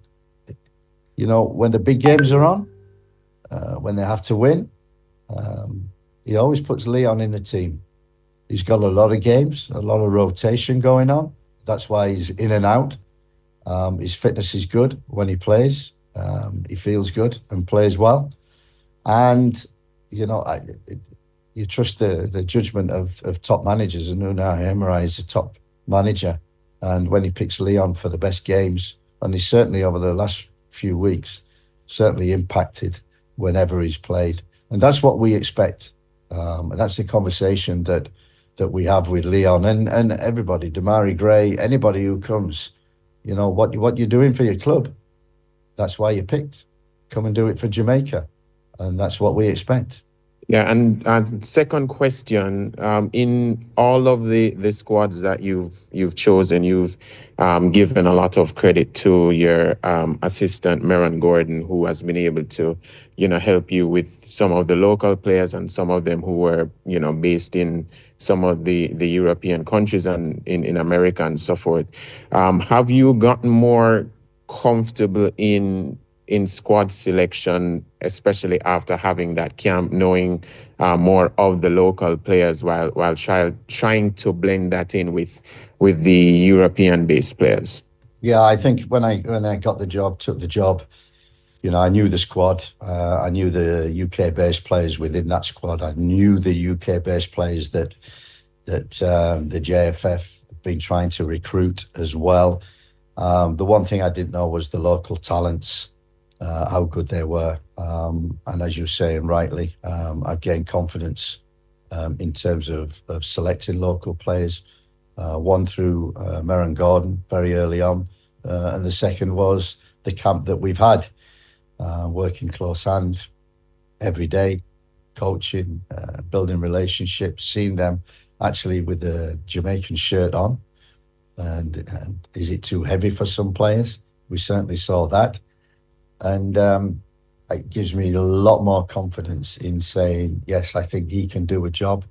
when the big games are on, when they have to win, he always puts Leon in the team. He's got a lot of games, a lot of rotation going on. That's why he's in and out. His fitness is good when he plays. He feels good and plays well. And, you trust the judgment of top managers, and Unai Emery is a top manager. And when he picks Leon for the best games, and he's certainly over the last few weeks, certainly impacted whenever he's played. And that's what we expect. And that's the conversation that we have with Leon and everybody, Damari Gray, anybody who comes. What you're doing for your club. That's why you picked. Come and do it for Jamaica. And that's what we expect. Yeah, and second question, in all of the squads that you've chosen, you've given a lot of credit to your assistant, Meron Gordon, who has been able to, help you with some of the local players and some of them who were, based in some of the European countries and in America and so forth. Have you gotten more comfortable in squad selection, especially after having that camp, knowing more of the local players while trying to blend that in with the European-based players? Yeah, I think when I took the job, I knew the squad. I knew the UK-based players within that squad. I knew the UK-based players that the JFF have been trying to recruit as well. The one thing I didn't know was the local talents how good they were. And as you're saying rightly, I've gained confidence in terms of selecting local players. One through Merron Gordon very early on, and the second was the camp that we've had, working close hand every day, coaching, building relationships, seeing them actually with the Jamaican shirt on. And is it too heavy for some players? We certainly saw that. And it gives me a lot more confidence in saying, yes, I think he can do a job,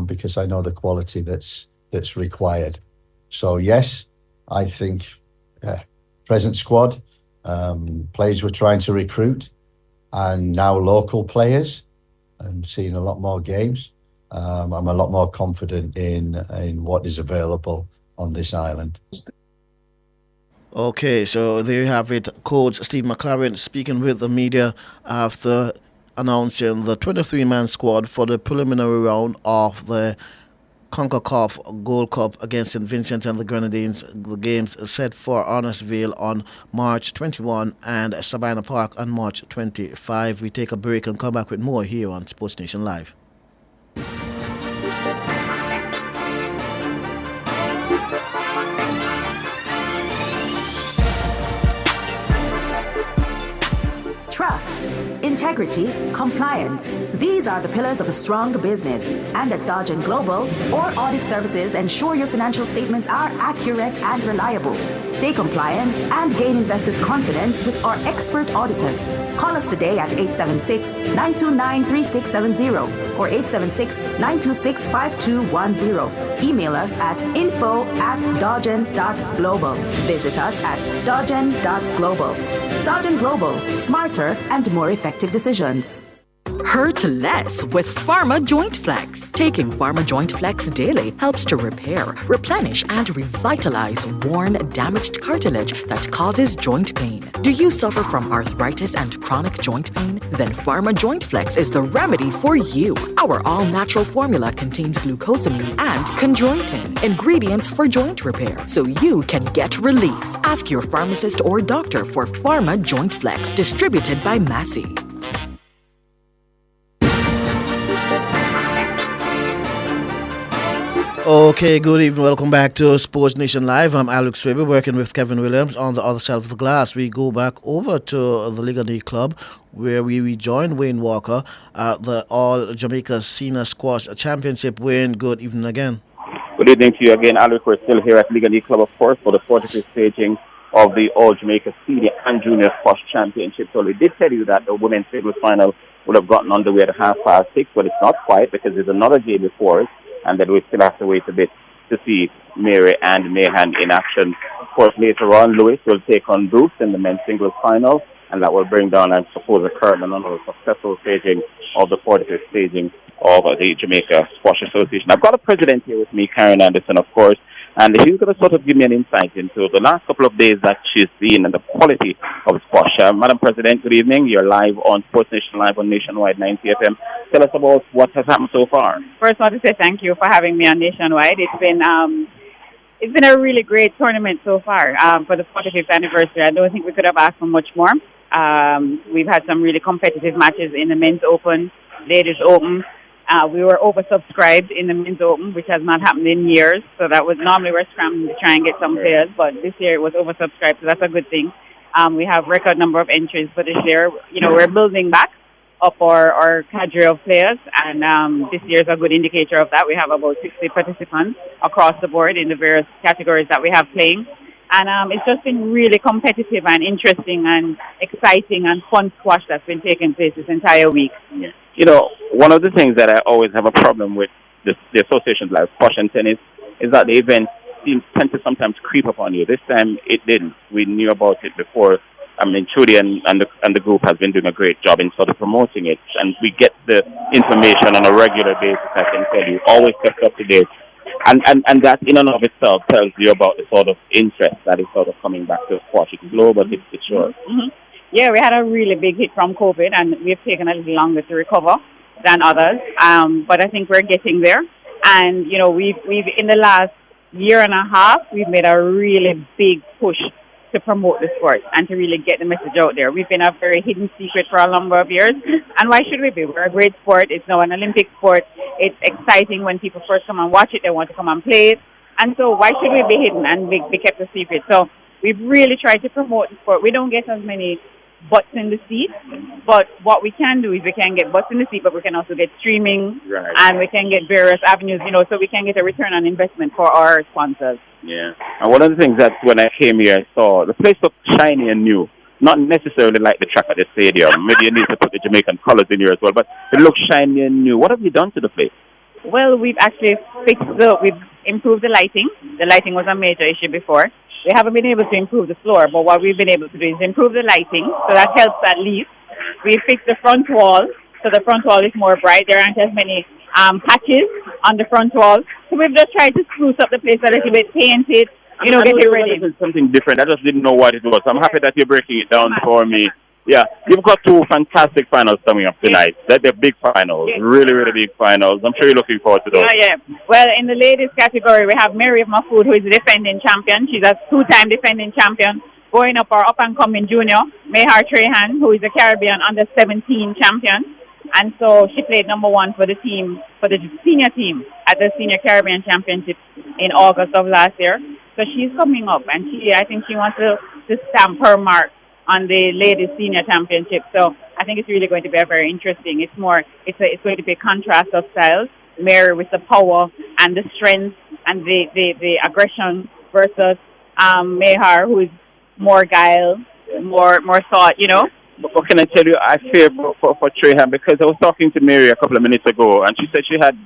because I know the quality that's required. So yes, I think present squad, players we're trying to recruit, and now local players, and seeing a lot more games. I'm a lot more confident in what is available on this island. Okay, so there you have it. Coach Steve McLaren speaking with the media after announcing the 23-man squad for the preliminary round of the CONCACAF Gold Cup against St. Vincent and the Grenadines. The games set for Honestville on March 21 and Sabina Park on March 25. We take a break and come back with more here on Sports Nation Live. Trust, integrity, compliance. These are the pillars of a strong business. And at Dodge & Global, our audit services ensure your financial statements are accurate and reliable. Stay compliant and gain investors' confidence with our expert auditors. Call us today at 876-929-3670 or 876-926-5210. Email us at info@dodgen.global. Visit us at dodgen.global. Dodge & Global, smarter and more effective decisions. Hurt less with Pharma Joint Flex. Taking Pharma Joint Flex daily helps to repair, replenish, and revitalize worn, damaged cartilage that causes joint pain. Do you suffer from arthritis and chronic joint pain? Then Pharma Joint Flex is the remedy for you. Our all-natural formula contains glucosamine and chondroitin, ingredients for joint repair, so you can get relief. Ask your pharmacist or doctor for Pharma Joint Flex, distributed by Massey. Okay, good evening. Welcome back to Sports Nation Live. I'm Alex Swaby, working with Kevin Williams on the other side of the glass. We go back over to the Ligani Club, where we rejoin Wayne Walker at the All Jamaica Senior Squash Championship. Wayne, good evening again. Good evening to you again, Alex. We're still here at Ligani Club, of course, for the 45th staging of the All Jamaica Senior and Junior Squash Championship. So we did tell you that the women's singles final would have gotten underway at 6:30, but it's not quite, because there's another game before us, and then we still have to wait a bit to see Mary and Mahan in action. Of course, later on, Lewis will take on Bruce in the men's singles final, and that will bring down, I suppose, a curtain on another successful staging of the 45th staging of the Jamaica Squash Association. I've got a president here with me, Karen Anderson, of course, and he's going to sort of give me an insight into the last couple of days that she's seen and the quality of squash. Madam President, good evening. You're live on Sports Nation Live on Nationwide 90 FM. Tell us about what has happened so far. First, I want to say thank you for having me on Nationwide. It's been a really great tournament so far for the 45th anniversary. I don't think we could have asked for much more. We've had some really competitive matches in the men's open, ladies open. We were oversubscribed in the men's open, which has not happened in years. So that was normally we're scrambling to try and get some players, but this year it was oversubscribed, so that's a good thing. We have record number of entries for this year. You know, we're building back up our cadre of players, and this year is a good indicator of that. We have about 60 participants across the board in the various categories that we have playing. And it's just been really competitive and interesting and exciting and fun squash that's been taking place this entire week. You know, one of the things that I always have a problem with the associations like squash and tennis is that the events tend to sometimes creep up on you. This time it didn't. We knew about it before. I mean, Trudy and the group has been doing a great job in sort of promoting it, and we get the information on a regular basis, I can tell you, always kept up to date. And that in and of itself tells you about the sort of interest that is sort of coming back to squash. It's low, but it's short. Mm-hmm. Yeah, we had a really big hit from COVID, and we've taken a little longer to recover than others. But I think we're getting there. And, you know, we've in the last year and a half, we've made a really big push to promote the sport and to really get the message out there. We've been a very hidden secret for a number of years, and why should we be? We're a great sport. It's now an Olympic sport. It's exciting when people first come and watch it. They want to come and play it. And so why should we be hidden and be kept a secret? So we've really tried to promote the sport. We don't get as many butts in the seat, but what we can do is we can get butts in the seat, but we can also get streaming, and we can get various avenues, so we can get a return on investment for our sponsors. Yeah. And one of the things that when I came here, I saw the place looked shiny and new. Not necessarily like the track at the stadium. Maybe you need to put the Jamaican colors in here as well, but it looks shiny and new. What have you done to the place? Well, we've actually we've improved the lighting. The lighting was a major issue before. We haven't been able to improve the floor, but what we've been able to do is improve the lighting, so that helps at least. We fixed the front wall, so the front wall is more bright. There aren't as many patches on the front wall. So we've just tried to spruce up the place a little bit, paint it, get it ready. This is something different. I just didn't know what it was. I'm happy that you're breaking it down for me. Yeah, you've got two fantastic finals coming up tonight. They're big finals, really, really big finals. I'm sure you're looking forward to those. Yeah. Well, in the ladies category, we have Mary Mahfood, who is the defending champion. She's a two-time defending champion. Going up our up-and-coming junior, Mehar Trehan, who is a Caribbean under-17 champion. And so she played number one for the team, for the senior team at the Senior Caribbean Championship in August of last year. So she's coming up, and I think she wants to stamp her mark on the ladies senior championship. So I think it's really going to be a very interesting. It's going to be a contrast of styles. Mary with the power and the strength and the aggression versus Mehar, who is more guile, more thought, But what can I tell you? I fear for Trehan, because I was talking to Mary a couple of minutes ago, and she said she had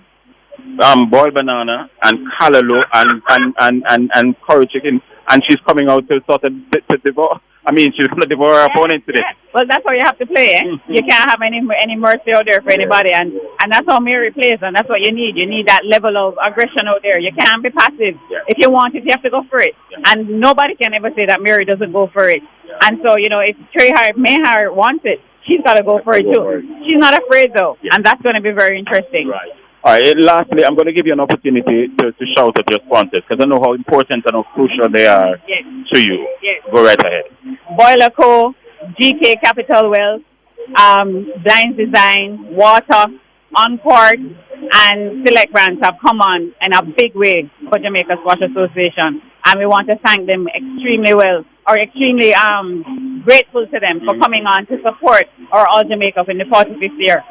boiled banana and callaloo and curry chicken, and she's coming out to sort of to devour. I mean, she's going to devour her opponent today. Well, that's how you have to play. You can't have any mercy out there for anybody, and that's how Mary plays, and that's what you need. You need that level of aggression out there. You can't be passive. If you want it, you have to go for it. And nobody can ever say that Mary doesn't go for it. And so, if Mehar wants it, she's got to go for it too. She's not afraid though, and that's going to be very interesting. Right. All right, lastly, I'm going to give you an opportunity to shout at your sponsors, because I know how important and how crucial they are to you. Yes. Go right ahead. Boiler Co., GK Capital Wealth, Blind Design, Water, Encore, and Select Brands have come on in a big way for Jamaica Squash Association. And we want to thank them extremely grateful to them for coming on to support our All Jamaica in the 45th year.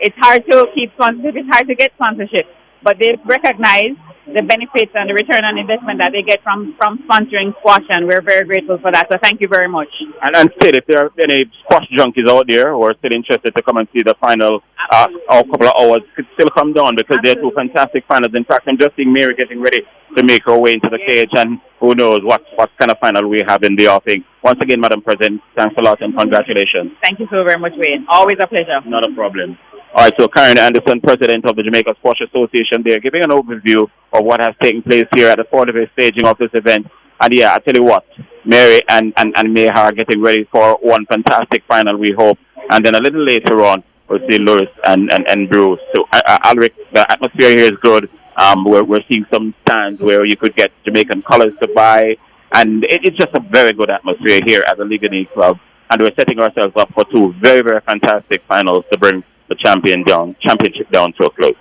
It's hard to keep sponsorship, it's hard to get sponsorship, but they recognize the benefits and the return on investment that they get from sponsoring squash, and we're very grateful for that. So thank you very much. And still, if there are any squash junkies out there who are still interested to come and see the final a couple of hours, could still come down, because they're two fantastic finals. In fact, I'm just seeing Mary getting ready to make her way into the cage, and who knows what kind of final we have in the offing. Once again, Madam President, thanks a lot and congratulations. Thank you so very much, Wayne. Always a pleasure. Not a problem. All right, so Karen Anderson, President of the Jamaica Squash Association, they're giving an overview of what has taken place here at the 45th staging of this event. And yeah, I tell you what, Mary and Mehar are getting ready for one fantastic final, we hope. And then a little later on, we'll see Lewis and Bruce. So, Alric, the atmosphere here is good. We're seeing some stands where you could get Jamaican colors to buy. And it's just a very good atmosphere here at the Ligonier Club. And we're setting ourselves up for two very, very fantastic finals to bring the championship down to a close.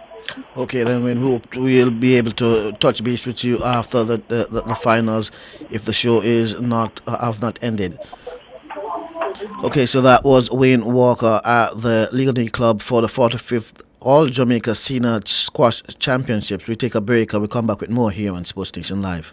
Okay, then we hope we'll be able to touch base with you after the finals, if the show is have not ended. Okay, so that was Wayne Walker at the Ligonier Club for the 45th All Jamaica Senior Squash Championships. We take a break and we come back with more here on Sports Station Live.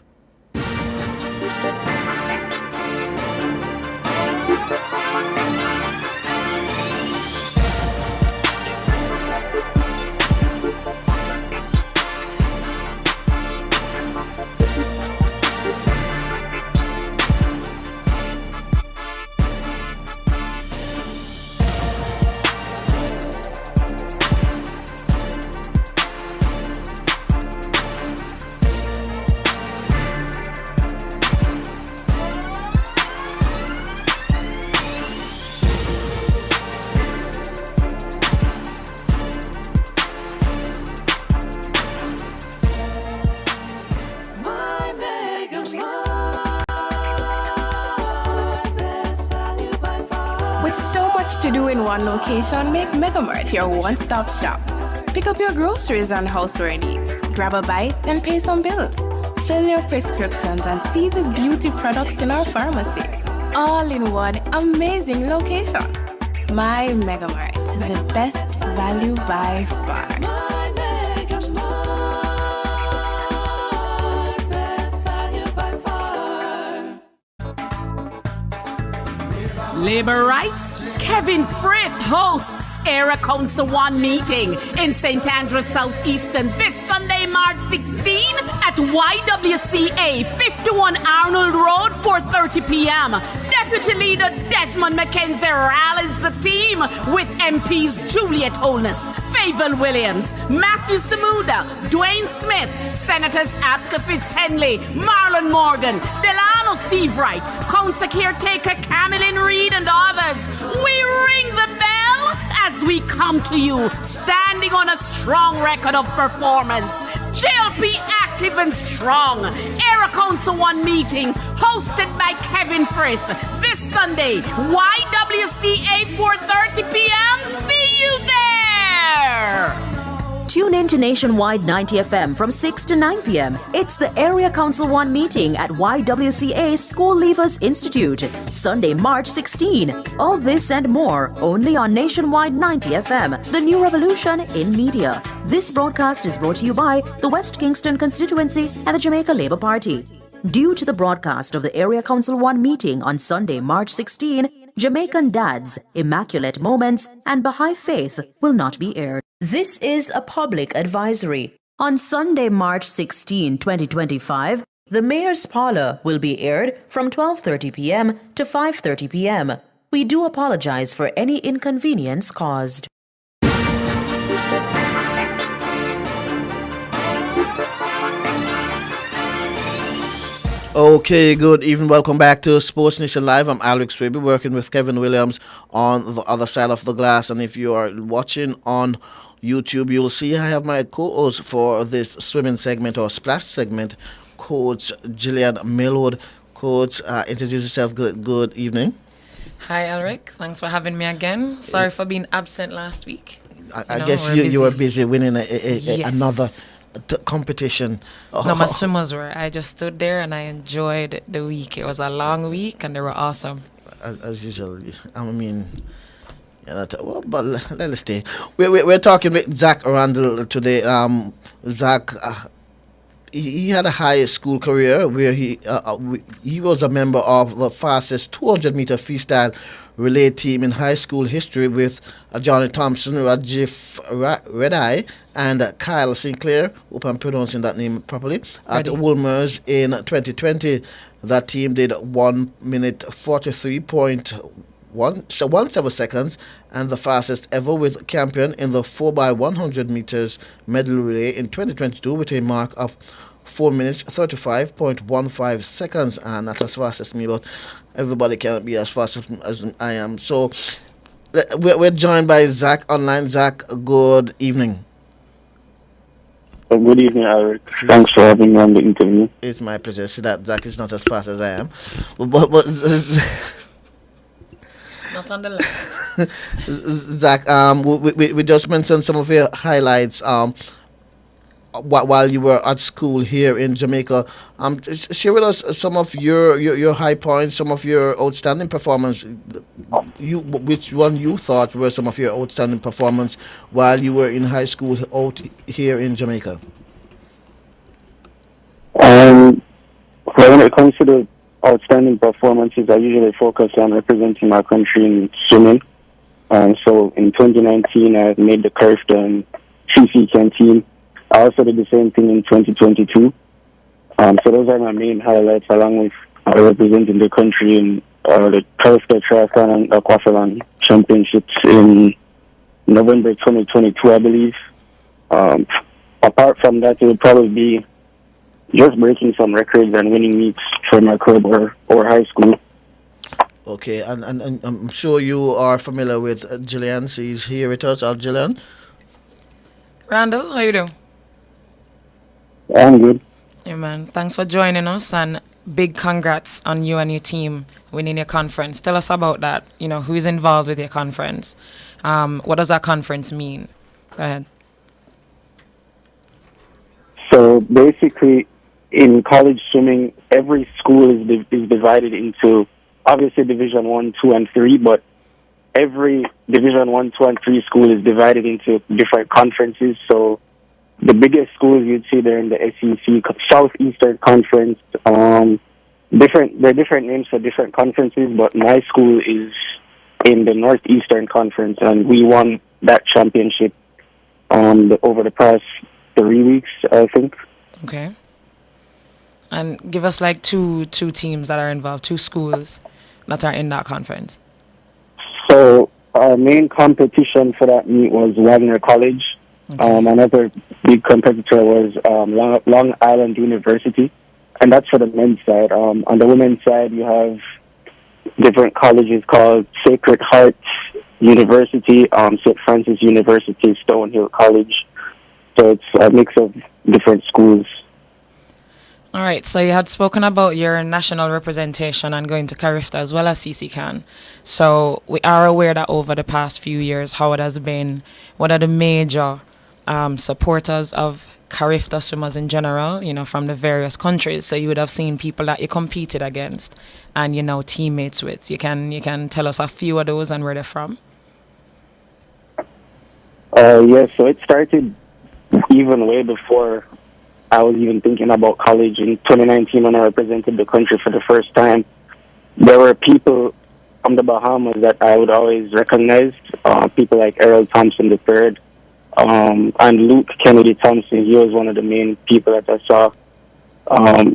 to do in one location, make Megamart your one-stop shop. Pick up your groceries and houseware needs, grab a bite and pay some bills, fill your prescriptions and see the beauty products in our pharmacy. All in one amazing location. My Megamart, the best value by far. Labor rights? Kevin Frith hosts Area Council 1 meeting in St. Andrews Southeastern this Sunday, March 16 at YWCA 51 Arnold Road, 4:30 p.m. Deputy Leader Desmond McKenzie rallies the team with MPs Juliet Holness, Favour Williams, Matthew Samuda, Dwayne Smith, Senators Apka Fitzhenley, Marlon Morgan, Delano Seavright, Council Caretaker Camilyn Reed and others. We ring the bell as we come to you, standing on a strong record of performance. JLP active and strong. Area Council 1 meeting hosted by Kevin Frith this Sunday, YWCA 4:30 p.m. See you there! Tune in to Nationwide 90 FM from 6 to 9 p.m. It's the Area Council 1 meeting at YWCA School Leavers Institute, Sunday, March 16. All this and more only on Nationwide 90 FM, the new revolution in media. This broadcast is brought to you by the West Kingston constituency and the Jamaica Labour Party. Due to the broadcast of the Area Council 1 meeting on Sunday, March 16, Jamaican Dads, Immaculate Moments, and Baha'i Faith will not be aired. This is a public advisory. On Sunday, March 16, 2025, the Mayor's Parlor will be aired from 12:30 p.m. to 5:30 p.m. We do apologize for any inconvenience caused. Okay, good evening. Welcome back to Sports Nation Live. I'm Alex Swaby, working with Kevin Williams on the other side of the glass. And if you are watching on YouTube, you'll see I have my co-host for this swimming segment or splash segment, Coach Gillian Millwood. Coach, introduce yourself. Good evening. Hi, Alric. Thanks for having me again. Sorry for being absent last week. I guess you were busy winning another competition. No, my swimmers were. I just stood there and I enjoyed the week. It was a long week and they were awesome. As usual. I mean, yeah, well, but let's stay. We're talking with Zach Randall today. Zach, he had a high school career where he was a member of the fastest 200-meter freestyle relay team in high school history with Johnny Thompson, Rajif Redeye, and Kyle Sinclair, hope I'm pronouncing that name properly, at Wolmer's in 2020. That team did 1 minute 43.17 seconds, and the fastest ever with Campion in the 4x100 meters medley relay in 2022 with a mark of 4 minutes 35.15 seconds, and that's as fast as me, but everybody can't be as fast as I am. So we're joined by Zach online. Zach, good evening. Good evening, Eric. Thanks for having me on the interview. It's my pleasure. See that Zach is not as fast as I am, but not on the line. Zach, we just mentioned some of your highlights while you were at school here in Jamaica. Share with us some of your high points, some of your outstanding performance. Which one you thought were some of your outstanding performance while you were in high school out here in Jamaica? When it comes to the outstanding performances, I usually focus on representing my country in swimming. So in 2019, I made the Curfton CC team. I also did the same thing in 2022. So those are my main highlights, along with representing the country in the Curfton Triathlon and Aquathlon Championships in November 2022, I believe. Apart from that, it would probably be just breaking some records and winning meets for my club or high school. Okay, and I'm sure you are familiar with Gillian. She's here with us. Gillian? Randall, how you doing? I'm good. Yeah, man. Thanks for joining us. And big congrats on you and your team winning your conference. Tell us about that. You know, who's involved with your conference? What does that conference mean? Go ahead. So basically, in college swimming, every school is divided into obviously Division 1, 2, and 3, but every Division 1, 2, and 3 school is divided into different conferences. So the biggest schools you'd see there in the SEC, Southeastern Conference, there are different names for different conferences, but my school is in the Northeastern Conference, and we won that championship over the past 3 weeks, I think. Okay. And give us like two teams that are involved, two schools that are in that conference. So our main competition for that meet was Wagner College. Okay. Another big competitor was Long Island University, and that's for the men's side. On the women's side, you have different colleges called Sacred Heart University, St. Francis University, Stonehill College. So it's a mix of different schools. All right, so you had spoken about your national representation and going to Carifta as well as CCCAN. So we are aware that over the past few years, how it has been, what are the major supporters of Carifta swimmers in general, you know, from the various countries. So you would have seen people that you competed against and, you know, teammates with. You can tell us a few of those and where they're from. Yes, so it started even way before I was even thinking about college. In 2019, when I represented the country for the first time, there were people from the Bahamas that I would always recognize, people like Errol Thompson III, and Luke Kennedy Thompson. He was one of the main people that I saw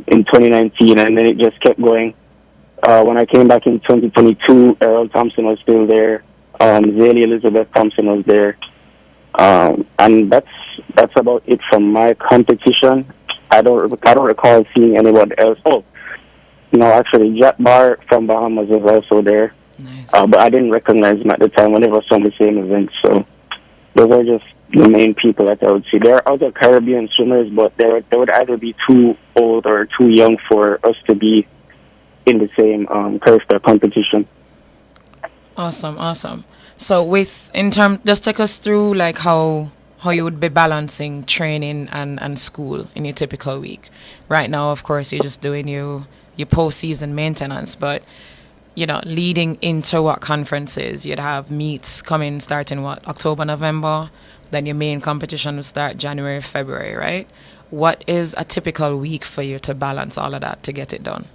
in 2019, and then it just kept going. When I came back in 2022, Errol Thompson was still there. Zaylee Elizabeth Thompson was there. And that's about it from my competition. I don't recall seeing anyone else. Oh, no, actually, Jack Barr from Bahamas was also there. Nice. But I didn't recognize him at the time whenever I saw the same event. So those are just the main people that I would see. There are other Caribbean swimmers, but they would either be too old or too young for us to be in the same Carifta competition. Awesome. So just take us through like how you would be balancing training and school in your typical week. Right now, of course, you're just doing your postseason maintenance, but you know, leading into what conferences, you'd have meets starting October, November, then your main competition will start January, February, right? What is a typical week for you to balance all of that to get it done?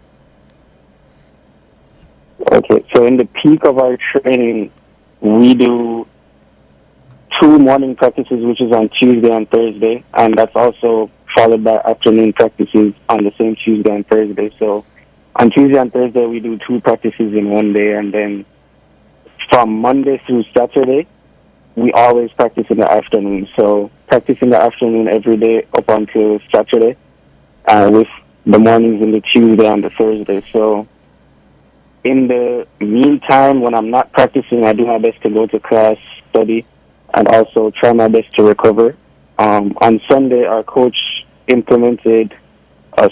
Okay, so in the peak of our training, we do 2 morning practices, which is on Tuesday and Thursday, and that's also followed by afternoon practices on the same Tuesday and Thursday. So on Tuesday and Thursday, we do 2 practices in one day, and then from Monday through Saturday, we always practice in the afternoon. So practice in the afternoon every day up until Saturday, with the mornings in the Tuesday and the Thursday. So in the meantime, when I'm not practicing, I do my best to go to class, study, and also try my best to recover. On Sunday, our coach implemented a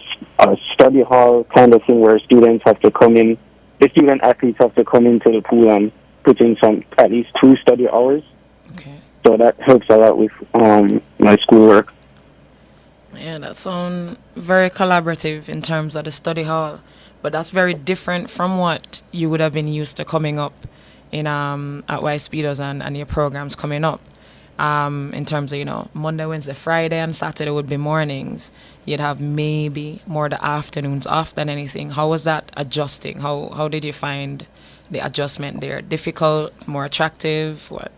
study hall kind of thing where students have to come in, the student athletes have to come into the pool and put in at least 2 study hours. Okay. So that helps a lot with my schoolwork. Yeah, that sounds very collaborative in terms of the study hall, but that's very different from what you would have been used to coming up in at Y Speedos and your programs coming up. In terms of, you know, Monday, Wednesday, Friday, and Saturday would be mornings. You'd have maybe more the afternoons off than anything. How was that adjusting? How did you find the adjustment there? Difficult, more attractive, what?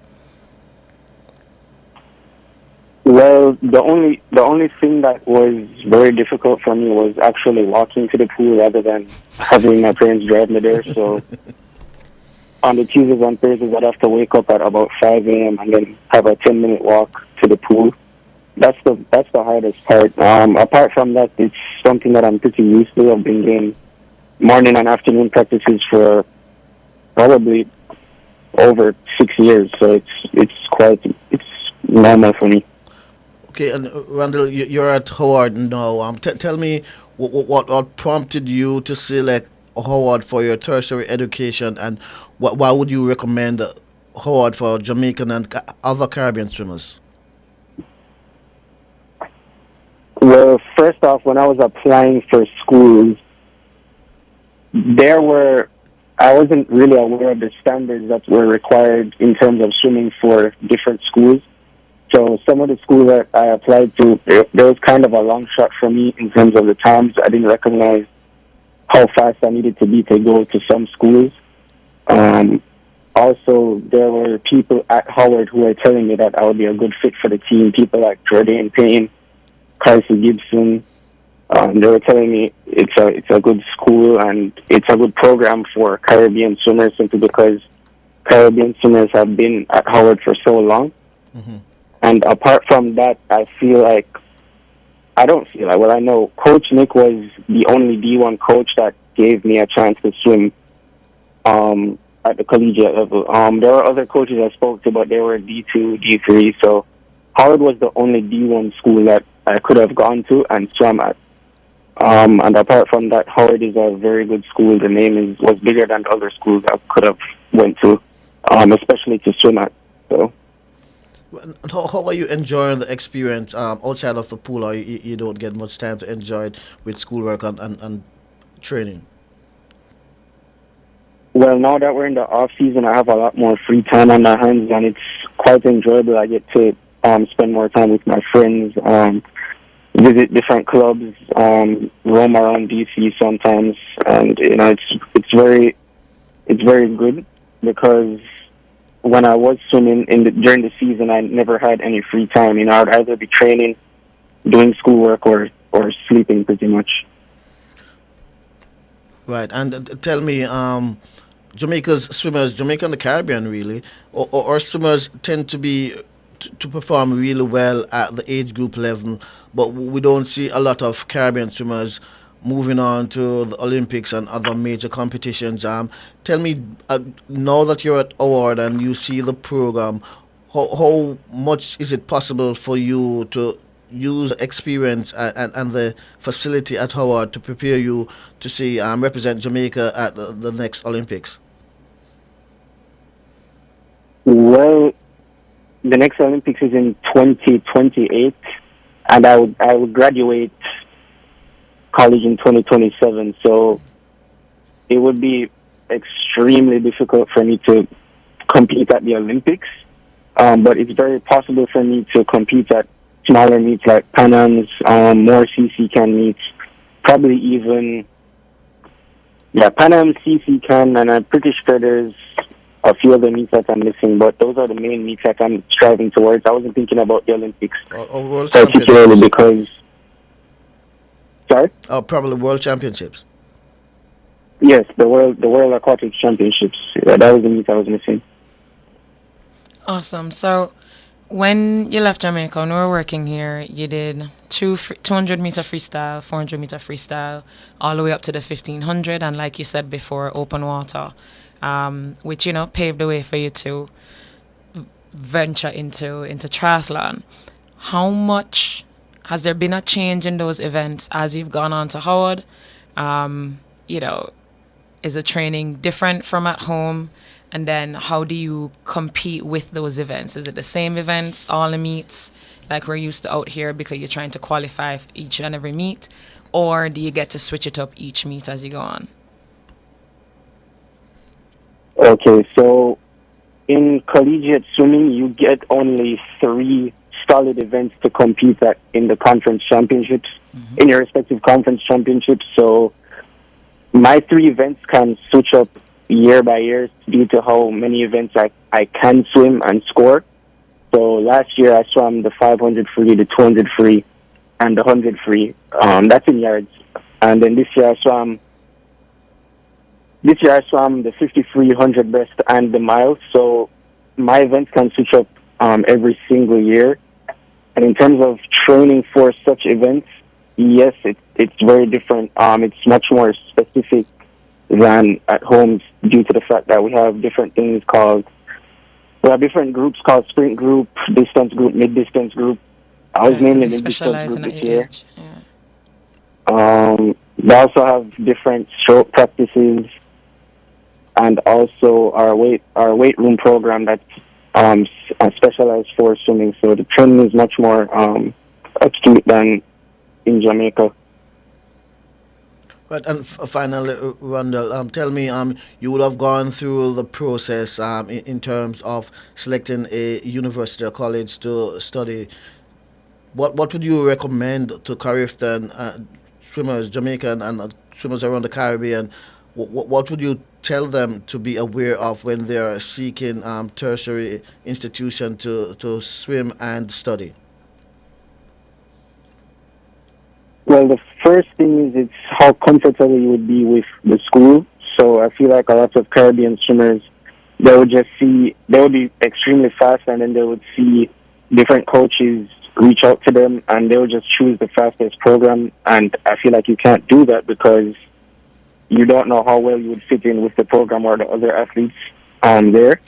Well, the only thing that was very difficult for me was actually walking to the pool rather than having my parents drive me there. So on the Tuesdays and Thursdays, I'd have to wake up at about 5 a.m. and then have a 10-minute walk to the pool. That's the hardest part. Apart from that, it's something that I'm pretty used to. I've been doing morning and afternoon practices for probably over 6 years, so it's normal for me. Okay, and Randall, you're at Howard now. Tell me what prompted you to select Howard for your tertiary education, and why would you recommend Howard for Jamaican and other Caribbean swimmers? Well, first off, when I was applying for schools, I wasn't really aware of the standards that were required in terms of swimming for different schools. So some of the schools that I applied to, there was kind of a long shot for me in terms of the times. I didn't recognize how fast I needed to be to go to some schools. Also, there were people at Howard who were telling me that I would be a good fit for the team, people like Jordan Payne, Carson Gibson. They were telling me it's a good school and it's a good program for Caribbean swimmers, simply because Caribbean swimmers have been at Howard for so long. Mm-hmm. And apart from that, I know Coach Nick was the only D1 coach that gave me a chance to swim at the collegiate level. There were other coaches I spoke to, but they were D2, D3. So Howard was the only D1 school that I could have gone to and swam at. And apart from that, Howard is a very good school. The name was bigger than the other schools I could have went to, especially to swim at. So. How are you enjoying the experience outside of the pool, or you don't get much time to enjoy it with schoolwork and training? Well, now that we're in the off season, I have a lot more free time on my hands, and it's quite enjoyable. I get to spend more time with my friends, visit different clubs, roam around DC sometimes, and it's very good, because when I was swimming during the season, I never had any free time. I'd either be training, doing schoolwork, or sleeping pretty much. Right, and tell me, Jamaica's swimmers, Jamaica and the Caribbean really, or swimmers tend to perform really well at the age group level, but we don't see a lot of Caribbean swimmers moving on to the Olympics and other major competitions. Tell me, now that you're at Howard and you see the program, how much is it possible for you to use experience and the facility at Howard to prepare you to see represent Jamaica at the next Olympics? Well, the next Olympics is in 2028, and I would graduate college in 2027. So it would be extremely difficult for me to compete at the Olympics. But it's very possible for me to compete at smaller meets like Pan Am's, more CC Can meets, probably even Pan Am, CC Can, and I'm pretty sure there's a few other meets that I'm missing, but those are the main meets that I'm striving towards. I wasn't thinking about the Olympics particularly because. Sorry? Oh, probably World Championships. Yes, the World Aquatic Championships. Yeah, that was the meet I was missing. Awesome. So, when you left Jamaica, when we were working here, you did 200 meter freestyle, 400 meter freestyle, all the way up to the 1500, and like you said before, open water, which paved the way for you to venture into triathlon. How much has there been a change in those events as you've gone on to Howard? Is the training different from at home? And then how do you compete with those events? Is it the same events, all the meets, like we're used to out here because you're trying to qualify for each and every meet? Or do you get to switch it up each meet as you go on? Okay, so in collegiate swimming, you get only 3 solid events to compete at in the conference championships, in your respective conference championships. So my 3 events can switch up year by year due to how many events I can swim and score. So last year I swam the 500 free, the 200 free, and the 100 free. That's in yards. And then this year I swam the 50 free, 100 breast, and the mile. So my events can switch up every single year. And in terms of training for such events, yes, it's very different. It's much more specific than at home due to the fact that we have different groups called sprint group, distance group, mid-distance group, I was mainly in They the discus specialize group in this that year. age. Yeah. They also have different stroke practices, and also our weight room program that's specialized for swimming. So the training is much more acute than in Jamaica. Right, and finally, Randall, tell me, you would have gone through the process in terms of selecting a university or college to study. What would you recommend to Caribbean swimmers, Jamaican and swimmers around the Caribbean? What would you tell them to be aware of when they are seeking tertiary institution to swim and study? Well, the first thing is it's how comfortable you would be with the school. So I feel like a lot of Caribbean swimmers, they would be extremely fast, and then they would see different coaches reach out to them, and they would just choose the fastest program. And I feel like you can't do that because you don't know how well you would fit in with the program or the other athletes there.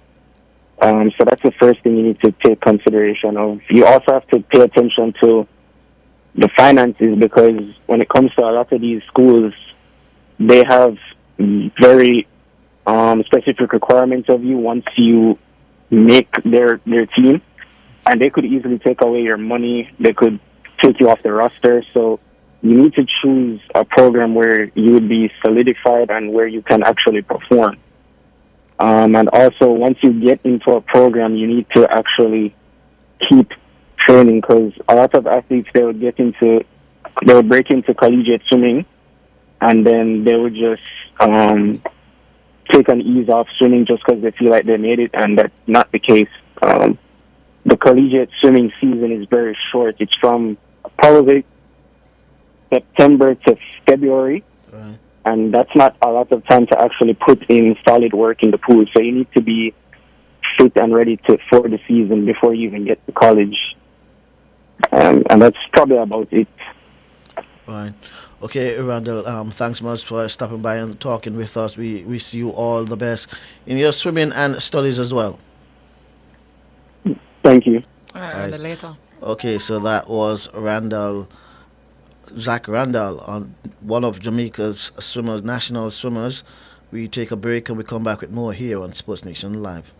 So that's the first thing you need to take consideration of. You also have to pay attention to the finances, because when it comes to a lot of these schools, they have very specific requirements of you once you make their team, and they could easily take away your money. They could take you off the roster. So you need to choose a program where you would be solidified and where you can actually perform. And also, once you get into a program, you need to actually keep training, because a lot of athletes, they would break into collegiate swimming, and then they would just take an ease off swimming just because they feel like they made it, and that's not the case. The collegiate swimming season is very short. It's from probably September to February, and that's not a lot of time to actually put in solid work in the pool. So you need to be fit and ready for the season before you even get to college. And that's probably about it. Right. Okay, Randall, thanks much for stopping by and talking with us. We wish you all the best in your swimming and studies as well. Thank you. All right, later. Okay, so that was Zach Randall, one of Jamaica's swimmers, national swimmers. We take a break and we come back with more here on Sports Nation Live.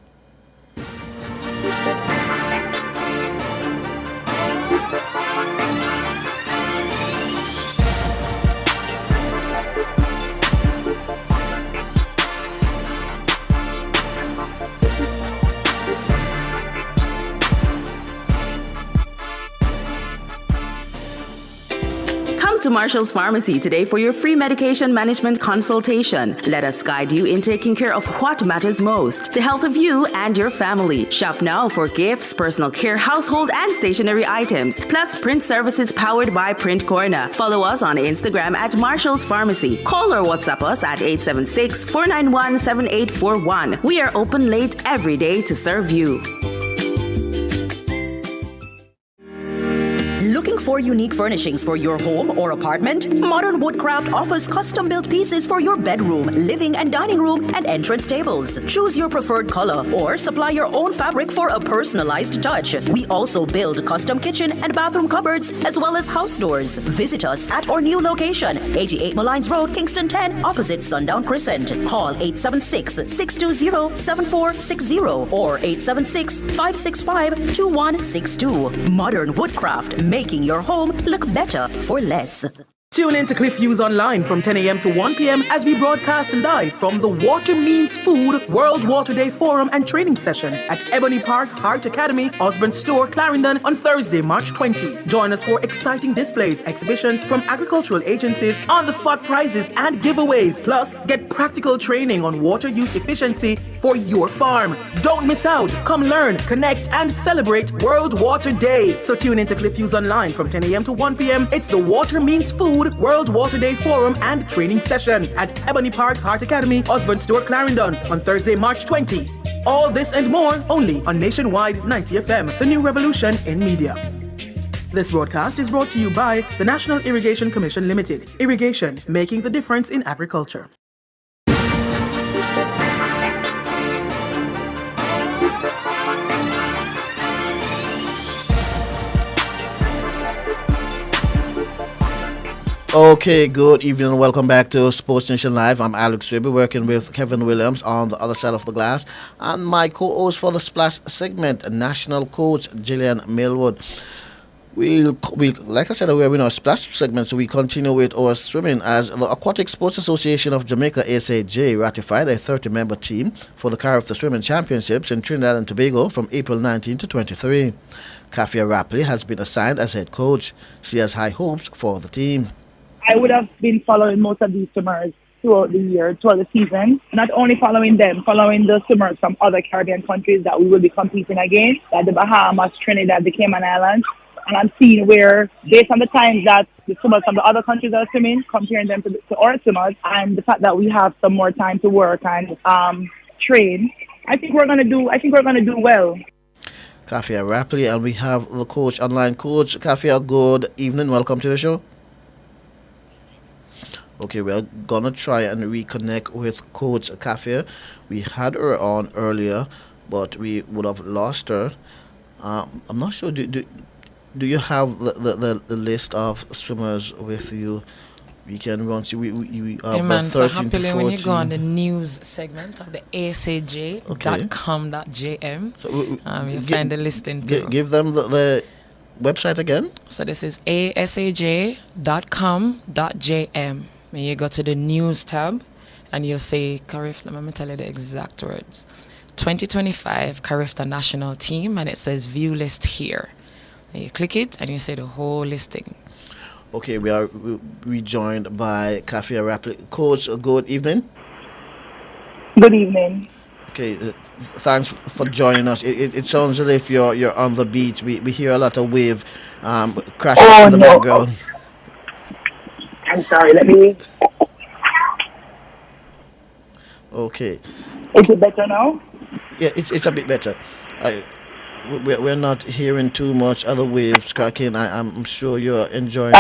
To Marshall's Pharmacy today for your free medication management consultation. Let us guide you in taking care of what matters most, the health of you and your family. Shop now for gifts, personal care, household and stationery items, plus print services powered by Print Corner. Follow us on Instagram at Marshall's Pharmacy. Call or WhatsApp us at 876-491-7841. We are open late every day to serve you. Looking for unique furnishings for your home or apartment? Modern Woodcraft offers custom-built pieces for your bedroom, living and dining room, and entrance tables. Choose your preferred color or supply your own fabric for a personalized touch. We also build custom kitchen and bathroom cupboards as well as house doors. Visit us at our new location, 88 Malines Road, Kingston 10, opposite Sundown Crescent. Call 876-620-7460 or 876-565-2162. Modern Woodcraft, making your home look better for less. Tune in to Cliff Views Online from 10 a.m. to 1 p.m. as we broadcast live from the Water Means Food World Water Day Forum and Training Session at Ebony Park Heart Academy, Osborne Store, Clarendon on Thursday, March 20. Join us for exciting displays, exhibitions from agricultural agencies, on-the-spot prizes and giveaways. Plus, get practical training on water use efficiency for your farm. Don't miss out. Come learn, connect and celebrate World Water Day. So tune in to Cliff Views Online from 10 a.m. to 1 p.m. It's the Water Means Food World Water Day Forum and Training Session at Ebony Park Heart Academy, Osborne Store, Clarendon on Thursday, March 20. All this and more only on Nationwide 90 FM, the new revolution in media. This broadcast is brought to you by the National Irrigation Commission Limited. Irrigation, making the difference in agriculture. Okay, good evening and welcome back to Sports Nation Live. I'm Alex Ribby, working with Kevin Williams on the other side of the glass, and my co-host for the Splash segment, national coach Gillian Millwood. We like I said, we're in our Splash segment, so we continue with our swimming as the Aquatic Sports Association of Jamaica (ASAJ) ratified a 30-member team for the Carifta Swimming Championships in Trinidad and Tobago from April 19 to 23. Kafia Rapley has been assigned as head coach. She has high hopes for the team. I would have been following most of these swimmers throughout the year, throughout the season. Not only following them, following the swimmers from other Caribbean countries that we will be competing against, like the Bahamas, Trinidad, the Cayman Islands. And I'm seeing where, based on the times that the swimmers from the other countries are swimming, comparing them to our swimmers, and the fact that we have some more time to work and train, I think we're gonna do well. Kafia Rapley, and we have the coach, online coach. Kafia, good evening. Welcome to the show. Okay, we're gonna try and reconnect with Coach Kafia. We had her on earlier, but we would have lost her. I'm not sure. Do you have the list of swimmers with you? We can run through. We have man, the so 13 to happily 14. when you go on the news segment of the asaj.com.jm, So you find the listing. Give them the website again. So this is asaj.com.jm. And you go to the news tab and you'll say Carifta. Let me tell you the exact words. 2025 Carifta National Team, and it says view list here. And you click it and you see the whole listing. Okay, we are rejoined by Kafia Rapley. Coach, good evening. Good evening. Okay, thanks for joining us. It sounds as if you're on the beach. We hear a lot of wave crashing in the background. I'm sorry, let me... Okay. Is it better now? Yeah, it's a bit better. We're not hearing too much other waves cracking. I'm sure you're enjoying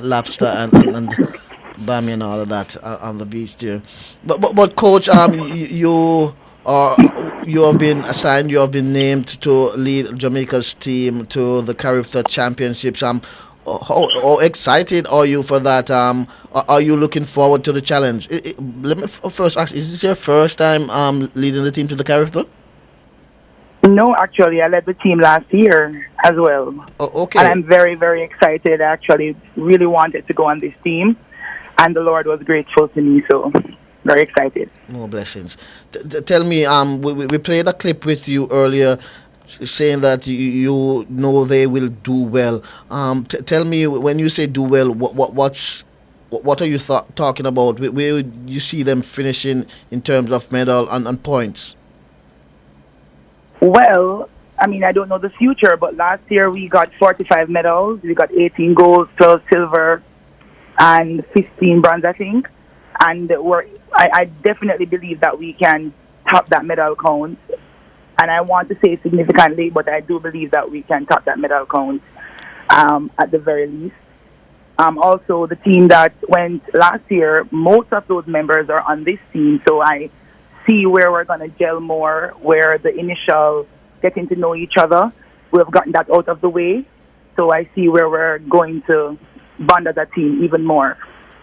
lobster and bami and all of that on the beach there. But coach, you have been assigned. You have been named to lead Jamaica's team to the Carifta Championships. How excited are you for that? Are you looking forward to the challenge? Let me first ask: is this your first time leading the team to the Carifta? No, actually, I led the team last year as well. Oh, okay. And I'm very, very excited. I actually really wanted to go on this team, and the Lord was grateful to me, so very excited. More blessings. Tell me, we played a clip with you earlier saying that you know they will do well. Tell me, when you say do well, what are you talking about? Where you see them finishing in terms of medal and points? Well, I mean, I don't know the future, but last year we got 45 medals. We got 18 gold, 12 silver, and 15 bronze, I think. And I definitely believe that we can top that medal count. And I want to say significantly, but I do believe that we can top that medal count at the very least. Also, the team that went last year, most of those members are on this team, so I see where we're going to gel more, where the initial getting to know each other, we have gotten that out of the way. So I see where we're going to bond as a team even more.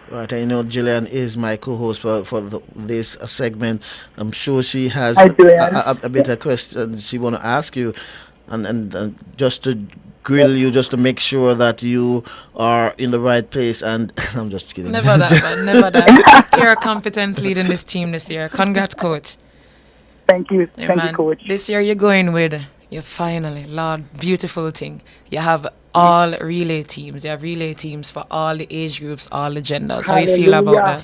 Right, I know Gillian is my co-host for this segment. I'm sure she has a bit of questions she want to ask you, and just to grill you, just to make sure that you are in the right place. And I'm just kidding. Never that, man. Never that. You're a competent leading this team this year. Congrats, coach. Thank you. Thank you, coach. This year you're going with, you finally, Lord, beautiful thing. You have all relay teams. You have relay teams for all the age groups, all the genders. How you feel about that?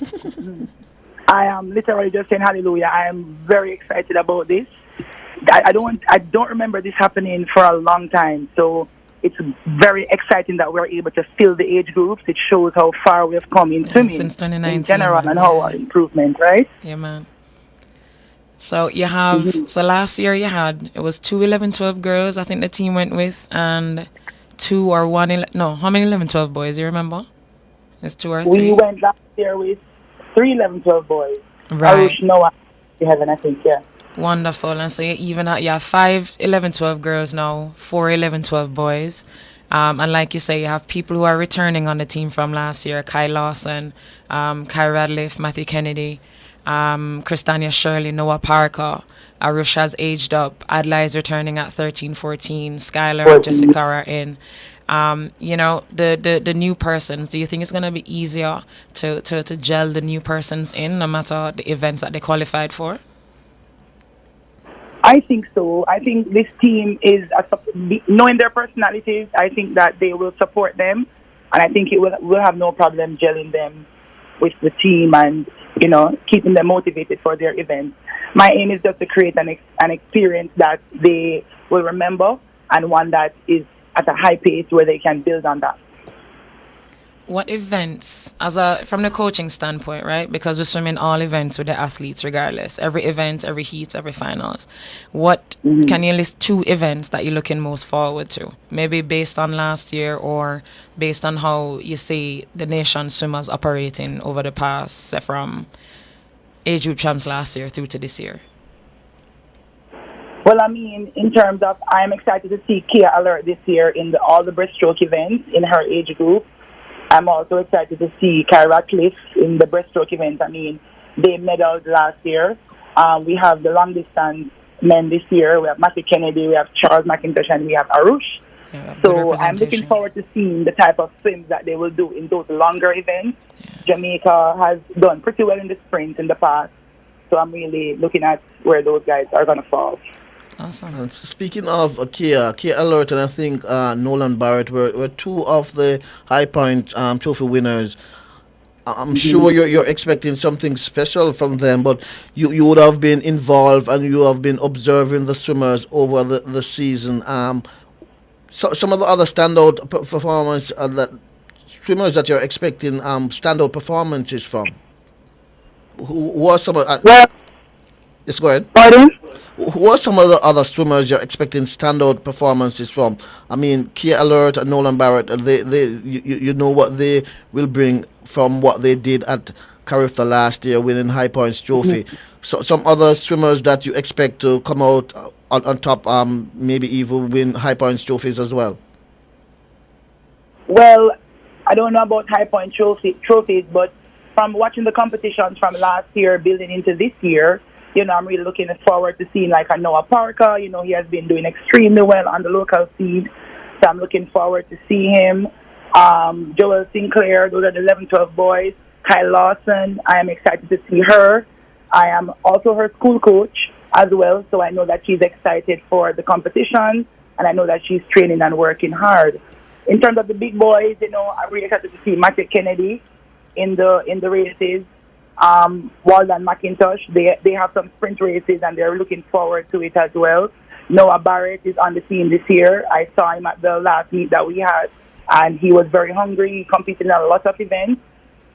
I am literally just saying hallelujah. I am very excited about this. I don't remember this happening for a long time. So it's very exciting that we're able to fill the age groups. It shows how far we have come in swimming since 2019 in general and how improvement, right? Yeah, man. So you have, so last year it was 2 11-12 girls, I think the team went with, and 2 or 1, how many 11-12 boys, you remember? It's 2 or 3? We went last year with 3 11-12 boys. Right. Arush, Noah, Heaven, I think, yeah. Wonderful. And so you have 5 11-12 girls now, 4 11-12 boys, And like you say, you have people who are returning on the team from last year: Kyle Lawson, Kai Radcliffe, Matthew Kennedy, Christania Shirley, Noah Parker. Arush has aged up. Adlai is returning at 13, 14. Skylar and Jessica are in. The new persons, do you think it's going to be easier to gel the new persons in, no matter the events that they qualified for? I think so. I think this team is, knowing their personalities, I think that they will support them. And I think we'll have no problem gelling them with the team and, keeping them motivated for their events. My aim is just to create an experience that they will remember, and one that is at a high pace where they can build on that. What events, from the coaching standpoint, right? Because we're swimming all events with the athletes regardless. Every event, every heats, every finals. What can you list 2 events that you're looking most forward to? Maybe based on last year or based on how you see the nation swimmers operating over the past, say from age group champs last year through to this year. Well, in terms of, I'm excited to see Kia Alert this year in all the breaststroke events in her age group. I'm also excited to see Kai Radcliffe in the breaststroke event. They medaled last year. We have the long distance men this year. We have Matthew Kennedy, we have Charles McIntosh, and we have Arush. So I'm looking forward to seeing the type of swims that they will do in those longer events. Jamaica has done pretty well in the sprint in the past. So I'm really looking at where those guys are going to fall. Awesome. And speaking of Kia Alert and I think Nolan Barrett were 2 of the High Point Trophy winners. I'm sure you're expecting something special from them, but you would have been involved and you have been observing the swimmers over the season. So some of the other standout performance swimmers that you're expecting standout performances from. Who are some of? Yes, go ahead. Pardon? Who are some of the other swimmers you're expecting standout performances from? Kia Alert and Nolan Barrett. You know what they will bring from what they did at Carifta last year, winning High Points Trophy. So some other swimmers that you expect to come out on top, maybe even win High Points trophies as well. Well, I don't know about High Point trophies, but from watching the competitions from last year building into this year, I'm really looking forward to seeing like a Noah Parker. He has been doing extremely well on the local scene. So I'm looking forward to see him. Joel Sinclair, those are the 11-12 boys. Kyle Lawson, I am excited to see her. I am also her school coach as well, so I know that she's excited for the competition, and I know that she's training and working hard. In terms of the big boys, I'm really excited to see Matthew Kennedy in the races. Walden McIntosh, they have some sprint races and they're looking forward to it as well. Noah Barrett is on the team this year. I saw him at the last meet that we had and he was very hungry. He competed in a lot of events.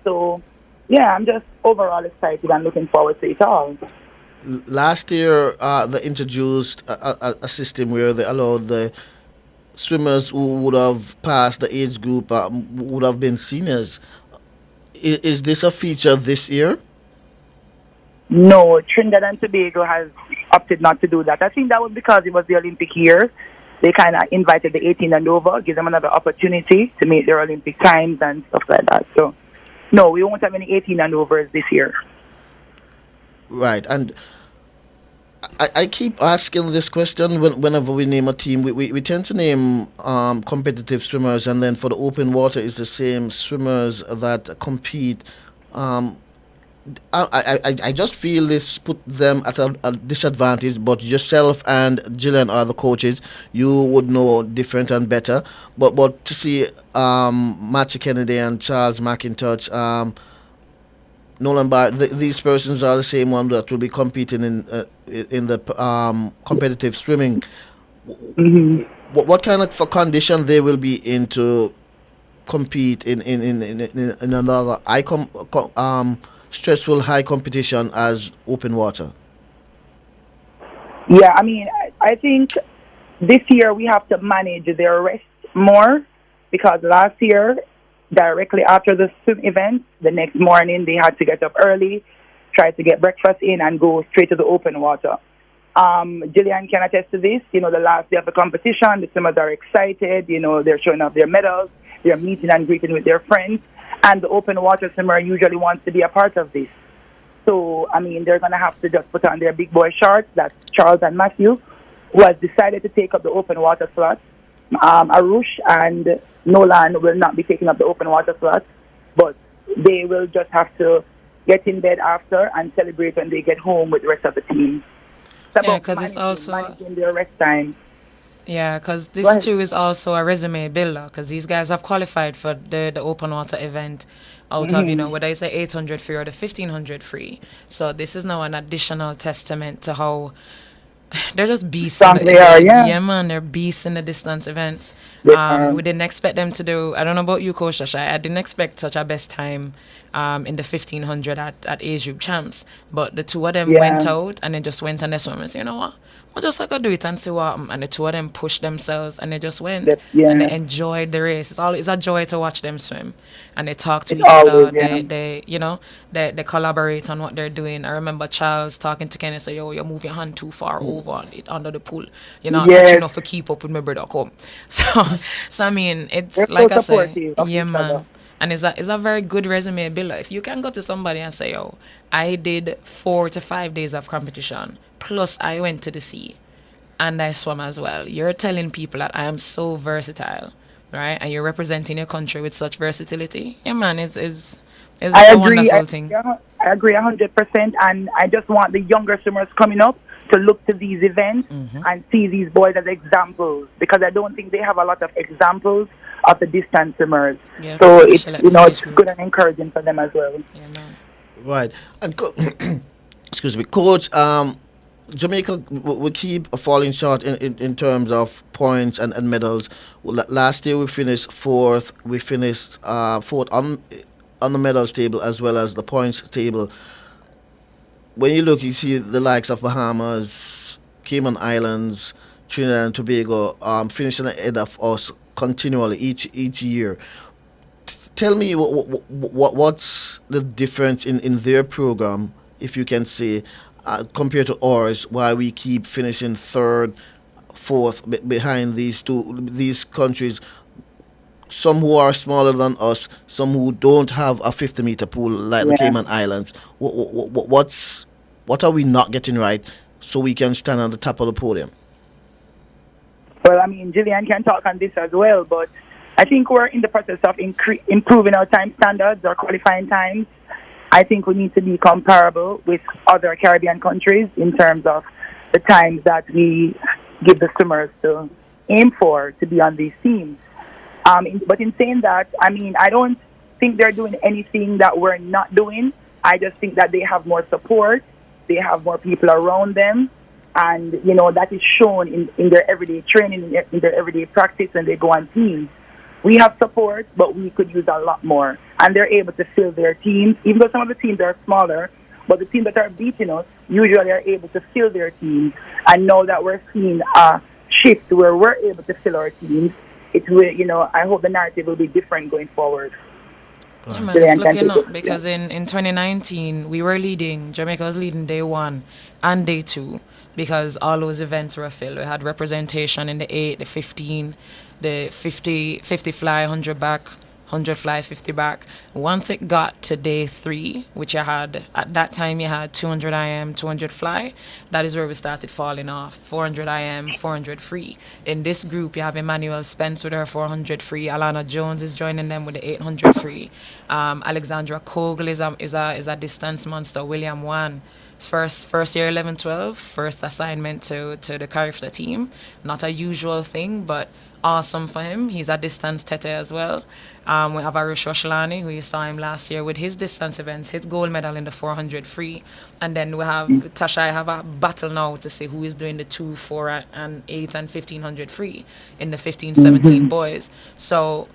So, yeah, I'm just overall excited and looking forward to it all. Last year, they introduced a system where they allowed the swimmers who would have passed the age group would have been seniors. Is this a feature this year? No, Trinidad and Tobago has opted not to do that. I think that was because it was the Olympic year. They kind of invited the 18 and over, give them another opportunity to make their Olympic times and stuff like that. So, no, we won't have any 18 and overs this year. Right, and I keep asking this question whenever we name a team. We tend to name competitive swimmers, and then for the open water, it's the same swimmers that compete. I just feel this put them at a disadvantage, but yourself and Gillian are the coaches. You would know different and better. But to see Matthew Kennedy and Charles McIntosh, Nolan Barrett, these persons are the same one that will be competing in the competitive swimming. Mm-hmm. What kind of condition they will be in to compete in another stressful high competition as open water? Yeah, I think this year we have to manage their rest more, because last year, directly after the swim event, the next morning they had to get up early, try to get breakfast in and go straight to the open water. Jillian can attest to this. The last day of the competition, the swimmers are excited. They're showing off their medals. They're meeting and greeting with their friends. And the open water swimmer usually wants to be a part of this. So, they're going to have to just put on their big boy shorts. That's Charles and Matthew, who has decided to take up the open water slot. Arush and Nolan will not be taking up the open water slot, but they will just have to get in bed after and celebrate when they get home with the rest of the team. Yeah, because it's also managing their rest time. Yeah, because this too is also a resume builder, because these guys have qualified for the open water event out of, whether it's the 800 free or the 1500 free. So this is now an additional testament to how they're just beasts. Yeah, man, they're beasts in the distance events. We didn't expect them to do, I don't know about you, Coach Shasha, I didn't expect such a best time in the 1500 at Age Group Champs. But the two of them went out and they just went and they swam and said, you know what? We'll just do it and see what. And the two of them pushed themselves and they just went and they enjoyed the race. It's a joy to watch them swim. And they talk to each other. They collaborate on what they're doing. I remember Charles talking to Kenny, say, yo, you move your hand too far over it under the pool. You're not catching enough to keep up with my brother. Come. So it's they're like so I say, supportive man. And it's a very good resume builder. If you can go to somebody and say, yo, I did 4 to 5 days of competition, plus I went to the sea and I swam as well. You're telling people that I am so versatile, right? And you're representing your country with such versatility. Yeah, man, it's a wonderful thing. I agree 100%. And I just want the younger swimmers coming up to look to these events and see these boys as examples, because I don't think they have a lot of examples of the distance swimmers. Yeah, so it's good and encouraging for them as well. Yeah, man. Right. And excuse me, Coach, Jamaica will keep falling short in terms of points and medals. Last year we finished fourth. We finished fourth on the medals table as well as the points table. When you look, you see the likes of Bahamas, Cayman Islands, Trinidad and Tobago finishing ahead of us continually each year. Tell me what's the difference in their program, if you can say, compared to ours, why we keep finishing third, fourth behind these countries, some who are smaller than us, some who don't have a 50-meter pool like the Cayman Islands. What are we not getting right so we can stand on the top of the podium? Well, Jillian can talk on this as well, but I think we're in the process of improving our time standards, our qualifying times. I think we need to be comparable with other Caribbean countries in terms of the times that we give the swimmers to aim for to be on these teams. But in saying that, I don't think they're doing anything that we're not doing. I just think that they have more support, they have more people around them, and that is shown in their everyday training, in their everyday practice when they go on teams. We have support, but we could use a lot more. And they're able to fill their teams, even though some of the teams are smaller, but the teams that are beating us usually are able to fill their teams. And now that we're seeing a shift where we're able to fill our teams, it will, I hope the narrative will be different going forward. Yeah, man, it's looking up because in 2019 we were leading. Jamaica was leading day 1 and day 2 because all those events were filled. We had representation in the 8, the 15, the 50 fly, 100 back, 100 fly, 50 back. Once it got to day 3, which at that time you had 200 IM, 200 fly, that is where we started falling off. 400 IM, 400 free. In this group, you have Emmanuel Spence with her 400 free. Alana Jones is joining them with the 800 free. Alexandra Kogel is a distance monster. William Wan, first year 11-12, first assignment to the Carifta team. Not a usual thing, but awesome for him. He's a distance tete as well. We have Arush Roshlani, who you saw him last year with his distance events, his gold medal in the 400 free. And then we have Tasha. I have a battle now to see who is doing the 2, 4, and 8 and 1500 free in the 15-17 boys. So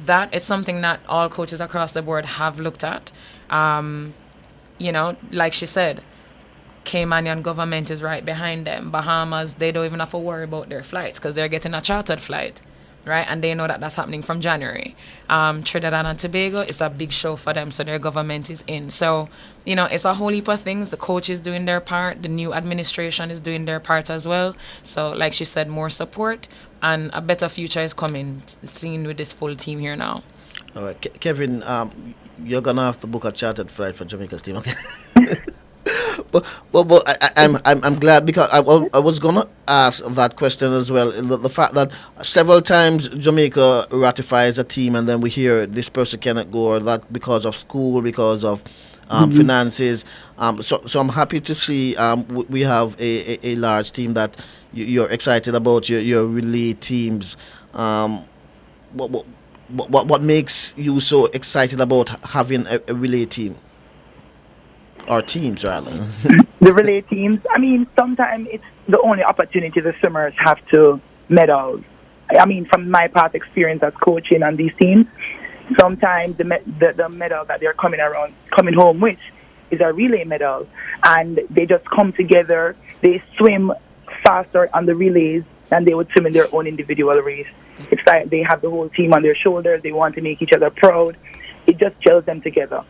that is something that all coaches across the board have looked at. Like she said, Caymanian government is right behind them. Bahamas, they don't even have to worry about their flights because they're getting a chartered flight. right? And they know that that's happening from January. Trinidad and Tobago is a big show for them, so their government is in. So, it's a whole heap of things. The coach is doing their part. The new administration is doing their part as well. So, like she said, more support and a better future is coming, seen with this full team here now. All right, Kevin, you're gonna have to book a chartered flight for Jamaica's team, okay? but I'm glad, because I was gonna ask that question as well. The fact that several times Jamaica ratifies a team, and then we hear this person cannot go, or that because of school, because of finances. So I'm happy to see we have a large team that you're excited about, your relay teams. What makes you so excited about having a relay team? Or teams, rather. The relay teams, I mean, sometimes it's the only opportunity the swimmers have to medal. I mean, from my past experience as coaching on these teams, sometimes the medal that they're coming home with is a relay medal. And they just come together, they swim faster on the relays than they would swim in their own individual race. It's like they have the whole team on their shoulders. They want to make each other proud. It just gels them together.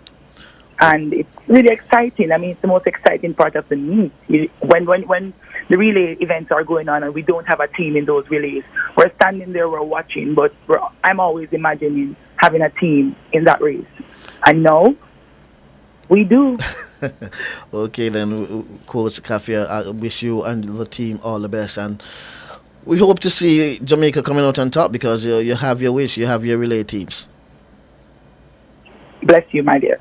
And it's really exciting. I mean, it's the most exciting part of the meet. When the relay events are going on and we don't have a team in those relays, we're standing there, we're watching, but I'm always imagining having a team in that race. And now, we do. Okay, then, Coach Kafia, I wish you and the team all the best. And we hope to see Jamaica coming out on top, because you have your wish, you have your relay teams. Bless you, my dear.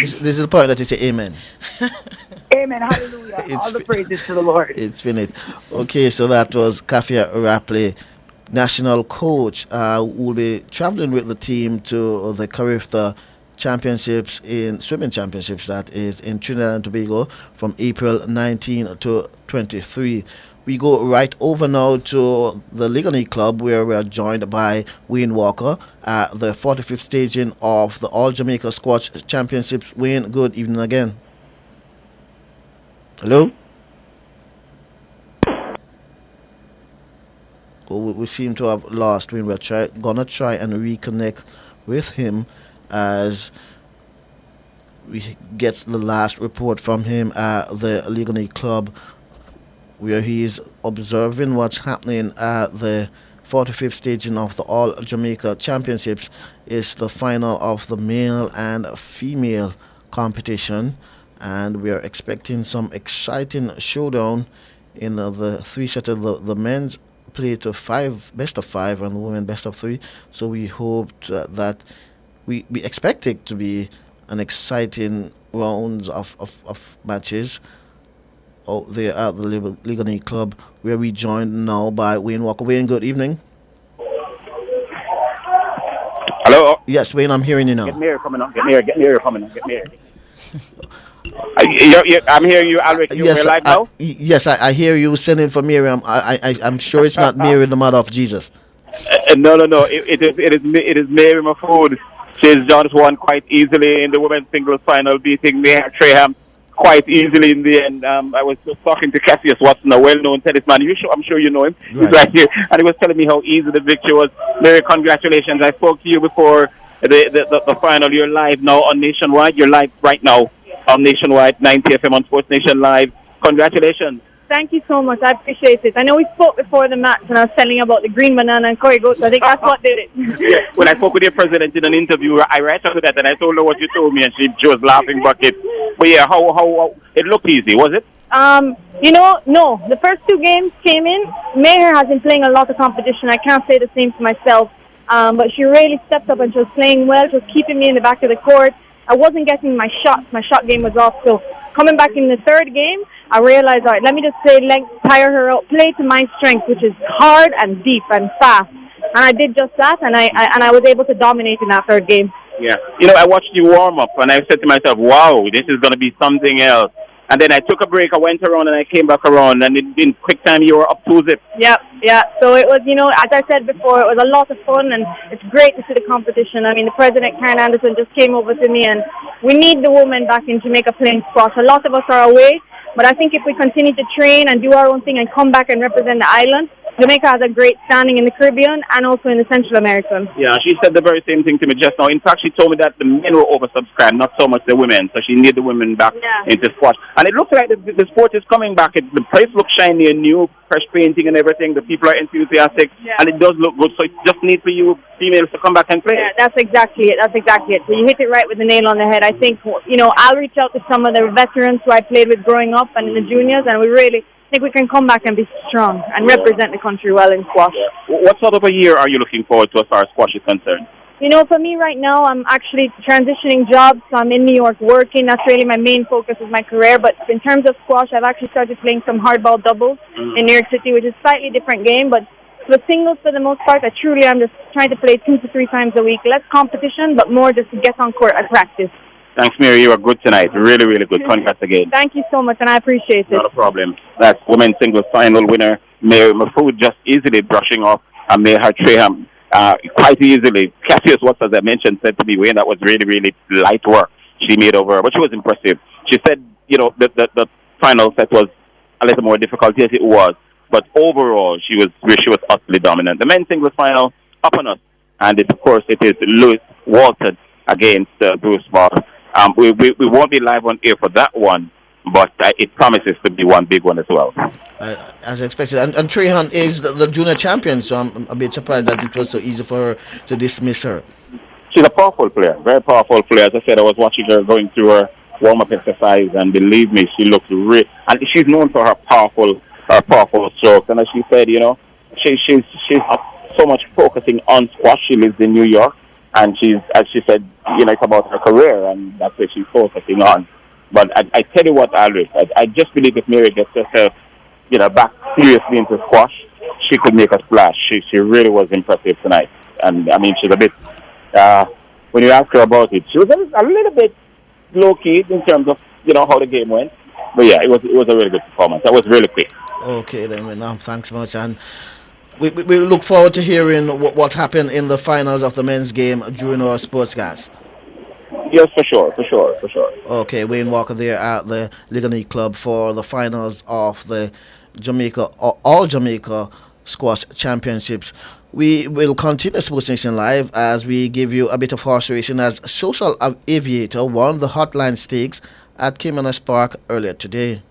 This is the point that you say amen. Amen, hallelujah. All the praises to the Lord. It's finished. Okay, so that was Kafia Rapley, national coach, who will be traveling with the team to the Carifta Championships, in swimming championships, that is in Trinidad and Tobago, from April 19 to 23. We go right over now to the Ligony Club, where we are joined by Wayne Walker at the 45th staging of the All Jamaica Squash Championships. Wayne, good evening again. Hello? Oh, we seem to have lost Wayne. We're gonna try and reconnect with him as we get the last report from him at the Ligony Club, where he is observing what's happening at the 45th staging of the All Jamaica Championships. Is the final of the male and female competition, and we are expecting some exciting showdown in the three-setter. The men's play to best of five, and the women best of three. So we hope that we expect it to be an exciting rounds of matches. Oh, they are at the Ligony Club, where we joined now by Wayne Walker. Wayne, good evening. Hello? Yes, Wayne, I'm hearing you now. Get near coming on. Get near coming on. Get near. I'm hearing you, Alric. You're live now? Yes, I hear you sending for Miriam. I'm sure it's not Mary, the mother of Jesus. No. It is Mary Mahfood. She's just won quite easily in the women's singles final, beating Mary Traham quite easily in the end. I was just talking to Cassius Watson, a well-known tennisman. I'm sure you know him. Right. He's right here, and he was telling me how easy the victory was. Mary, congratulations. I spoke to you before the final. You're live now on Nationwide. You're live right now on Nationwide, 90 FM on Sports Nation Live. Congratulations. Thank you so much. I appreciate it. I know we spoke before the match, and I was telling you about the green banana and curry goats. I think that's what did it. Yeah. When I spoke with your president in an interview, I right after that, and I told her what you told me, and she was laughing bucket. But yeah, how it looked easy, was it? No. The first two games came in. Maher has been playing a lot of competition. I can't say the same for myself. But she really stepped up and she was playing well. She was keeping me in the back of the court. I wasn't getting my shots. My shot game was off. So coming back in the third game, I realized, all right, let me just say, tire her out, play to my strength, which is hard and deep and fast. And I did just that, and I was able to dominate in that third game. Yeah. I watched you warm up, and I said to myself, wow, this is going to be something else. And then I took a break, I went around, and I came back around, and in quick time, you were up 2-0. Yeah. So it was, as I said before, it was a lot of fun, and it's great to see the competition. I mean, the president, Karen Anderson, just came over to me, and we need the women back in Jamaica playing squash. A lot of us are away, but I think if we continue to train and do our own thing and come back and represent the island, Jamaica has a great standing in the Caribbean and also in the Central American. Yeah, she said the very same thing to me just now. In fact, she told me that the men were oversubscribed, not so much the women. So she needed the women back into squash. And it looks like the sport is coming back. The place looks shiny and new, fresh painting and everything. The people are enthusiastic, and it does look good. So it just needs for you females to come back and play. Yeah, that's exactly it. So you hit it right with the nail on the head. I think, I'll reach out to some of the veterans who I played with growing up and in the juniors, and we really think we can come back and be strong and represent the country well in squash. What sort of a year are you looking forward to as far as squash is concerned? For me right now, I'm actually transitioning jobs. So I'm in New York working. That's really my main focus of my career. But in terms of squash, I've actually started playing some hardball doubles in New York City, which is a slightly different game. But for singles, for the most part, I truly am just trying to play 2 to 3 times a week. Less competition, but more just to get on court and practice. Thanks, Mary. You were good tonight. Really, really good. Congrats again. Thank you so much, and I appreciate it. Not a problem. That's women's singles final winner, Mary Mahfoud, just easily brushing off Meher Traham quite easily. Cassius Watts, as I mentioned, said to me, Wayne, that was really, really light work she made over her, but she was impressive. She said, the final set was a little more difficult. Yes, it was. But overall, she was utterly dominant. The men's singles final, up on us. And, of course, it is Lewis Walton against Bruce Moss. We won't be live on air for that one, but it promises to be one big one as well. As expected. And Trahan is the junior champion, so I'm a bit surprised that it was so easy for her to dismiss her. She's a powerful player, very powerful player. As I said, I was watching her going through her warm-up exercise, and believe me, she looks and she's known for her powerful strokes. And as she said, she's not so much focusing on squash. She lives in New York, and she's, as she said, it's about her career, and that's what she's focusing on. But I tell you what, Aldrich, I just believe if Mary gets herself, back seriously into squash, she could make a splash. She really was impressive tonight. And, I mean, she's a bit, when you ask her about it, she was a little bit low-key in terms of, how the game went. But, yeah, it was a really good performance. That was really quick. Okay, then, thanks much. And we look forward to hearing what happened in the finals of the men's game during our sportscast. Yes, for sure. Okay, Wayne Walker there at the Ligonier Club for the finals of the All Jamaica Squash Championships. We will continue Sports Nation Live as we give you a bit of horse racing as Social Aviator won the Hotline Stakes at Caymanas Park earlier today.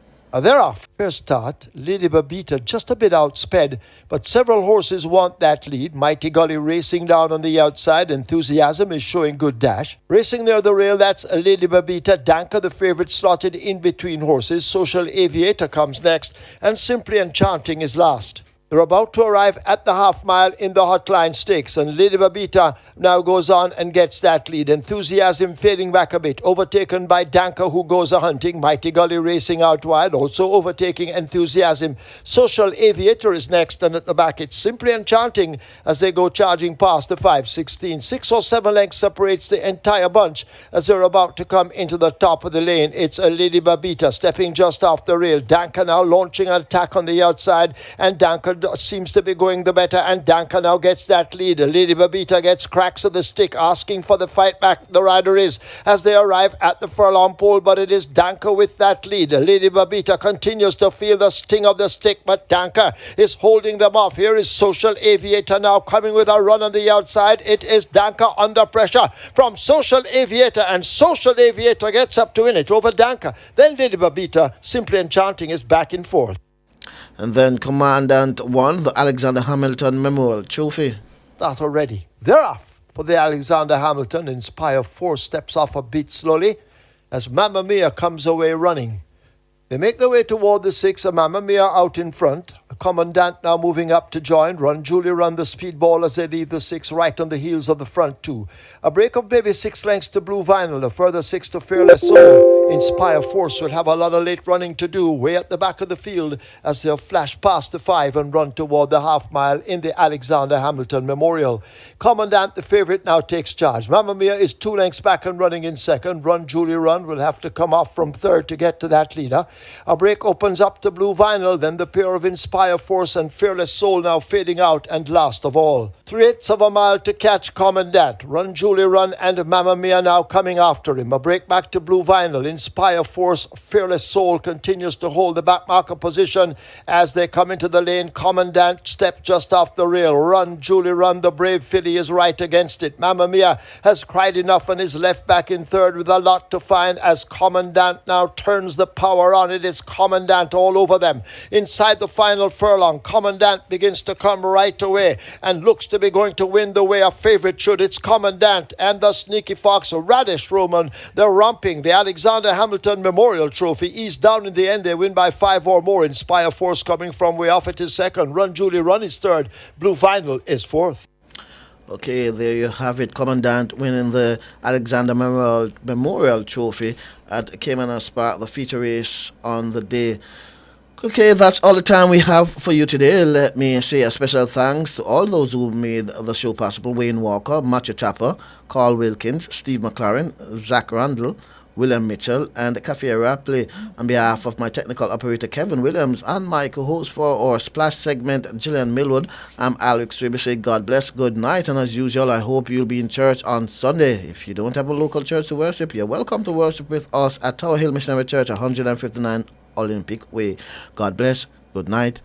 They're off. First start, Lady Babita just a bit outsped, but several horses want that lead. Mighty Gully racing down on the outside. Enthusiasm is showing good dash. Racing near the rail, that's Lady Babita. Danka, the favorite, slotted in between horses. Social Aviator comes next, and Simply Enchanting is last. They're about to arrive at the half mile in the Hotline Stakes, and Lady Babita now goes on and gets that lead. Enthusiasm fading back a bit, overtaken by Danka, who goes a-hunting. Mighty Gully racing out wide, also overtaking Enthusiasm. Social Aviator is next, and at the back it's Simply Enchanting as they go charging past the 5:16. 6 or 7 lengths separates the entire bunch as they're about to come into the top of the lane. It's a Lady Babita stepping just off the rail. Danka now launching an attack on the outside, and Danka seems to be going the better, and Danka now gets that lead. Lady Babita gets cracks of the stick, asking for the fight back. The rider is as they arrive at the furlong pole, but it is Danka with that lead. Lady Babita continues to feel the sting of the stick, but Danka is holding them off. Here is Social Aviator now coming with a run on the outside. It is Danka under pressure from Social Aviator, and Social Aviator gets up to win it over Danka. Then Lady Babita, Simply Enchanting, is back in fourth. And then Commandant won the Alexander Hamilton Memorial Trophy. Start already. They're off for the Alexander Hamilton. Inspire 4 steps off a bit slowly as Mamma Mia comes away running. They make their way toward the 6, and Mamma Mia out in front. A Commandant now moving up to join. Run Julie Run, the speedball, as they leave the 6 right on the heels of the front 2. A break of maybe 6 lengths to Blue Vinyl. A further 6 to Fearless Soul. Inspire Force will have a lot of late running to do way at the back of the field as they'll flash past the 5 and run toward the half mile in the Alexander Hamilton Memorial. Commandant, the favorite, now takes charge. Mamma Mia is 2 lengths back and running in second. Run Julie Run will have to come off from third to get to that leader. A break opens up to Blue Vinyl, then the pair of Inspire Force and Fearless Soul now fading out, and last of all, 3/8 of a mile to catch Commandant. Run Julie Run and Mamma Mia now coming after him. A break back to Blue Vinyl. Inspire Force, Fearless Soul continues to hold the back marker position as they come into the lane. Commandant step just off the rail. Run, Julie, run. The brave filly is right against it. Mamma Mia has cried enough and is left back in third with a lot to find as Commandant now turns the power on. It is Commandant all over them. Inside the final furlong, Commandant begins to come right away and looks to be going to win the way a favourite should. It's Commandant and the Sneaky Fox, Radish Roman. They're romping the Alexander Hamilton Memorial Trophy. East down in the end. They win by 5 or more. Inspire Force coming from way off. It is second. Run Julie Run is third. Blue Vinyl is fourth. Okay, there you have it. Commandant winning the Alexander Memorial Trophy at Cayman Spark, the feature race on the day. Okay, that's all the time we have for you today. Let me say a special thanks to all those who made the show possible. Wayne Walker, Matthew Tapper, Carl Wilkins, Steve McLaren, Zach Randall, William Mitchell, and Cafe Rapley. On behalf of my technical operator Kevin Williams and my co-host for our Splash segment, Gillian Millwood, I'm Alex Raby. Say God bless, good night, and as usual, I hope you'll be in church on Sunday. If you don't have a local church to worship, you're welcome to worship with us at Tower Hill Missionary Church, 159 Olympic Way. God bless, good night.